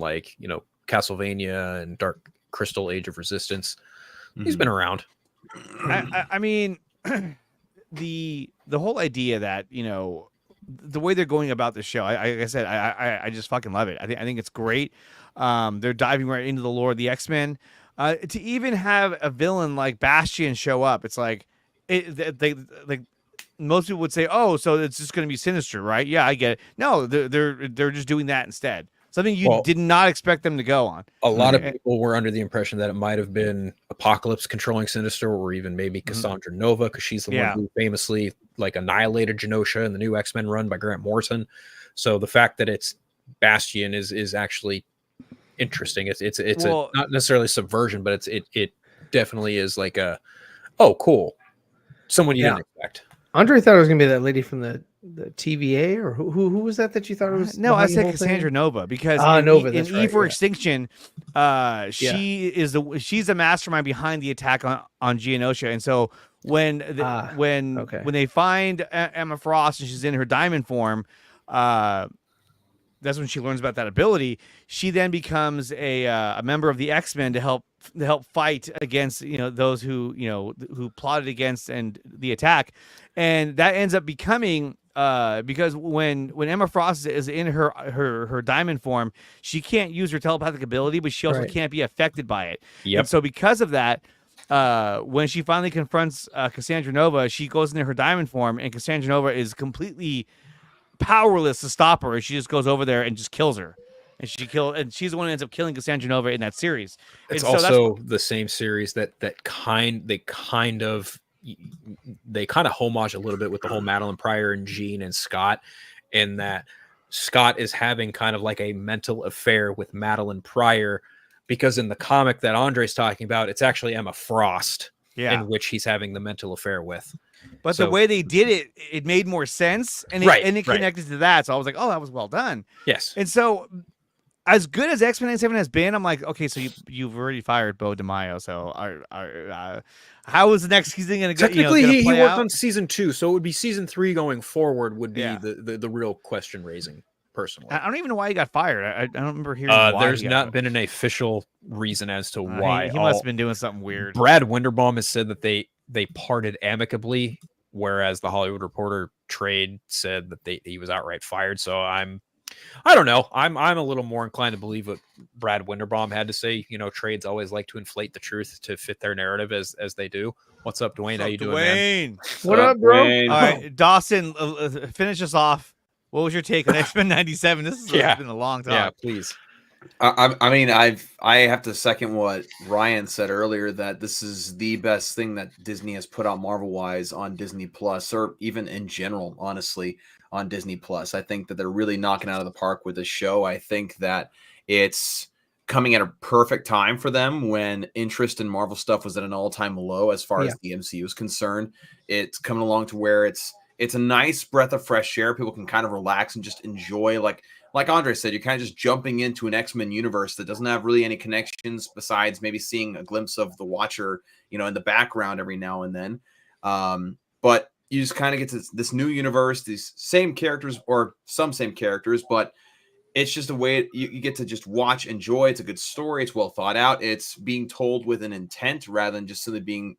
Castlevania and Dark Crystal: Age of Resistance. He's been around. I mean, the whole idea that the way they're going about the show, like I said, I just fucking love it. I think it's great. They're diving right into the lore of the X-Men. To even have a villain like Bastion show up, it's like they most people would say, oh, so it's just going to be Sinister, right? Yeah, I get it. No, they're just doing that instead. Something you did not expect them to go on. A lot of people were under the impression that it might have been Apocalypse controlling Sinister, or even maybe Cassandra Nova, because she's the one who famously annihilated Genosha in the new X-Men run by Grant Morrison. So the fact that it's Bastion is actually interesting. It's not necessarily subversion, but it definitely is like cool, someone you didn't expect. Andre thought it was gonna be that lady from the TVA, or who was that you thought it was? No, I said Cassandra Nova because Nova, in E for Extinction, she's the mastermind behind the attack on Genosha, and so when they find Emma Frost and she's in her diamond form, that's when she learns about that ability. She then becomes a member of the X-Men to help fight against those who plotted against and the attack, and that ends up becoming because when Emma Frost is in her diamond form, she can't use her telepathic ability, but she also can't be affected by it. Yep. And so because of that, when she finally confronts Cassandra Nova, she goes into her diamond form, and Cassandra Nova is completely powerless to stop her. She just goes over there and just kills her, and she's the one who ends up killing Cassandra Nova in that series. It's and also the same series they kind of homage a little bit with the whole Madeline Pryor and Jean and Scott, in that Scott is having kind of like a mental affair with Madeline Pryor, because in the comic that Andre's talking about, it's actually Emma Frost in which he's having the mental affair with. But the way they did it, it made more sense, and it connected to that. So I was like, oh, that was well done. Yes. And so, as good as X-Men 97 has been, I'm like, okay, so you've already fired Bo DeMaio. So how is the next season going to go? Technically, he worked on season 2, so it would be season 3 going forward would be the real question raising. Personally, I don't even know why he got fired. I don't remember hearing. Why there's not been an official reason as to why. He must have been doing something weird. Brad Winderbaum has said that they parted amicably, whereas the Hollywood Reporter trade said that he was outright fired. So I don't know. I'm a little more inclined to believe what Brad Winderbaum had to say. Trades always like to inflate the truth to fit their narrative as they do. What's up, Dwayne? How you doing, man? What up, bro? Dwayne? All right, Dawson, finish us off. What was your take on X-Men 97? This has been a long time. Yeah, please. I mean, I have to second what Ryan said earlier, that this is the best thing that Disney has put out Marvel-wise on Disney Plus, or even in general, honestly, on Disney Plus. I think that they're really knocking out of the park with this show. I think that it's coming at a perfect time for them when interest in Marvel stuff was at an all-time low as far Yeah. as the MCU is concerned. It's coming along to where it's a nice breath of fresh air. People can kind of relax and just enjoy, like Andre said, you're kind of just jumping into an X-Men universe that doesn't have really any connections besides maybe seeing a glimpse of the Watcher, in the background every now and then. But you just kind of get to this new universe, these same characters or some same characters, but it's just a way you get to just watch, enjoy. It's a good story. It's well thought out. It's being told with an intent rather than just simply being,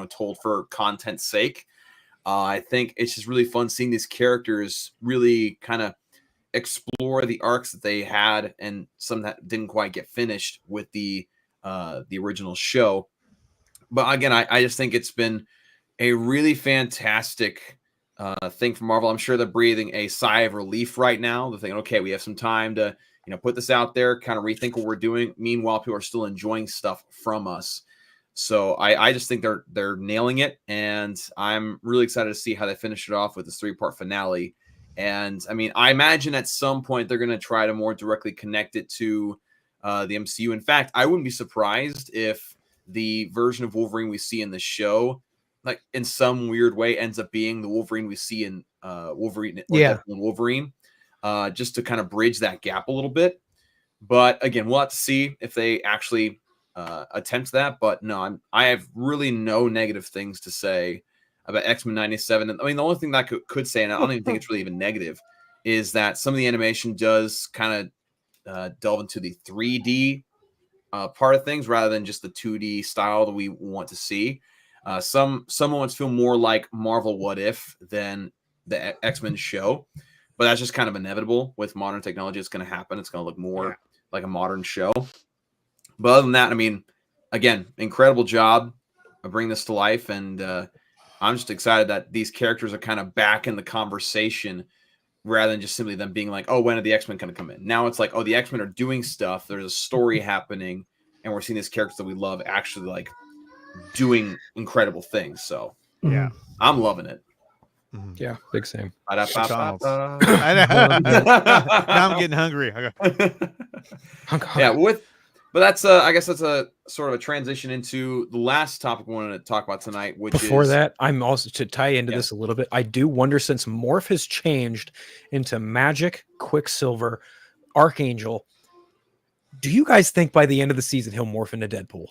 told for content's sake. I think it's just really fun seeing these characters really kind of explore the arcs that they had and some that didn't quite get finished with the original show. But again, I just think it's been a really fantastic thing for Marvel. I'm sure they're breathing a sigh of relief right now. They're thinking, okay, we have some time to, put this out there, kind of rethink what we're doing. Meanwhile, people are still enjoying stuff from us. So I just think they're nailing it. And I'm really excited to see how they finish it off with this 3-part finale. And I mean, I imagine at some point they're going to try to more directly connect it to the MCU. In fact, I wouldn't be surprised if the version of Wolverine we see in the show, like in some weird way, ends up being the Wolverine we see in Wolverine, Yeah. Deadpool and Wolverine, just to kind of bridge that gap a little bit. But again, we'll have to see if they actually attempt that. But no, I have really no negative things to say about X-Men 97. And I mean, the only thing that I could say, and I don't even think it's really even negative, is that some of the animation does kind of delve into the 3D part of things rather than just the 2D style that we want to see. Some moments feel more like Marvel What If than the X-Men show, but that's just kind of inevitable with modern technology. It's going to happen. It's going to look more like a modern show. But other than that, I mean, again, incredible job of bringing this to life. And I'm just excited that these characters are kind of back in the conversation rather than just simply them being like, oh, when are the X-Men going to come in? Now it's like, oh, the X-Men are doing stuff. There's a story happening. And we're seeing these characters that we love actually like doing incredible things. So Yeah. I'm loving it. Yeah, big same. McDonald's. I know. Now I'm getting hungry. Yeah, but that's I guess that's a sort of a transition into the last topic we wanted to talk about tonight, which Before is that, I'm also to tie into this a little bit. I do wonder, since Morph has changed into Magic, Quicksilver, Archangel, do you guys think by the end of the season he'll morph into Deadpool?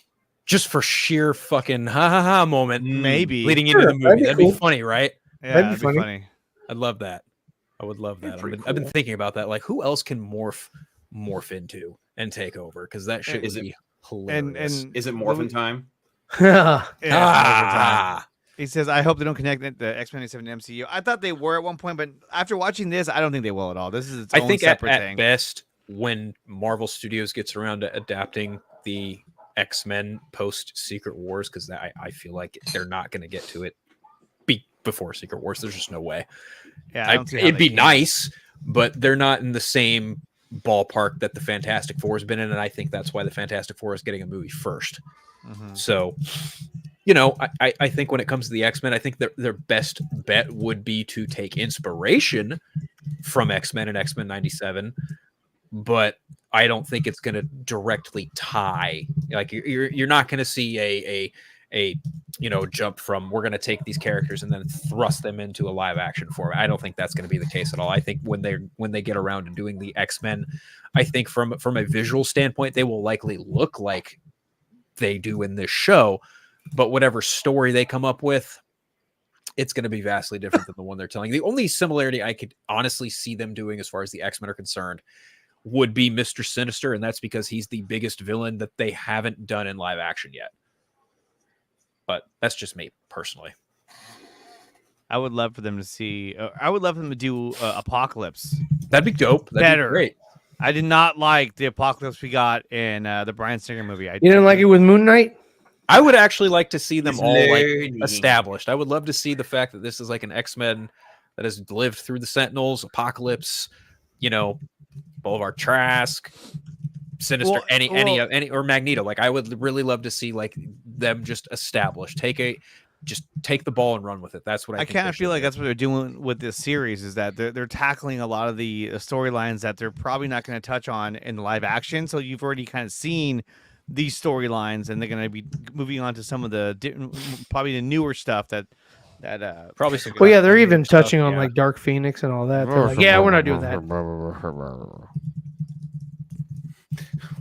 Just for sheer fucking ha ha ha moment, Maybe leading into the movie. That'd be cool. funny, right? Yeah, That'd be funny. I'd love that. I would love that. pretty I've been cool. thinking about that. Like, who else can morph into and take over? Because that shit Is would it- be hilarious. And is it morphin' time? Yeah, it's over time. Ah, He says, I hope they don't connect the X-Men 97 to MCU. I thought they were at one point, but after watching this, I don't think they will at all. This is its I own think separate at thing. best, when Marvel Studios gets around to adapting the X-Men post Secret Wars, because I feel like they're not going to get to it before Secret Wars. There's just no way. Yeah, I don't see how It'd they be can. nice, but they're not in the same ballpark that the Fantastic Four has been in, and I think that's why the Fantastic Four is getting a movie first. Mhm. So, I think when it comes to the X-Men, I think their best bet would be to take inspiration from X-Men and X-Men 97, but I don't think it's going to directly tie. Like you're not going to see a jump from we're going to take these characters and then thrust them into a live action format. I don't think that's going to be the case at all. I think when they get around to doing the X-Men, I think from a visual standpoint, they will likely look like they do in this show, but whatever story they come up with, it's going to be vastly different than the one they're telling. The only similarity I could honestly see them doing as far as the X-Men are concerned would be Mr. Sinister, and that's because he's the biggest villain that they haven't done in live action yet. But that's just me personally. I would love for them to see. I would love for them to do Apocalypse. That'd be dope. That'd Better. be great. I did not like the Apocalypse we got in the Bryan Singer movie. You didn't like it with Moon Knight? I would actually like to see them It's all like learning. established. I would love to see the fact that this is like an X-Men that has lived through the Sentinels, Apocalypse, Boulevard Trask, Sinister, Well, any or Magneto. Like I would really love to see like them just established. just take the ball and run with it. That's what I I think kind they of feel should like do. that's what they're doing with this series is that they're tackling a lot of the storylines that they're probably not going to touch on in live action. So you've already kind of seen these storylines, and they're going to be moving on to some of the probably the newer stuff that Probably some. Well, yeah, they're even stuff, touching on yeah. like Dark Phoenix and all that. They're like, yeah, we're not doing that.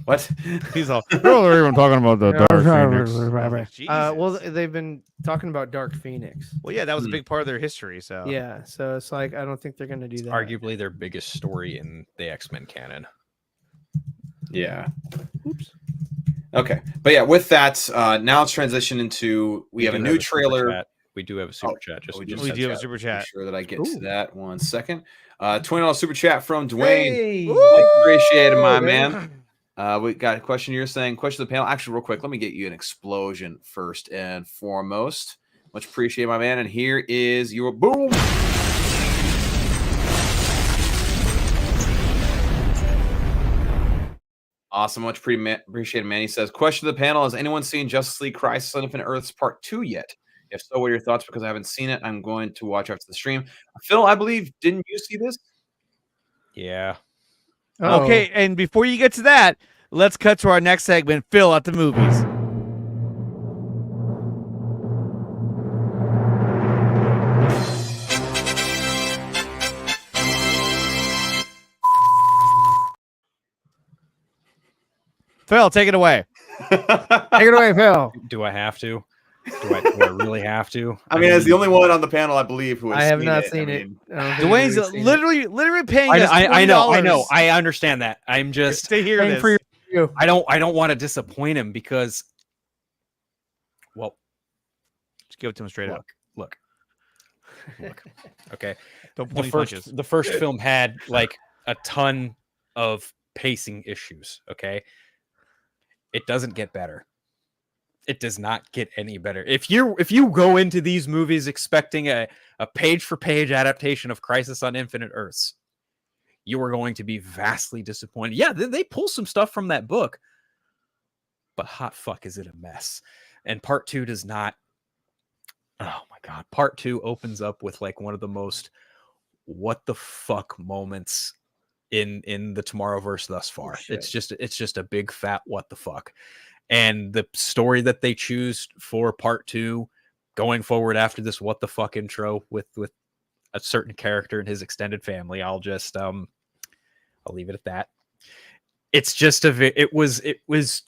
What? He's all. They're even talking about the Dark Phoenix. Well, they've been talking about Dark Phoenix. Well, yeah, that was a big part of their history. So Yeah, so it's like I don't think they're gonna do that. Arguably their biggest story in the X-Men canon. Yeah. Oops. Okay. But yeah, with that, now let's transition into we have a do new super trailer. chat. We do have a super chat. Just we we just do have a chat. super Make chat. sure that I get to Ooh. that 1 second. $20 super chat from Dwayne. Hey! Much appreciated, my Woo! man. We got a question here saying, question of the panel. Actually, real quick, let me get you an explosion first and foremost. Much appreciated, my man. And here is your boom. Awesome. Much appreciated, man. He says, question of the panel. Has anyone seen Justice League Crisis on Infinite Earths Part 2 yet? If so, what are your thoughts? Because I haven't seen it. I'm going to watch after the stream. Phil, I believe, didn't you see this? Yeah. Oh. Okay, and before you get to that, let's cut to our next segment. Phil at the movies. Phil, take it away. Take it away, Phil. Do I have to? Do I really have to? I mean, as the only one on the panel, I believe, who has I have seen not it. seen I it. mean, I don't think Dwayne's anybody's seen it. literally paying us I know. $20 I understand that. I'm just to hear Paying this. for your review. I don't want to disappoint him because, well, Just give it to him straight up. look. Okay. Don't pull The any first punches. the first film had like a ton of pacing issues. Okay. It doesn't get better. It does not get any better. If you go into these movies expecting a page for page adaptation of Crisis on Infinite Earths, you are going to be vastly disappointed. Yeah, they pull some stuff from that book, but hot fuck is it a mess. And part 2 does not. Oh my god, part 2 opens up with like one of the most what the fuck moments in the Tomorrowverse thus far. It's just a big fat what the fuck. And the story that they choose for part 2 going forward after this what the fuck intro with a certain character and his extended family, I'll leave it at that. It's just it was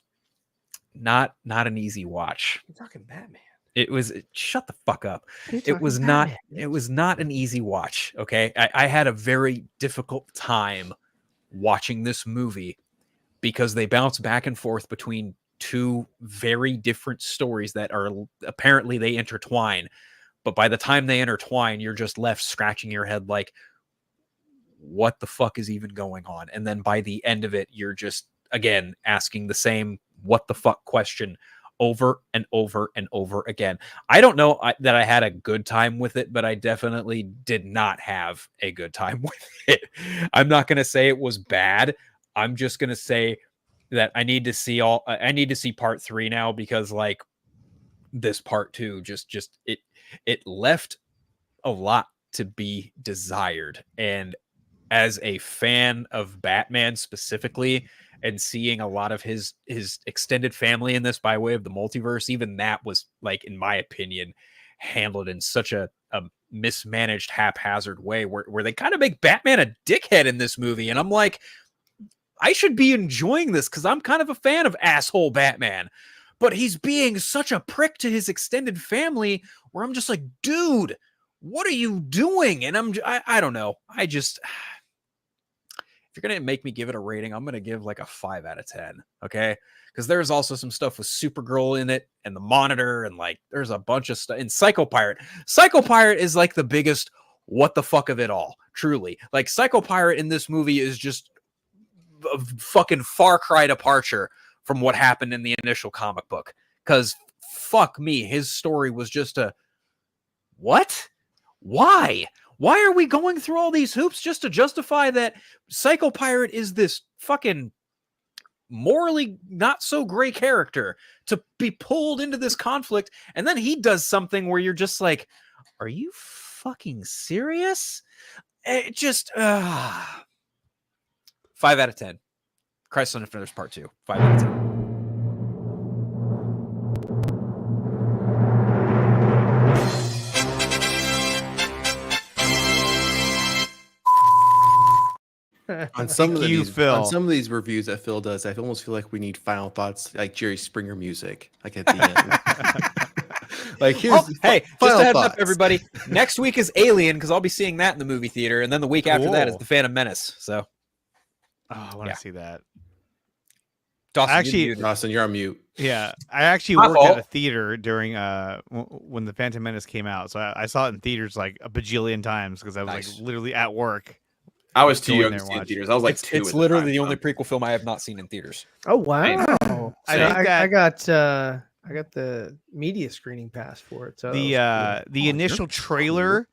not an easy watch. You're talking Batman. It was shut the fuck up. You're It talking was not Batman. it was not an easy watch. Okay. I had a very difficult time watching this movie because they bounce back and forth between two very different stories that are apparently they intertwine, but by the time they intertwine, you're just left scratching your head like, what the fuck is even going on? And then by the end of it, you're just again asking the same what the fuck question over and over and over again. I don't know that I had a good time with it, but I definitely did not have a good time with it. I'm not going to say it was bad. I'm just going to say that I need to see part 3 now, because like this part 2 just it left a lot to be desired. And as a fan of Batman specifically, and seeing a lot of his extended family in this by way of the multiverse, even that was, like, in my opinion, handled in such a mismanaged, haphazard way where they kind of make Batman a dickhead in this movie. And I'm like, I should be enjoying this because I'm kind of a fan of asshole Batman, but he's being such a prick to his extended family where I'm just like, dude, what are you doing? And I don't know. If you're going to make me give it a rating, I'm going to give like a 5 out of 10. Okay. Because there's also some stuff with Supergirl in it and the Monitor, and like there's a bunch of stuff in Psycho Pirate. Psycho Pirate is like the biggest what the fuck of it all. Truly. Like Psycho Pirate in this movie is just a fucking far cry departure from what happened in the initial comic book. Because fuck me, his story was just a what? Why? Why are we going through all these hoops just to justify that Psycho Pirate is this fucking morally not so gray character to be pulled into this conflict, and then he does something where you're just like, are you fucking serious? It just 5 out of 10. Crisis on Infinite Earths Part 2. 5 out of 10. On some of you, these, Phil. on some of these reviews that Phil does, I almost feel like we need final thoughts, like Jerry Springer music, like at the end. Like here's Hey, just final a heads up, thoughts. everybody. Next week is Alien, because I'll be seeing that in the movie theater, and then the week after that is Cool. The Phantom Menace. So, Oh, I want to Yeah. see that. Dawson, Actually- you muted. Dawson, you're on mute. Yeah, I actually My worked at fault. a theater during when the Phantom Menace came out, so I saw it in theaters like a bajillion times because I was Nice. like literally at work. I was too Go in young there to and see in watch. theaters. I was like two. It's at the literally time, the so. only prequel film I have not seen in theaters. Oh wow! I think I got the media screening pass for it. So that was the initial trailer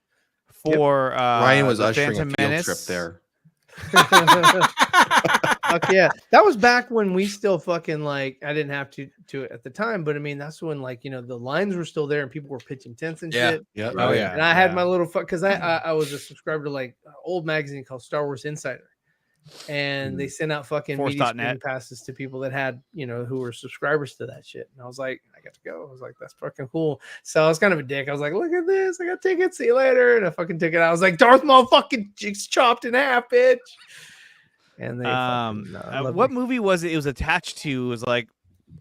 for Ryan was the ushering Phantom a field Menace. trip there. cool. Fuck yeah, that was back when we still fucking like. I didn't have to it at the time, but I mean that's when like the lines were still there and people were pitching tents and Yeah. shit. Yep. Oh, yeah. And I had my little fuck because I was a subscriber to like an old magazine called Star Wars Insider, and they sent out fucking media Force.net. screening passes to people that had who were subscribers to that shit. And I was like, I got to go. I was like, that's fucking cool. So I was kind of a dick. I was like, look at this. I got tickets. See you later. And I fucking took it. I was like, Darth Maul fucking gets chopped in half, bitch. And they What movie was it? It was attached to. It was like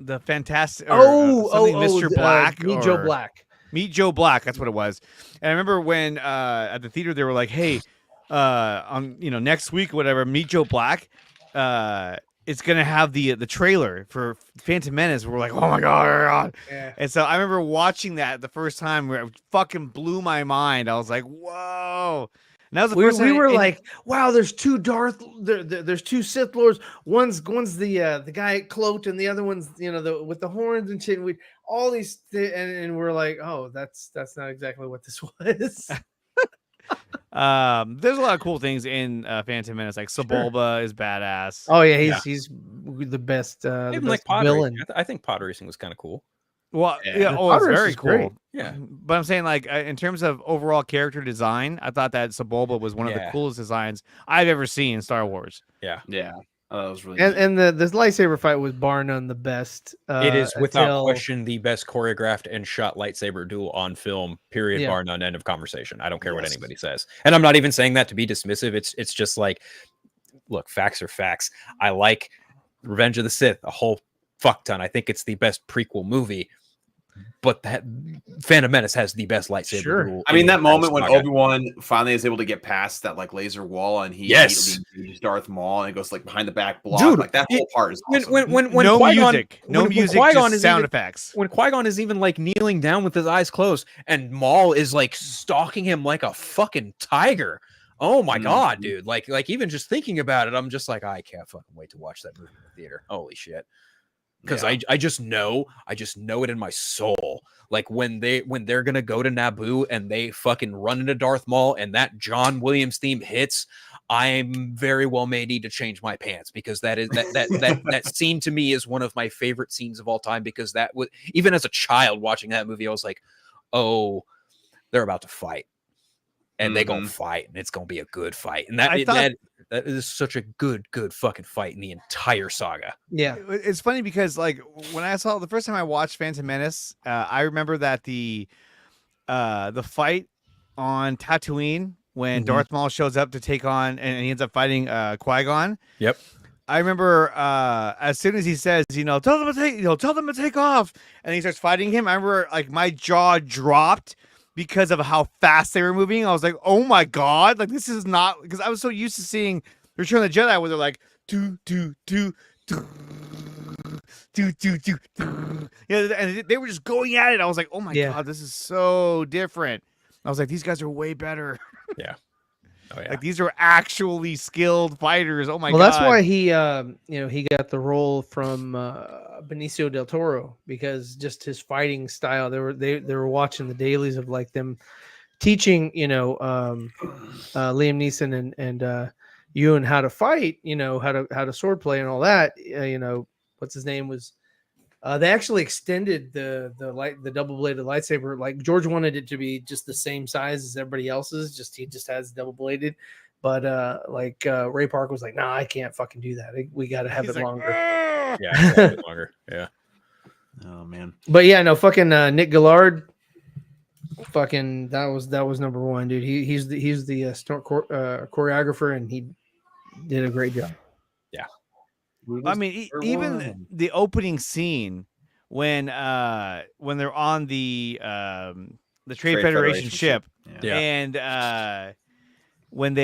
the Fantastic. Mr. Black. Meet Joe or- Black. Meet Joe Black. That's what it was. And I remember when at the theater they were like, "Hey, on next week, or whatever, Meet Joe Black. It's gonna have the trailer for Phantom Menace." We're like, "Oh my god!" Yeah. And so I remember watching that the first time, where it fucking blew my mind. I was like, "Whoa!" And that was the We first time. were and- like, wow, there's two there's two Sith Lords. One's the guy cloaked, and the other one's with the horns and shit. And we all these and we're like, oh, that's not exactly what this was. there's a lot of cool things in Phantom Menace. Like Sebulba is badass. Oh yeah, he's the best. The Even best like pod villain. racing. I think pod racing was kind of cool. Well, Yeah. yeah, The oh, it's Potter very is cool. great. Yeah. But I'm saying, like, in terms of overall character design, I thought that Sebulba was one of the Yeah. coolest designs I've ever seen in Star Wars. Yeah, that was really. And this lightsaber fight was bar none the best. It is without until- question the best choreographed and shot lightsaber duel on film. Period. Yeah. Bar none. End of conversation. I don't care what Yes. anybody says, and I'm not even saying that to be dismissive. It's just like, look, facts are facts. I like Revenge of the Sith a whole fuck ton. I think it's the best prequel movie, but that Phantom Menace has the best lightsaber Sure. duel. I mean, in the that entire moment when saga. Obi-Wan finally is able to get past that like laser wall and he Yes. engages Darth Maul and it goes like behind the back block. Dude, like that whole part is awesome. when no Qui-Gon, music, no when music, Qui-Gon just is sound even- effects. when Qui-Gon is even like kneeling down with his eyes closed and Maul is like stalking him like a fucking tiger. Oh my god, Mhm. dude. Like even just thinking about it, I'm just like, I can't fucking wait to watch that movie in the theater. Holy shit. Because Yeah. I just know it in my soul. Like when they're gonna go to Naboo and they fucking run into Darth Maul and that John Williams theme hits, I'm very well may need to change my pants because that scene to me is one of my favorite scenes of all time because that was, even as a child watching that movie, I was like, oh, they're about to fight. And they gonna fight, and it's gonna be a good fight. And I thought- that is such a good fucking fight in the entire saga. Yeah. It's funny because, like, when I saw the first time I watched Phantom Menace, I remember that the fight on Tatooine when Mhm. Darth Maul shows up to take on and he ends up fighting Qui-Gon. Yep. I remember as soon as he says, tell them to take off, and he starts fighting him. I remember like my jaw dropped because of how fast they were moving. I was like, oh my god, like this is not, because I was so used to seeing Return of the Jedi where they're like do. And they were just going at it. I was like, oh my Yeah. god, this is so different. I was like, these guys are way better. Oh yeah. Like these are actually skilled fighters. Oh my Well, god. that's why he he got the role from Benicio del Toro because just his fighting style. They were watching the dailies of like them teaching Liam Neeson and you and how to fight, how to sword play and all that. What's his name was. They actually extended the double bladed lightsaber. Like George wanted it to be just the same size as everybody else's. He just has double bladed, but Ray Park was like, "Nah, I can't fucking do that. We got to have it longer." Yeah, a bit longer. Yeah. Oh man. But yeah, no, fucking Nick Gillard. Fucking that was number one, dude. He's the stunt choreographer, and he did a great job. I mean, even the opening scene when they're on the Trade Federation ship, and when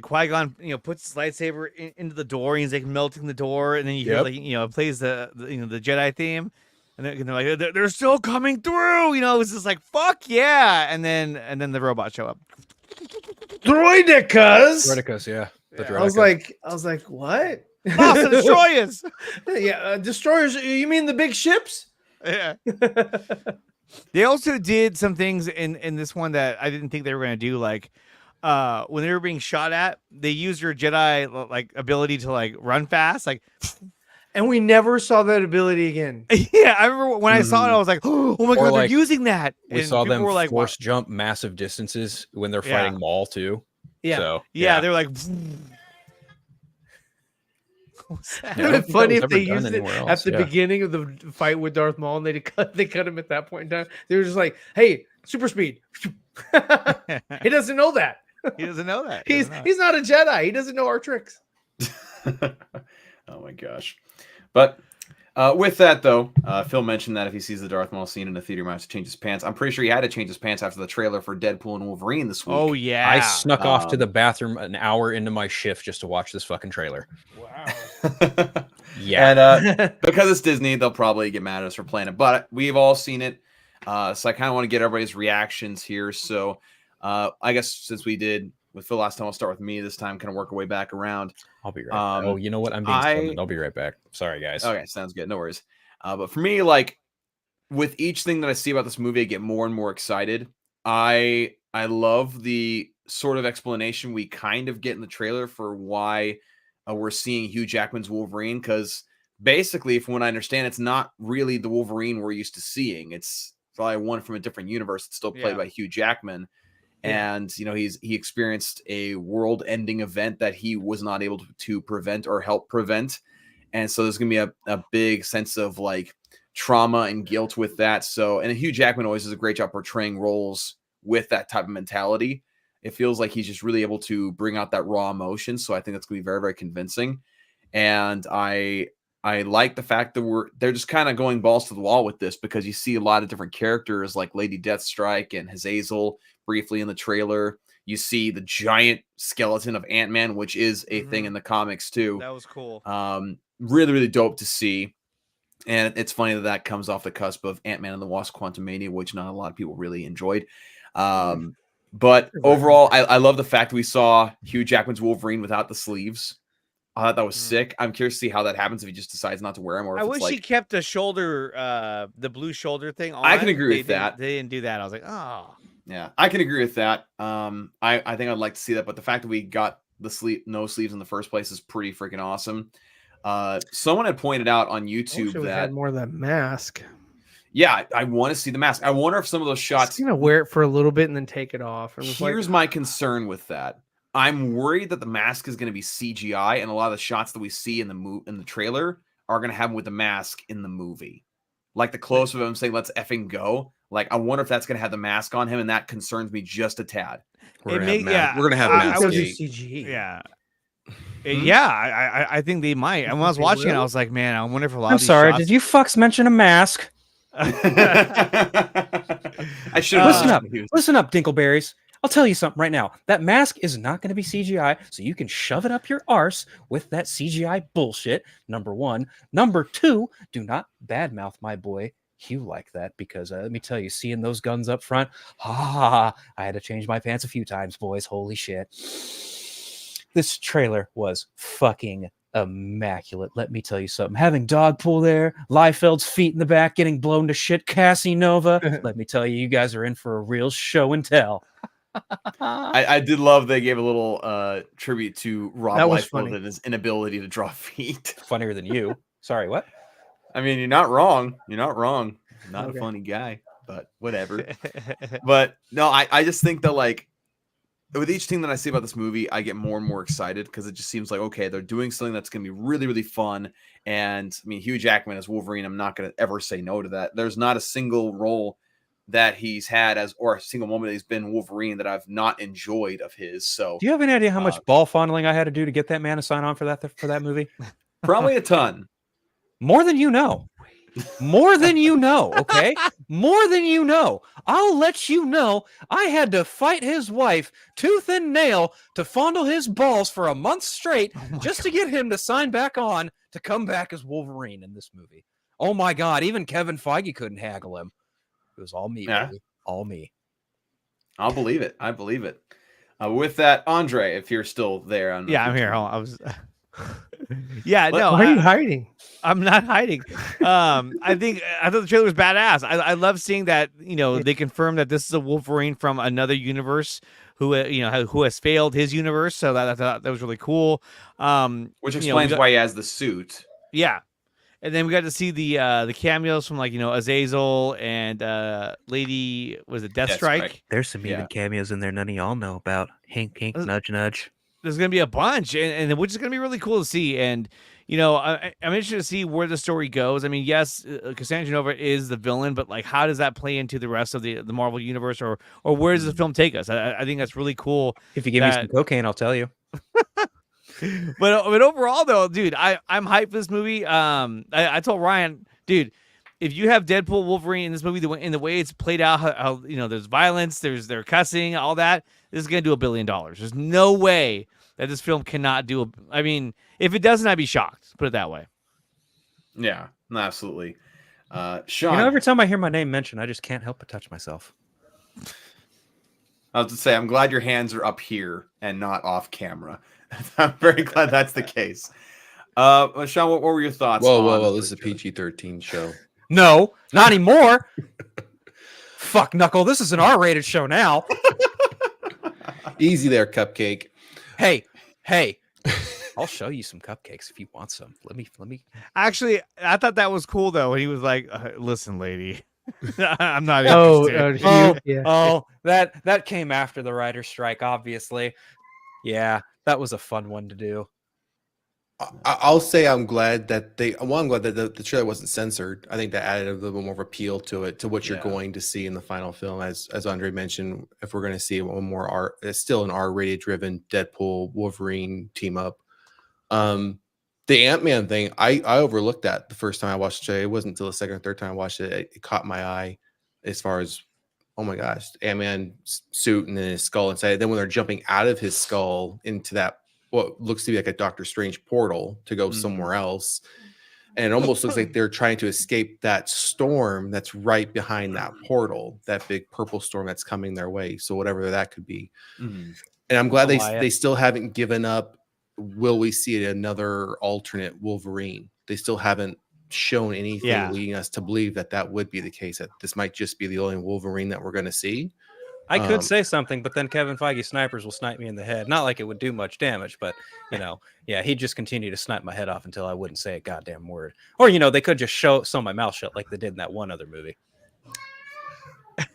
Qui-Gon puts his lightsaber into the door, and he's like melting the door, and then you hear it plays the Jedi theme, and they're like they're still coming through. It's just like fuck yeah, and then the robots show up. Droidicas, yeah. I was like, what? Awesome destroyers. Yeah, destroyers. You mean the big ships? Yeah. They also did some things in this one that I didn't think they were going to do. Like when they were being shot at, they used your Jedi ability to run fast. And we never saw that ability again. Yeah, I remember when I saw it, I was like, oh my god, they're using that. We and saw them were like, force jump massive distances when they're fighting Maul too. Yeah. So, yeah, they're like. It would be funny if they used it at the beginning of the fight with Darth Maul, and they cut him at that point in time. They were just like, "Hey, super speed." He doesn't know that. He doesn't know that. He's not a Jedi. He doesn't know our tricks. Oh my gosh! But with that though, Phil mentioned that if he sees the Darth Maul scene in the theater, he might have to change his pants. I'm pretty sure he had to change his pants after the trailer for Deadpool and Wolverine this week. Oh yeah, I snuck off to the bathroom an hour into my shift just to watch this fucking trailer. Wow. Yeah, and because it's Disney, they'll probably get mad at us for playing it. But we've all seen it, so I kind of want to get everybody's reactions here. So I guess since we did with Phil last time, I'll start with me this time. Kind of work our way back around. I'll be right back. Oh, you know what? I'm being splendid. I'll be right back. Sorry, guys. Okay, sounds good. No worries. But for me, with each thing that I see about this movie, I get more and more excited. I love the sort of explanation we kind of get in the trailer for why we're seeing Hugh Jackman's Wolverine, because basically, from what I understand, it's not really the Wolverine we're used to seeing. It's probably one from a different universe. It's still played by Hugh Jackman. And, he experienced a world-ending event that he was not able to prevent or help prevent. And so there's going to be a big sense of trauma and guilt with that. So, and Hugh Jackman always does a great job portraying roles with that type of mentality. It feels like he's just really able to bring out that raw emotion. So I think that's going to be very, very convincing. And I like the fact that they're just kind of going balls to the wall with this, because you see a lot of different characters like Lady Deathstrike and Hazazel briefly in the trailer. You see the giant skeleton of Ant-Man, which is a thing in the comics too. That was cool. Really, really dope to see. And it's funny that comes off the cusp of Ant-Man and the Wasp: Quantumania, which not a lot of people really enjoyed. But overall, I love the fact we saw Hugh Jackman's Wolverine without the sleeves. I thought that was sick. I'm curious to see how that happens if he just decides not to wear them. Or if I wish he kept the shoulder, the blue shoulder thing on. I can agree with that. They didn't do that. I was like, oh. Yeah, I can agree with that. I think I'd like to see that, but the fact that we got the no sleeves in the first place is pretty freaking awesome. Someone had pointed out on YouTube that we had more of that mask. Yeah, I want to see the mask. I wonder if some of those shots. He's gonna wear it for a little bit and then take it off. Here's my concern with that. I'm worried that the mask is going to be CGI, and a lot of the shots that we see in the trailer are going to have him with the mask in the movie, like the close of him saying "Let's effing go." I wonder if that's going to have the mask on him, and that concerns me just a tad. We're going to have mask. CG. Yeah. Yeah, I think they might. And when I was watching it, I was like, man, I wonder if a lot of these shots... did you fucks mention a mask? I should listen up, Dinkleberries. I'll tell you something right now. That mask is not going to be CGI, so you can shove it up your arse with that CGI bullshit. Number one. Number two, do not badmouth my boy Hugh like that, because let me tell you, seeing those guns up front, I had to change my pants a few times, boys. Holy shit. This trailer was fucking immaculate. Let me tell you something. Having Dogpool there, Liefeld's feet in the back getting blown to shit, Cassie Nova. Let me tell you, you guys are in for a real show and tell. I did love they gave a little tribute to Rob That was Liefeld funny. and his inability to draw feet. Funnier than you. Sorry, what? I mean, you're not wrong. You're not wrong. Not Okay. a funny guy, but whatever. But no, I just think that like with each thing that I see about this movie, I get more and more excited because it just seems like, okay, they're doing something that's going to be really, really fun. And I mean, Hugh Jackman as Wolverine, I'm not going to ever say no to that. There's not a single role that he's had or a single moment that he's been Wolverine that I've not enjoyed of his. So Do you have any idea how much ball fondling I had to do to get that man to sign on for that movie? probably a ton. More than you know. More than you know, okay? More than you know. I'll let you know I had to fight his wife tooth and nail to fondle his balls for a month straight just to get him to sign back on to come back as Wolverine in this movie. Oh my God, even Kevin Feige couldn't haggle him. It was all me, baby. All me. I'll believe it. I believe it. With that, Andre, if you're still there. I'm here. Hold on. I was... Yeah, no. Why are you hiding? I'm not hiding. I thought the trailer was badass. I love seeing that, they confirmed that this is a Wolverine from another universe who has failed his universe. So I thought that was really cool. Which explains why he has the suit. Yeah. And then we got to see the cameos from Azazel and Lady, was it Deathstrike? There's some even cameos in there none of y'all know about. Hink, hink, nudge, nudge. There's going to be a bunch, and which is going to be really cool to see. And, I'm interested to see where the story goes. I mean, yes, Cassandra Nova is the villain, but how does that play into the rest of the Marvel universe, or where does the film take us? I think that's really cool. If you give me some cocaine, I'll tell you. But overall, though, dude, I'm hyped for this movie. I told Ryan, dude, if you have Deadpool, Wolverine in this movie, in the way it's played out, how there's violence, they're cussing, all that, this is gonna do $1 billion. There's no way that this film cannot do. I mean, if it doesn't, I'd be shocked. Put it that way. Yeah, absolutely. Sean, every time I hear my name mentioned, I just can't help but touch myself. I was to say, I'm glad your hands are up here and not off camera. I'm very glad that's the case. Sean, what were your thoughts? Whoa! This is a PG-13 show. No, not anymore. Fuck Knuckle. This is an R-rated show now. Easy there, Cupcake. Hey. I'll show you some cupcakes if you want some. Let me. Actually, I thought that was cool though. He was like, "Listen, lady, I'm not interested." That came after the writer's strike, obviously. Yeah, that was a fun one to do. I'll say I'm glad that I'm glad that the trailer wasn't censored. I think that added a little bit more of appeal to it, to what you're going to see in the final film. As Andre mentioned, if we're going to see one more still an R-rated driven Deadpool Wolverine team up. The Ant-Man thing, I overlooked that the first time I watched the trailer. It wasn't until the second or third time I watched it, it caught my eye as far as, oh my gosh, Ant-Man suit and then his skull inside. Then when they're jumping out of his skull into that what looks to be like a Doctor Strange portal to go somewhere else. And it almost looks like they're trying to escape that storm that's right behind that portal, that big purple storm that's coming their way. So whatever that could be. And I'm glad they still haven't given up. Will we see another alternate Wolverine? They still haven't shown anything leading us to believe that would be the case, that this might just be the only Wolverine that we're going to see. I could say something, but then Kevin Feige snipers will snipe me in the head. Not like it would do much damage, but he'd just continue to snipe my head off until I wouldn't say a goddamn word. Or they could just sew my mouth shut like they did in that one other movie.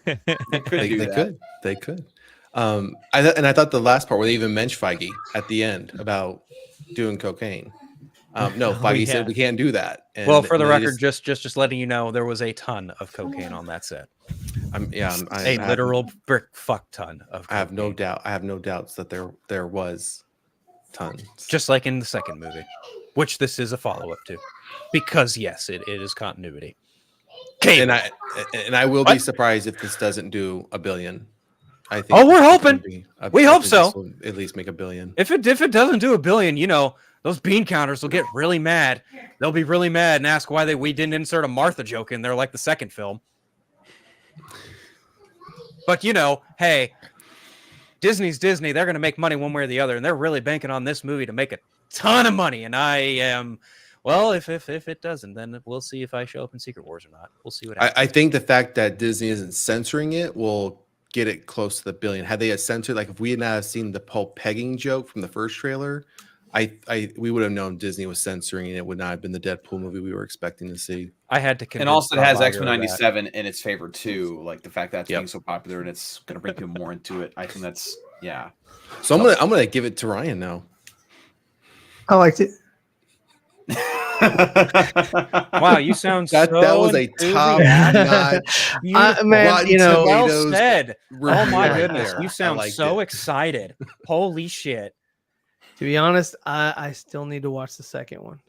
They could. I thought the last part where they even mentioned Feige at the end about doing cocaine. No, Feige said we can't do that. And, for the record, just letting you know, there was a ton of cocaine on that set. A literal brick fuck ton of cocaine. I have no doubts that there was tons. Just like in the second movie, which this is a follow-up to. Because yes, it is continuity. And I will be surprised if this doesn't do $1 billion. I think. Oh, we're hoping. We hope so. At least make $1 billion. If it doesn't do $1 billion, those bean counters will get really mad. They'll be really mad and ask why we didn't insert a Martha joke in there like the second film. But hey, Disney's Disney. They're going to make money one way or the other, and they're really banking on this movie to make a ton of money. And I am, if it doesn't, then we'll see if I show up in Secret Wars or not. We'll see what happens. I think the fact that Disney isn't censoring it will get it close to the billion. Had they censored, like if we had not seen the whole pegging joke from the first trailer, we would have known Disney was censoring it. It would not have been the Deadpool movie we were expecting to see. I had to, and also it has Bob Iger X-Men of that. 97 in its favor too. Like the fact that it's Yep. being so popular and it's going to bring people more into it. I think that's So I'm gonna give it to Ryan now. I liked it. Wow, you sound That was a top notch. Man, Rotten you know, Well Tomatoes said. Oh my right goodness, there. you I sound liked so it. excited. Holy shit. to be honest, I still need to watch the second one.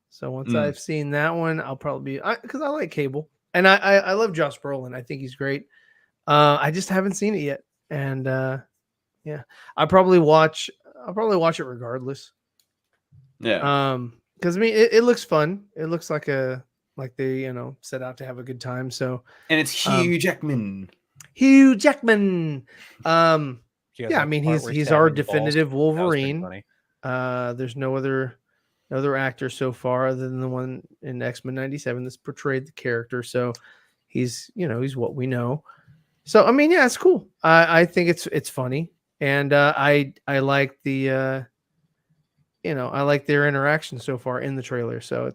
So once I've seen that one, I'll probably be because I like Cable and I love Josh Brolin. I think he's great. I just haven't seen it yet, and yeah, I'll probably watch it regardless. yeah. Because I mean, it looks fun. It looks like they set out to have a good time. So And it's Hugh Jackman. Hugh Jackman. You guys Yeah, I like mean the part where he's stabbed our in the balls? definitive That was pretty Wolverine. funny. There's no other actor so far other than the one in X-Men 97 that's portrayed the character. So he's what we know. So I mean, yeah, it's cool. I think it's funny, and I like the I like their interaction so far in the trailer. So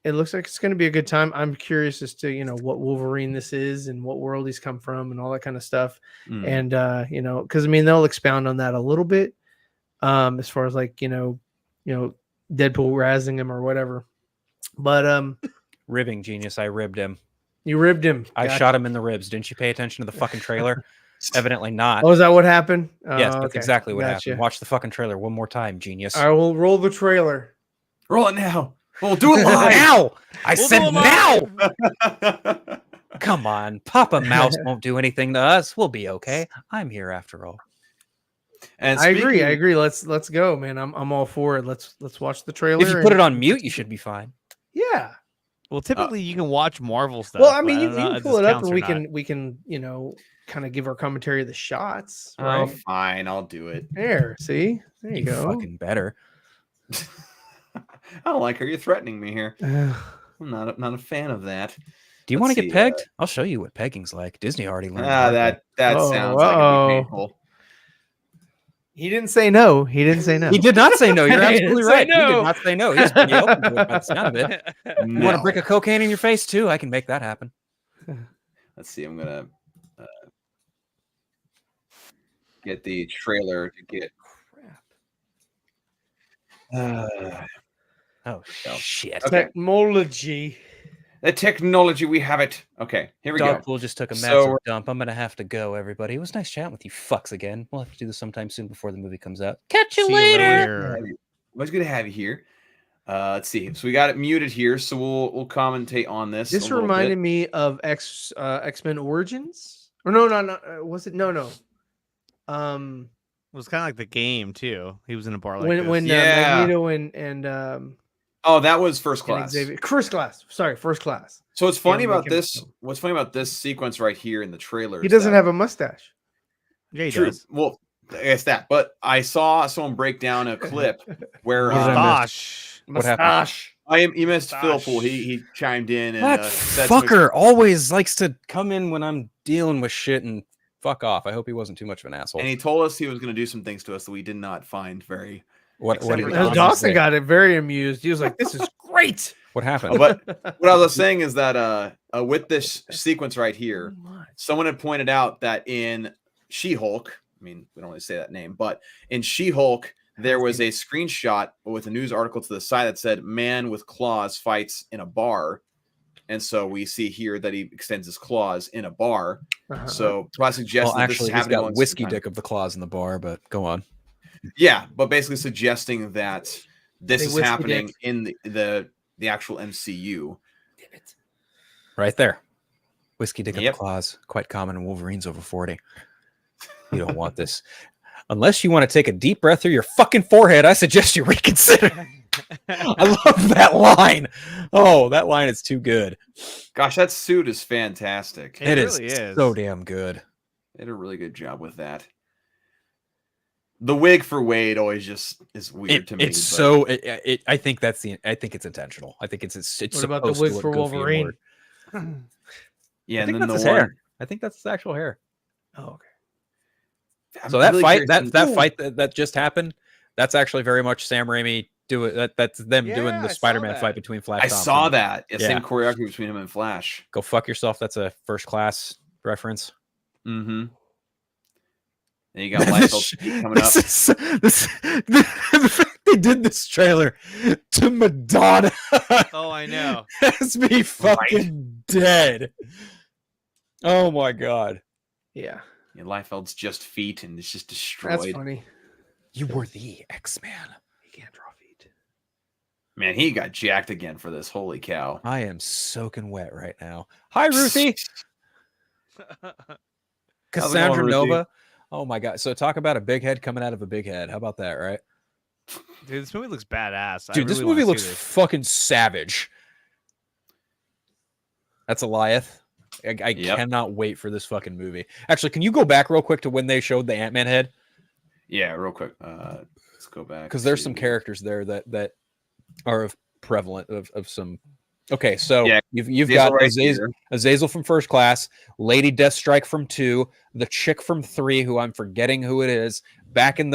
it looks like it's going to be a good time. I'm curious as to what Wolverine this is and what world he's come from and all that kind of stuff. And because I mean they'll expound on that a little bit as far as like Deadpool razzing him or whatever. But Ribbing genius. I ribbed him. you ribbed him. I Gotcha. shot him in the ribs. Didn't you pay attention to the fucking trailer? Evidently not. Oh, is that what happened? Yes, Oh, that's okay. exactly what Gotcha. happened. Watch the fucking trailer one more time, genius. I will roll the trailer. Roll it now. We'll do it live. Now! I We'll said do it now! Come on. Papa Mouse won't do anything to us. We'll be okay. I'm here after all. And I agree. speaking- I agree. Let's go, man. I'm all for it. Let's watch the trailer. If you put it on mute, you should be fine. yeah. Well, typically you can watch Marvel stuff. Well, I mean, but you don't know can if pull this it up counts and or we can kind of give our commentary of the shots. Oh, Right fine. I'll do it. there. See, there you You go. fucking better. I don't like her. You're threatening me here. Ugh. I'm not a fan of that. Do you want Let's to get see, pegged? I'll show you what pegging's like. Disney already learned. That Oh, sounds like it'd uh-oh. be painful. He didn't say no. He didn't say no. He did not say no. You're He absolutely didn't say right. He no. did not say no. He's pretty open to it by the sound of it. You want No. a brick of cocaine in your face too? I can make that happen. Let's see. I'm gonna get the trailer to get. Oh go. shit! Okay. Technology. The technology, we have it. Okay, here we go. Dogpool just took a So massive we're- dump. I'm gonna have to go, everybody. It was nice chatting with you fucks again. We'll have to do this sometime soon before the movie comes out. Catch you See you later. later. Always good to have you here. Let's see. So we got it muted here, so we'll commentate on this. This a little reminded bit. me of X-Men Origins. Or no, was it no? It was kind of like the game too. He was in a bar like when this. when Yeah. Magneto and Oh, that was first and class. Xavier, first class. Sorry, first class. So what's funny Yeah, about make him- this? What's funny about this sequence right here in the trailer? He is doesn't that- have a mustache. Yeah, he True. does. Well, I guess that. But I saw someone break down a clip where What did I miss? Gosh. What happened? Mustache. you missed Mustache. Phillip. He chimed in and That said something- fucker always likes to come in when I'm dealing with shit and fuck off. I hope he wasn't too much of an asshole. and he told us he was going to do some things to us that we did not find very. What except he for was Dawson gonna Dawson say. got it very amused. He was like, "This is great." What happened? But what I was saying is that with this sequence right here, someone had pointed out that in She-Hulk, I mean, we don't really say that name, but in She-Hulk, there was a screenshot with a news article to the side that said "Man with claws fights in a bar," and so we see here that he extends his claws in a bar. Uh-huh. So I suggest Well, that this actually, is he's happening got on whiskey some time. dick of the claws in the bar, but go on. Yeah, but basically suggesting that this Say is whiskey happening dick. in the actual MCU. Right there. Whiskey dick of Yep. the claws. Quite common in Wolverines over 40. You don't want this. Unless you want to take a deep breath through your fucking forehead, I suggest you reconsider. I love that line. Oh, that line is too good. Gosh, that suit is fantastic. It It really is is. so damn good. They did a really good job with that. The wig for Wade always just is weird to me. It's but- so. I think that's I think it's intentional. I think it's What about the supposed to wig look for goofy and Wolverine? weird. yeah, I and think then that's the his one. hair. I think that's his actual hair. Oh, okay. So that fight, that just happened, that's actually very much Sam Raimi that's them doing Yeah, the I saw Spider-Man that. fight between Flash. I Thompson. saw that. Yeah. Same choreography between him and Flash. Go fuck yourself. That's a first class reference. Mm-hmm. And you got Liefeld coming up. The fact they did this trailer to Madonna Oh, I know. has me fucking dead. Oh my god. Yeah, Yeah, Liefeld's just feet, and it's just that's destroyed. funny. You were the X-Man. He can't draw feet. Man, he got jacked again for this. Holy cow! I am soaking wet right now. Hi, Ruthie. Cassandra Ruthie? Nova. Oh my god. So talk about a big head coming out of a big head. How about that, right? Dude, this movie looks badass. Dude, this movie looks fucking savage. That's Eliath. I Yep. cannot wait for this fucking movie. Actually, can you go back real quick to when they showed the Ant-Man head? Yeah, real quick. Let's go back Because there's some to- characters there that are prevalent of some. Okay, so Yeah, you've these got are right Azazel, here. Azazel from First Class, Lady Deathstrike from 2, the chick from 3, who I'm forgetting who it is. Back on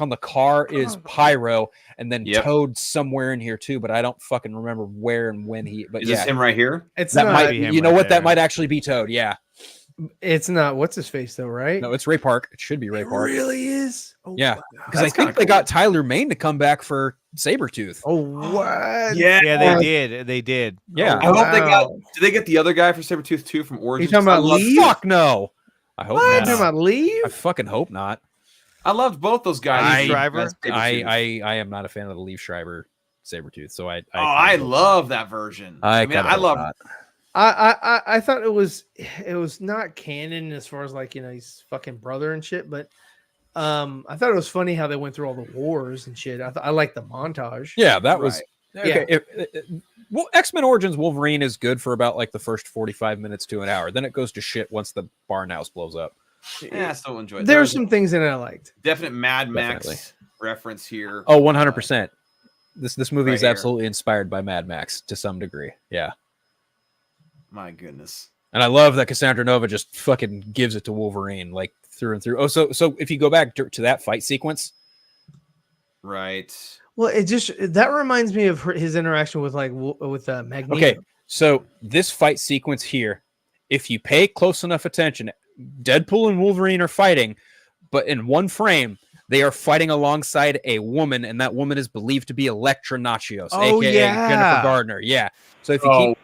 the car is Pyro, and then Yep. Toad somewhere in here too, but I don't fucking remember where and when he. But Is yeah, this him right here? It's that not. might. be him You know right what? That there. might actually be Toad. Yeah. It's not. What's his face though, right? No, it's Ray Park. It should be Ray It Park. really is. Oh, Yeah. wow. Because I That's think kinda they got cool. Tyler Maine to come back for Sabretooth. Oh, what? Yeah. Yeah, they did. They did. Yeah. I hope they got. Wow. Did they get the other guy for Sabretooth too from Origins? talking about I loved- Lee? Fuck no. I hope What? not. Talking about leave? I fucking hope not. I loved both those guys. Shriver? as Sabretooth. I am not a fan of the Leaf Schreiber Sabretooth, so I I kinda hope love that version. not. I mean, kinda I hope love. not. I thought it was not canon as far as like he's fucking brother and shit, but I thought it was funny how they went through all the wars and shit. I like the montage. Yeah, that was Right. okay. Well, X-Men Origins Wolverine is good for about like the first 45 minutes to an hour. Then it goes to shit once the barn house blows up. Yeah, I still enjoyed it. There's some things in it I liked. definite Mad Max Definitely. reference here. Oh, 100%. This movie right is here. absolutely inspired by Mad Max to some degree. Yeah. My goodness. And I love that Cassandra Nova just fucking gives it to Wolverine like through and through. Oh, so if you go back to that fight sequence, Right. Well, that reminds me of his interaction with Magneto. okay, so this fight sequence here, if you pay close enough attention, Deadpool and Wolverine are fighting, but in one frame, they are fighting alongside a woman, and that woman is believed to be Elektra Nachios, Oh, aka yeah. Jennifer Gardner. Yeah. So if you Oh,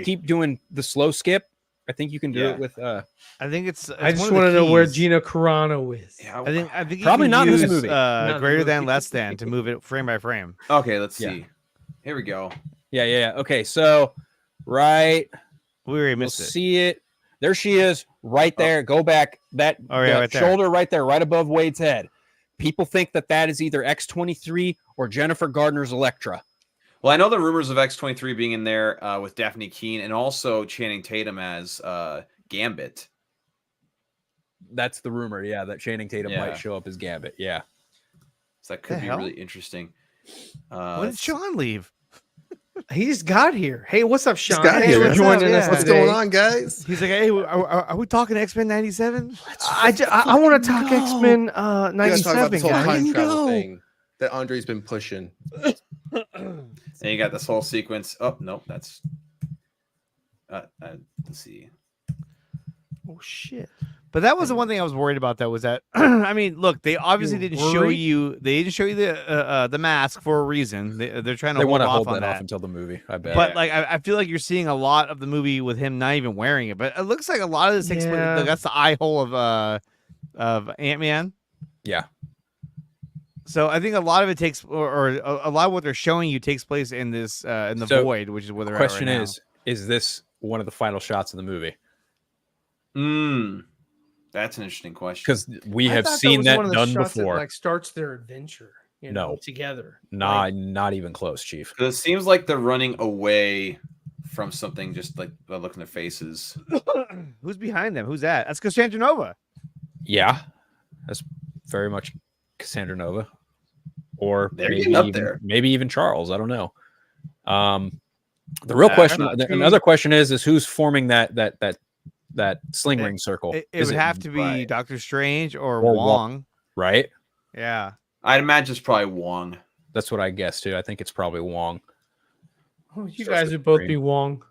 keep doing the slow skip, I think you can do Yeah. it with I think it's. I it's just one of want to the know where keys. Gina Carano is. Yeah. I think you Probably can not in this use, movie. Not greater in the than, movie. less than to move it frame by frame. Okay, let's Yeah. see. Here we go. yeah. Okay, so right, We already we'll missed it. see it. There she is, right there. Go back. That Oh, yeah, that right there. shoulder right there, right above Wade's head. People think that is either X-23 or Jennifer Gardner's Elektra. Well, I know the rumors of X-23 being in there with Daphne Keene and also Channing Tatum as Gambit. That's the rumor, yeah, that Channing Tatum Yeah. might show up as Gambit. Yeah. So that could The be hell? really interesting. When did Sean leave? He just got here. Hey, what's up, Sean? got Hey, here. for What's joining up? us. Yeah. What's today. going on, guys? He's like, hey, are we talking X-Men 97? I want to talk X-Men We gotta talk about 97, this whole guys. time travel thing that Andre's been pushing. And you got this whole sequence. Oh, nope, that's. Let's see. Oh shit! But that was the one thing I was worried about. That was that. I mean, look, they obviously You're didn't show worried? you. They didn't show you the mask for a reason. They're trying to They hold want to off hold on that that. off until the movie, I bet. But like, I feel like you're seeing a lot of the movie with him not even wearing it. But it looks like a lot of this takes place. Yeah. That's the eye hole of Ant-Man. yeah. So I think a lot of it takes, or a lot of what they're showing you takes place in this in the So, void, which is where they're Question at right is this one of the final shots of the movie? That's an interesting question. Because we I have thought seen was that one of the done shots that, before. like starts their adventure. No. together. Not even close, Chief. 'Cause it seems like they're running away from something just like by looking at their faces. now. Who's behind them? Who's that? That's Cassandra Nova. Yeah, that's very much Cassandra Nova, or They're maybe getting up even, there. maybe even Charles. I don't know. The real I question, don't another question is who's forming that that sling ring circle. It Is would have to be right? Doctor Strange or Or Wong. right? Yeah. I'd imagine it's probably Wong. That's what I guess too. I think it's probably Wong. Oh, you So guys it's would both green. be Wong.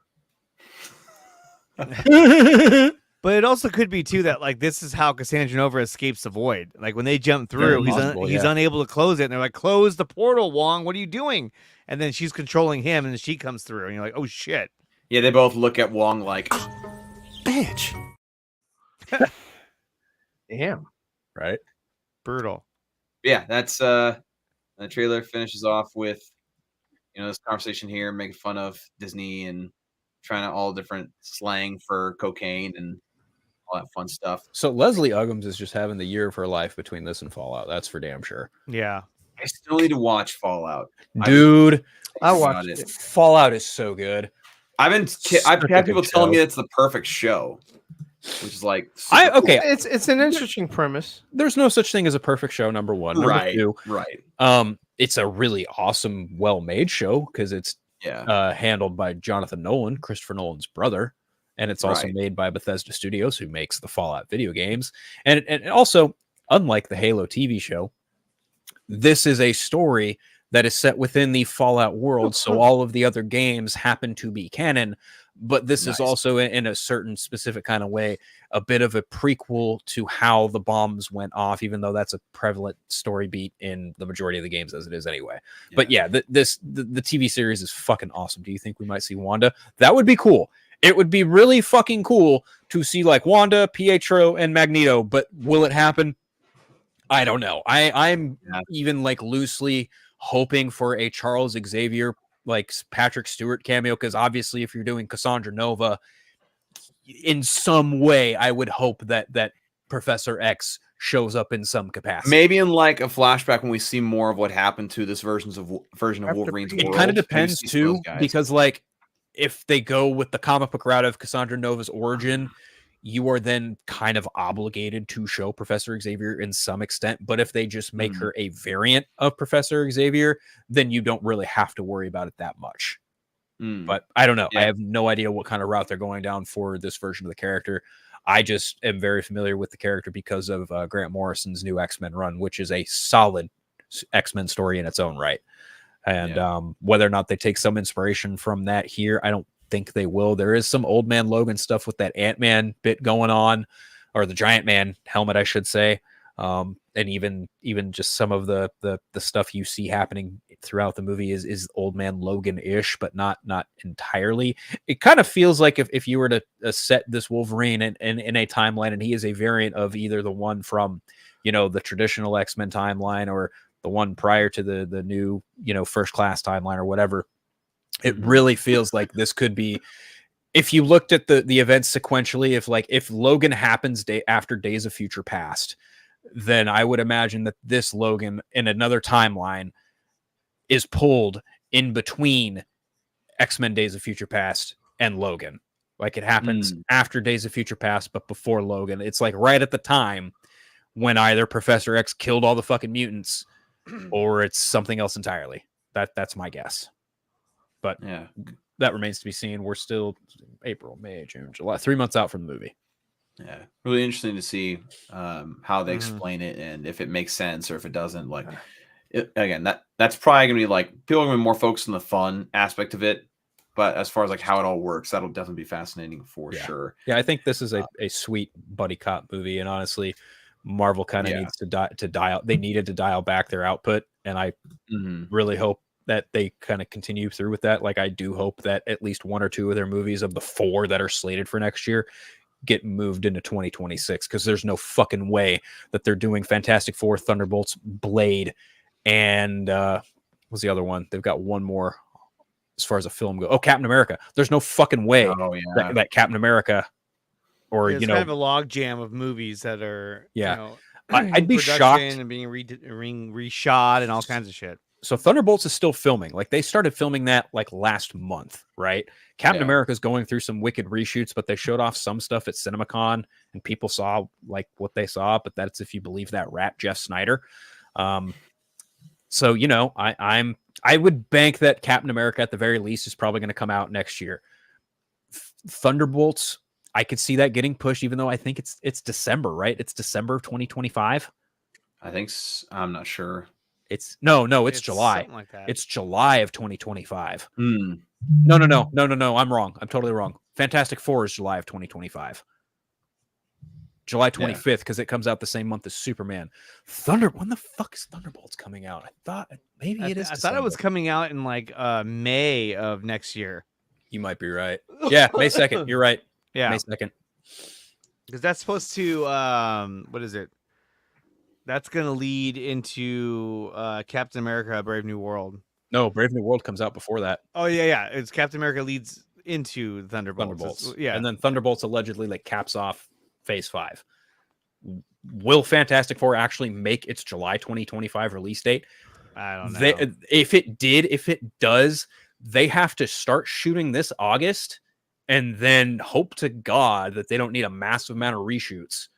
But it also could be too that like this is how Cassandra Nova escapes the void. Like when they jump Very through, possible, he's yeah. unable to close it, and they're like, "Close the portal, Wong. What are you doing?" And then she's controlling him, and then she comes through, and you're like, "Oh shit!" Yeah, they both look at Wong like, Bitch. Damn. Right? Brutal. yeah, that's the trailer finishes off with this conversation here, making fun of Disney and trying out all different slang for cocaine and all that fun stuff. So Leslie Uggams is just having the year of her life between this and Fallout. That's for damn sure. Yeah. I still need to watch Fallout. Dude, I About watched it. it. Fallout is so good. I've Such a had people good telling me show. it's the perfect show, which is like I super cool. okay. It's an interesting premise. There's no such thing as a perfect show, number one. Number right, two, right, it's a really awesome, well-made show because it's yeah, handled by Jonathan Nolan, Christopher Nolan's brother, and it's also Right. made by Bethesda Studios, who makes the Fallout video games. And also, unlike the Halo TV show, this is a story that is set within the Fallout world, so all of the other games happen to be canon. But this is Nice. also, in a certain specific kind of way, a bit of a prequel to how the bombs went off, even though that's a prevalent story beat in the majority of the games as it is anyway. But yeah, the TV series is fucking awesome. Do you think we might see Wanda? That would be cool. It would be really fucking cool to see like Wanda, Pietro, and Magneto, but will it happen? I don't know. I'm Yeah. even like loosely hoping for a Charles Xavier, like Patrick Stewart cameo, because obviously if you're doing Cassandra Nova, in some way, I would hope that Professor X shows up in some capacity. maybe in like a flashback when we see more of what happened to this version of After Wolverine's It world. It kind of maybe depends see some of too, those guys. because like if they go with the comic book route of Cassandra Nova's origin, you are then kind of obligated to show Professor Xavier in some extent. But if they just make Mhm. her a variant of Professor Xavier, then you don't really have to worry about it that much. Mm. But I don't know. I Yeah. have no idea what kind of route they're going down for this version of the character. I just am very familiar with the character because of Grant Morrison's new X-Men run, which is a solid X-Men story in its own right. And whether or not they take some inspiration from that here, I don't think they will. There is some Old Man Logan stuff with that Ant-Man bit going on, or the Giant Man helmet, I should say. And even just some of the stuff you see happening throughout the movie is Old Man Logan-ish, but not entirely. It kind of feels like if you were to set this Wolverine in a timeline, and he is a variant of either the one from the traditional X-Men timeline or the one prior to the new First Class timeline or whatever. It really feels like this could be, if you looked at the events sequentially, if Logan happens after Days of Future Past, then I would imagine that this Logan in another timeline is pulled in between X-Men Days of Future Past and Logan. Like it happens after Days of Future Past, but before Logan. It's like right at the time when either Professor X killed all the fucking mutants or it's something else entirely. That's my guess. But Yeah. that remains to be seen. We're still April, May, June, July, 3 months out from the movie. Yeah, really interesting to see how they Mhm. explain it and if it makes sense or if it doesn't. Like, again, that's probably gonna be like people are gonna be more focused on the fun aspect of it, but as far as like how it all works, that'll definitely be fascinating for sure. Yeah, I think this is a sweet buddy cop movie, and honestly, Marvel kind of needs to dial. They needed to dial back their output, and I really hope that they kind of continue through with that. Like, I do hope that at least one or two of their movies of the 4 that are slated for next year get moved into 2026, because there's no fucking way that they're doing Fantastic Four, Thunderbolts, Blade, and what's the other one? They've got one more as far as a film go. Oh, Captain America. There's no fucking way Oh yeah, that Captain America, or It's kind of a log jam of movies that are I'd be production shocked. and being reshot and all kinds of shit. So Thunderbolts is still filming. Like, they started filming that like last month, right? Captain America is going through some wicked reshoots, but they showed off some stuff at CinemaCon and people saw like what they saw, but that's if you believe that rat Jeff Snyder. So I would bank that Captain America at the very least is probably going to come out next year. Thunderbolts, I could see that getting pushed, even though I think it's December, right? It's December of 2025. I think I'm not sure. It's it's July. Something like that. It's July of 2025. Hmm. No. I'm wrong. I'm totally wrong. Fantastic Four is July of 2025. July 25th, because it comes out the same month as Superman. When the fuck is Thunderbolts coming out? I thought maybe it is. I thought it was coming out in like May of next year. You might be right. Yeah, May 2nd. You're right. Yeah, May 2nd. because that's supposed to what is it? That's gonna lead into Captain America: Brave New World. No, Brave New World comes out before that. Oh yeah. It's Captain America leads into Thunderbolts. Thunderbolts. Yeah, And then Thunderbolts allegedly like caps off Phase 5. Will Fantastic Four actually make its July 2025 release date? I don't know. If it does, they have to start shooting this August and then hope to God that they don't need a massive amount of reshoots.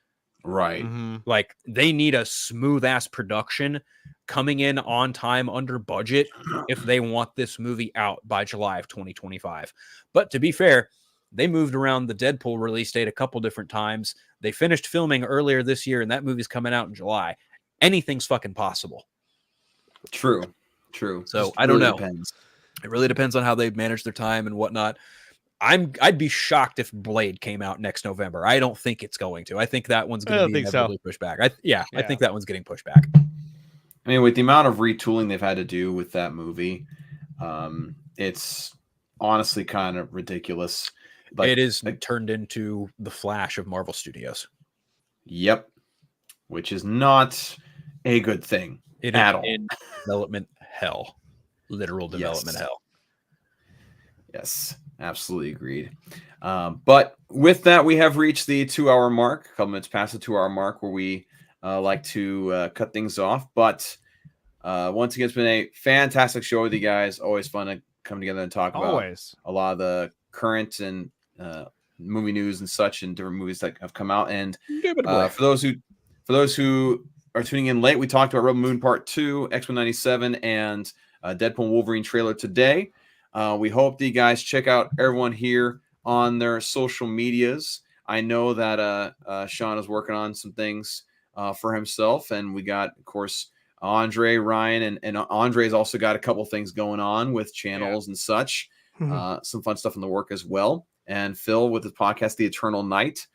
Right. Mhm. Like they need a smooth ass production coming in on time under budget if they want this movie out by July of 2025. But to be fair, they moved around the Deadpool release date a couple different times. They finished filming earlier this year, and that movie's coming out in July. Anything's fucking possible. True. So Just I don't really know. depends. It really depends on how they manage their time and whatnot. I'd be shocked if Blade came out next November. I don't think it's going to. I think that one's I going don't to be think so. inevitably pushed back. I Yeah. think that one's getting pushed back. I mean, with the amount of retooling they've had to do with that movie, it's honestly kind of ridiculous. It is turned into the Flash of Marvel Studios. Yep. Which is not a good thing at all. In development hell. Literal development hell. Yes, absolutely agreed. But with that, we have reached the 2-hour mark, a couple minutes past the 2-hour mark, where we like to cut things off. But once again, it's been a fantastic show with you guys. Always fun to come together and talk about a lot of the current and movie news and such, and different movies that have come out. And for those who are tuning in late, we talked about Rebel Moon Part 2, X-Men 97, and Deadpool and Wolverine trailer today. We hope that you guys check out everyone here on their social medias. I know that Sean is working on some things for himself, and we got, of course, Andre, Ryan, and Andre's also got a couple things going on with channels and such. Some fun stuff in the work as well. And Phil with his podcast, The Eternal Night,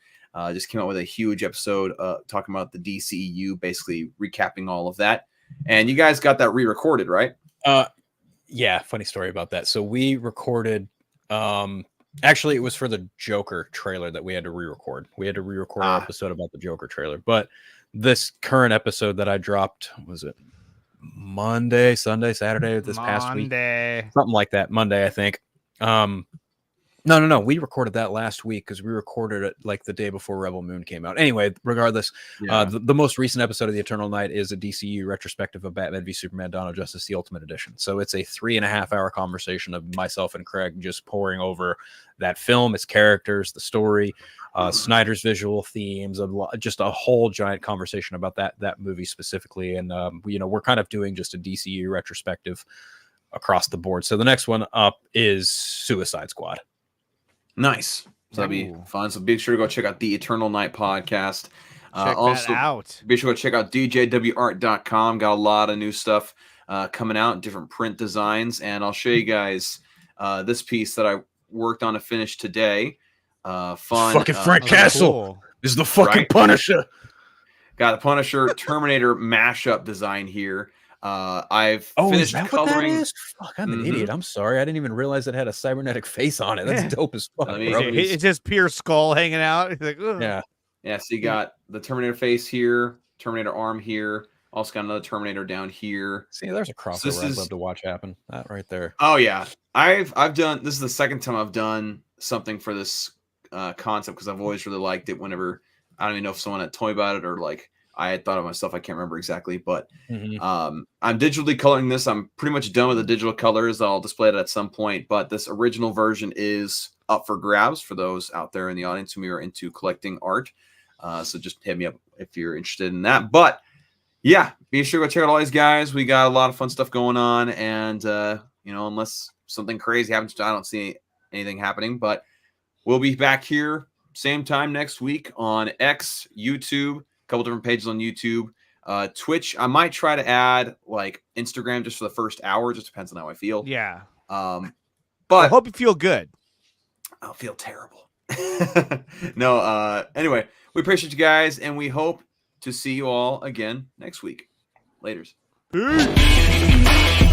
just came out with a huge episode talking about the DCEU, basically recapping all of that. And you guys got that re-recorded, right? Yeah, funny story about that. So we recorded, actually it was for the Joker trailer that we had to re-record. We had to re-record an episode about the Joker trailer. But this current episode that I dropped, was it Monday, Sunday, Saturday, past week? Something like that. Monday, I think. No. We recorded that last week because we recorded it like the day before Rebel Moon came out. Anyway, regardless, the most recent episode of The Eternal Night is a DCU retrospective of Batman v Superman: Dawn of Justice, the Ultimate Edition. So it's a 3.5-hour conversation of myself and Craig just pouring over that film, its characters, the story, Snyder's visual themes, just a whole giant conversation about that movie specifically. And we're kind of doing just a DCU retrospective across the board. So the next one up is Suicide Squad. Nice. So that'll be fun. So be sure to go check out the Eternal Night podcast. Check also, that out. Be sure to check out DJWArt.com. Got a lot of new stuff coming out, different print designs. And I'll show you guys this piece that I worked on to finish today. Fun. Fucking Frank Castle is the fucking Punisher. Got the Punisher Terminator mashup design here. I've finished coloring. What that is? Fuck, I'm an idiot. I'm sorry. I didn't even realize it had a cybernetic face on it. That's dope as fuck. It's just pure skull hanging out. He's like, ugh. Yeah. So you got the Terminator face here, Terminator arm here. Also got another Terminator down here. See, there's a crossover I'd love to watch happen. That right there. Oh yeah, I've done. This is the second time I've done something for this concept because I've always really liked it. Whenever I don't even know if someone had told me about it or like I had thought of myself. I can't remember exactly, but I'm digitally coloring this. I'm pretty much done with the digital colors. I'll display it at some point, but this original version is up for grabs for those out there in the audience who are into collecting art. So just hit me up if you're interested in that. But yeah, be sure to go check out all these guys. We got a lot of fun stuff going on, and unless something crazy happens, I don't see anything happening, but we'll be back here same time next week on X, YouTube, a couple different pages on YouTube, Twitch. I might try to add like Instagram just for the first hour. Just depends on how I feel. Yeah. But I hope you feel good. I'll feel terrible. No. Anyway, we appreciate you guys, and we hope to see you all again next week. Laters. Peace.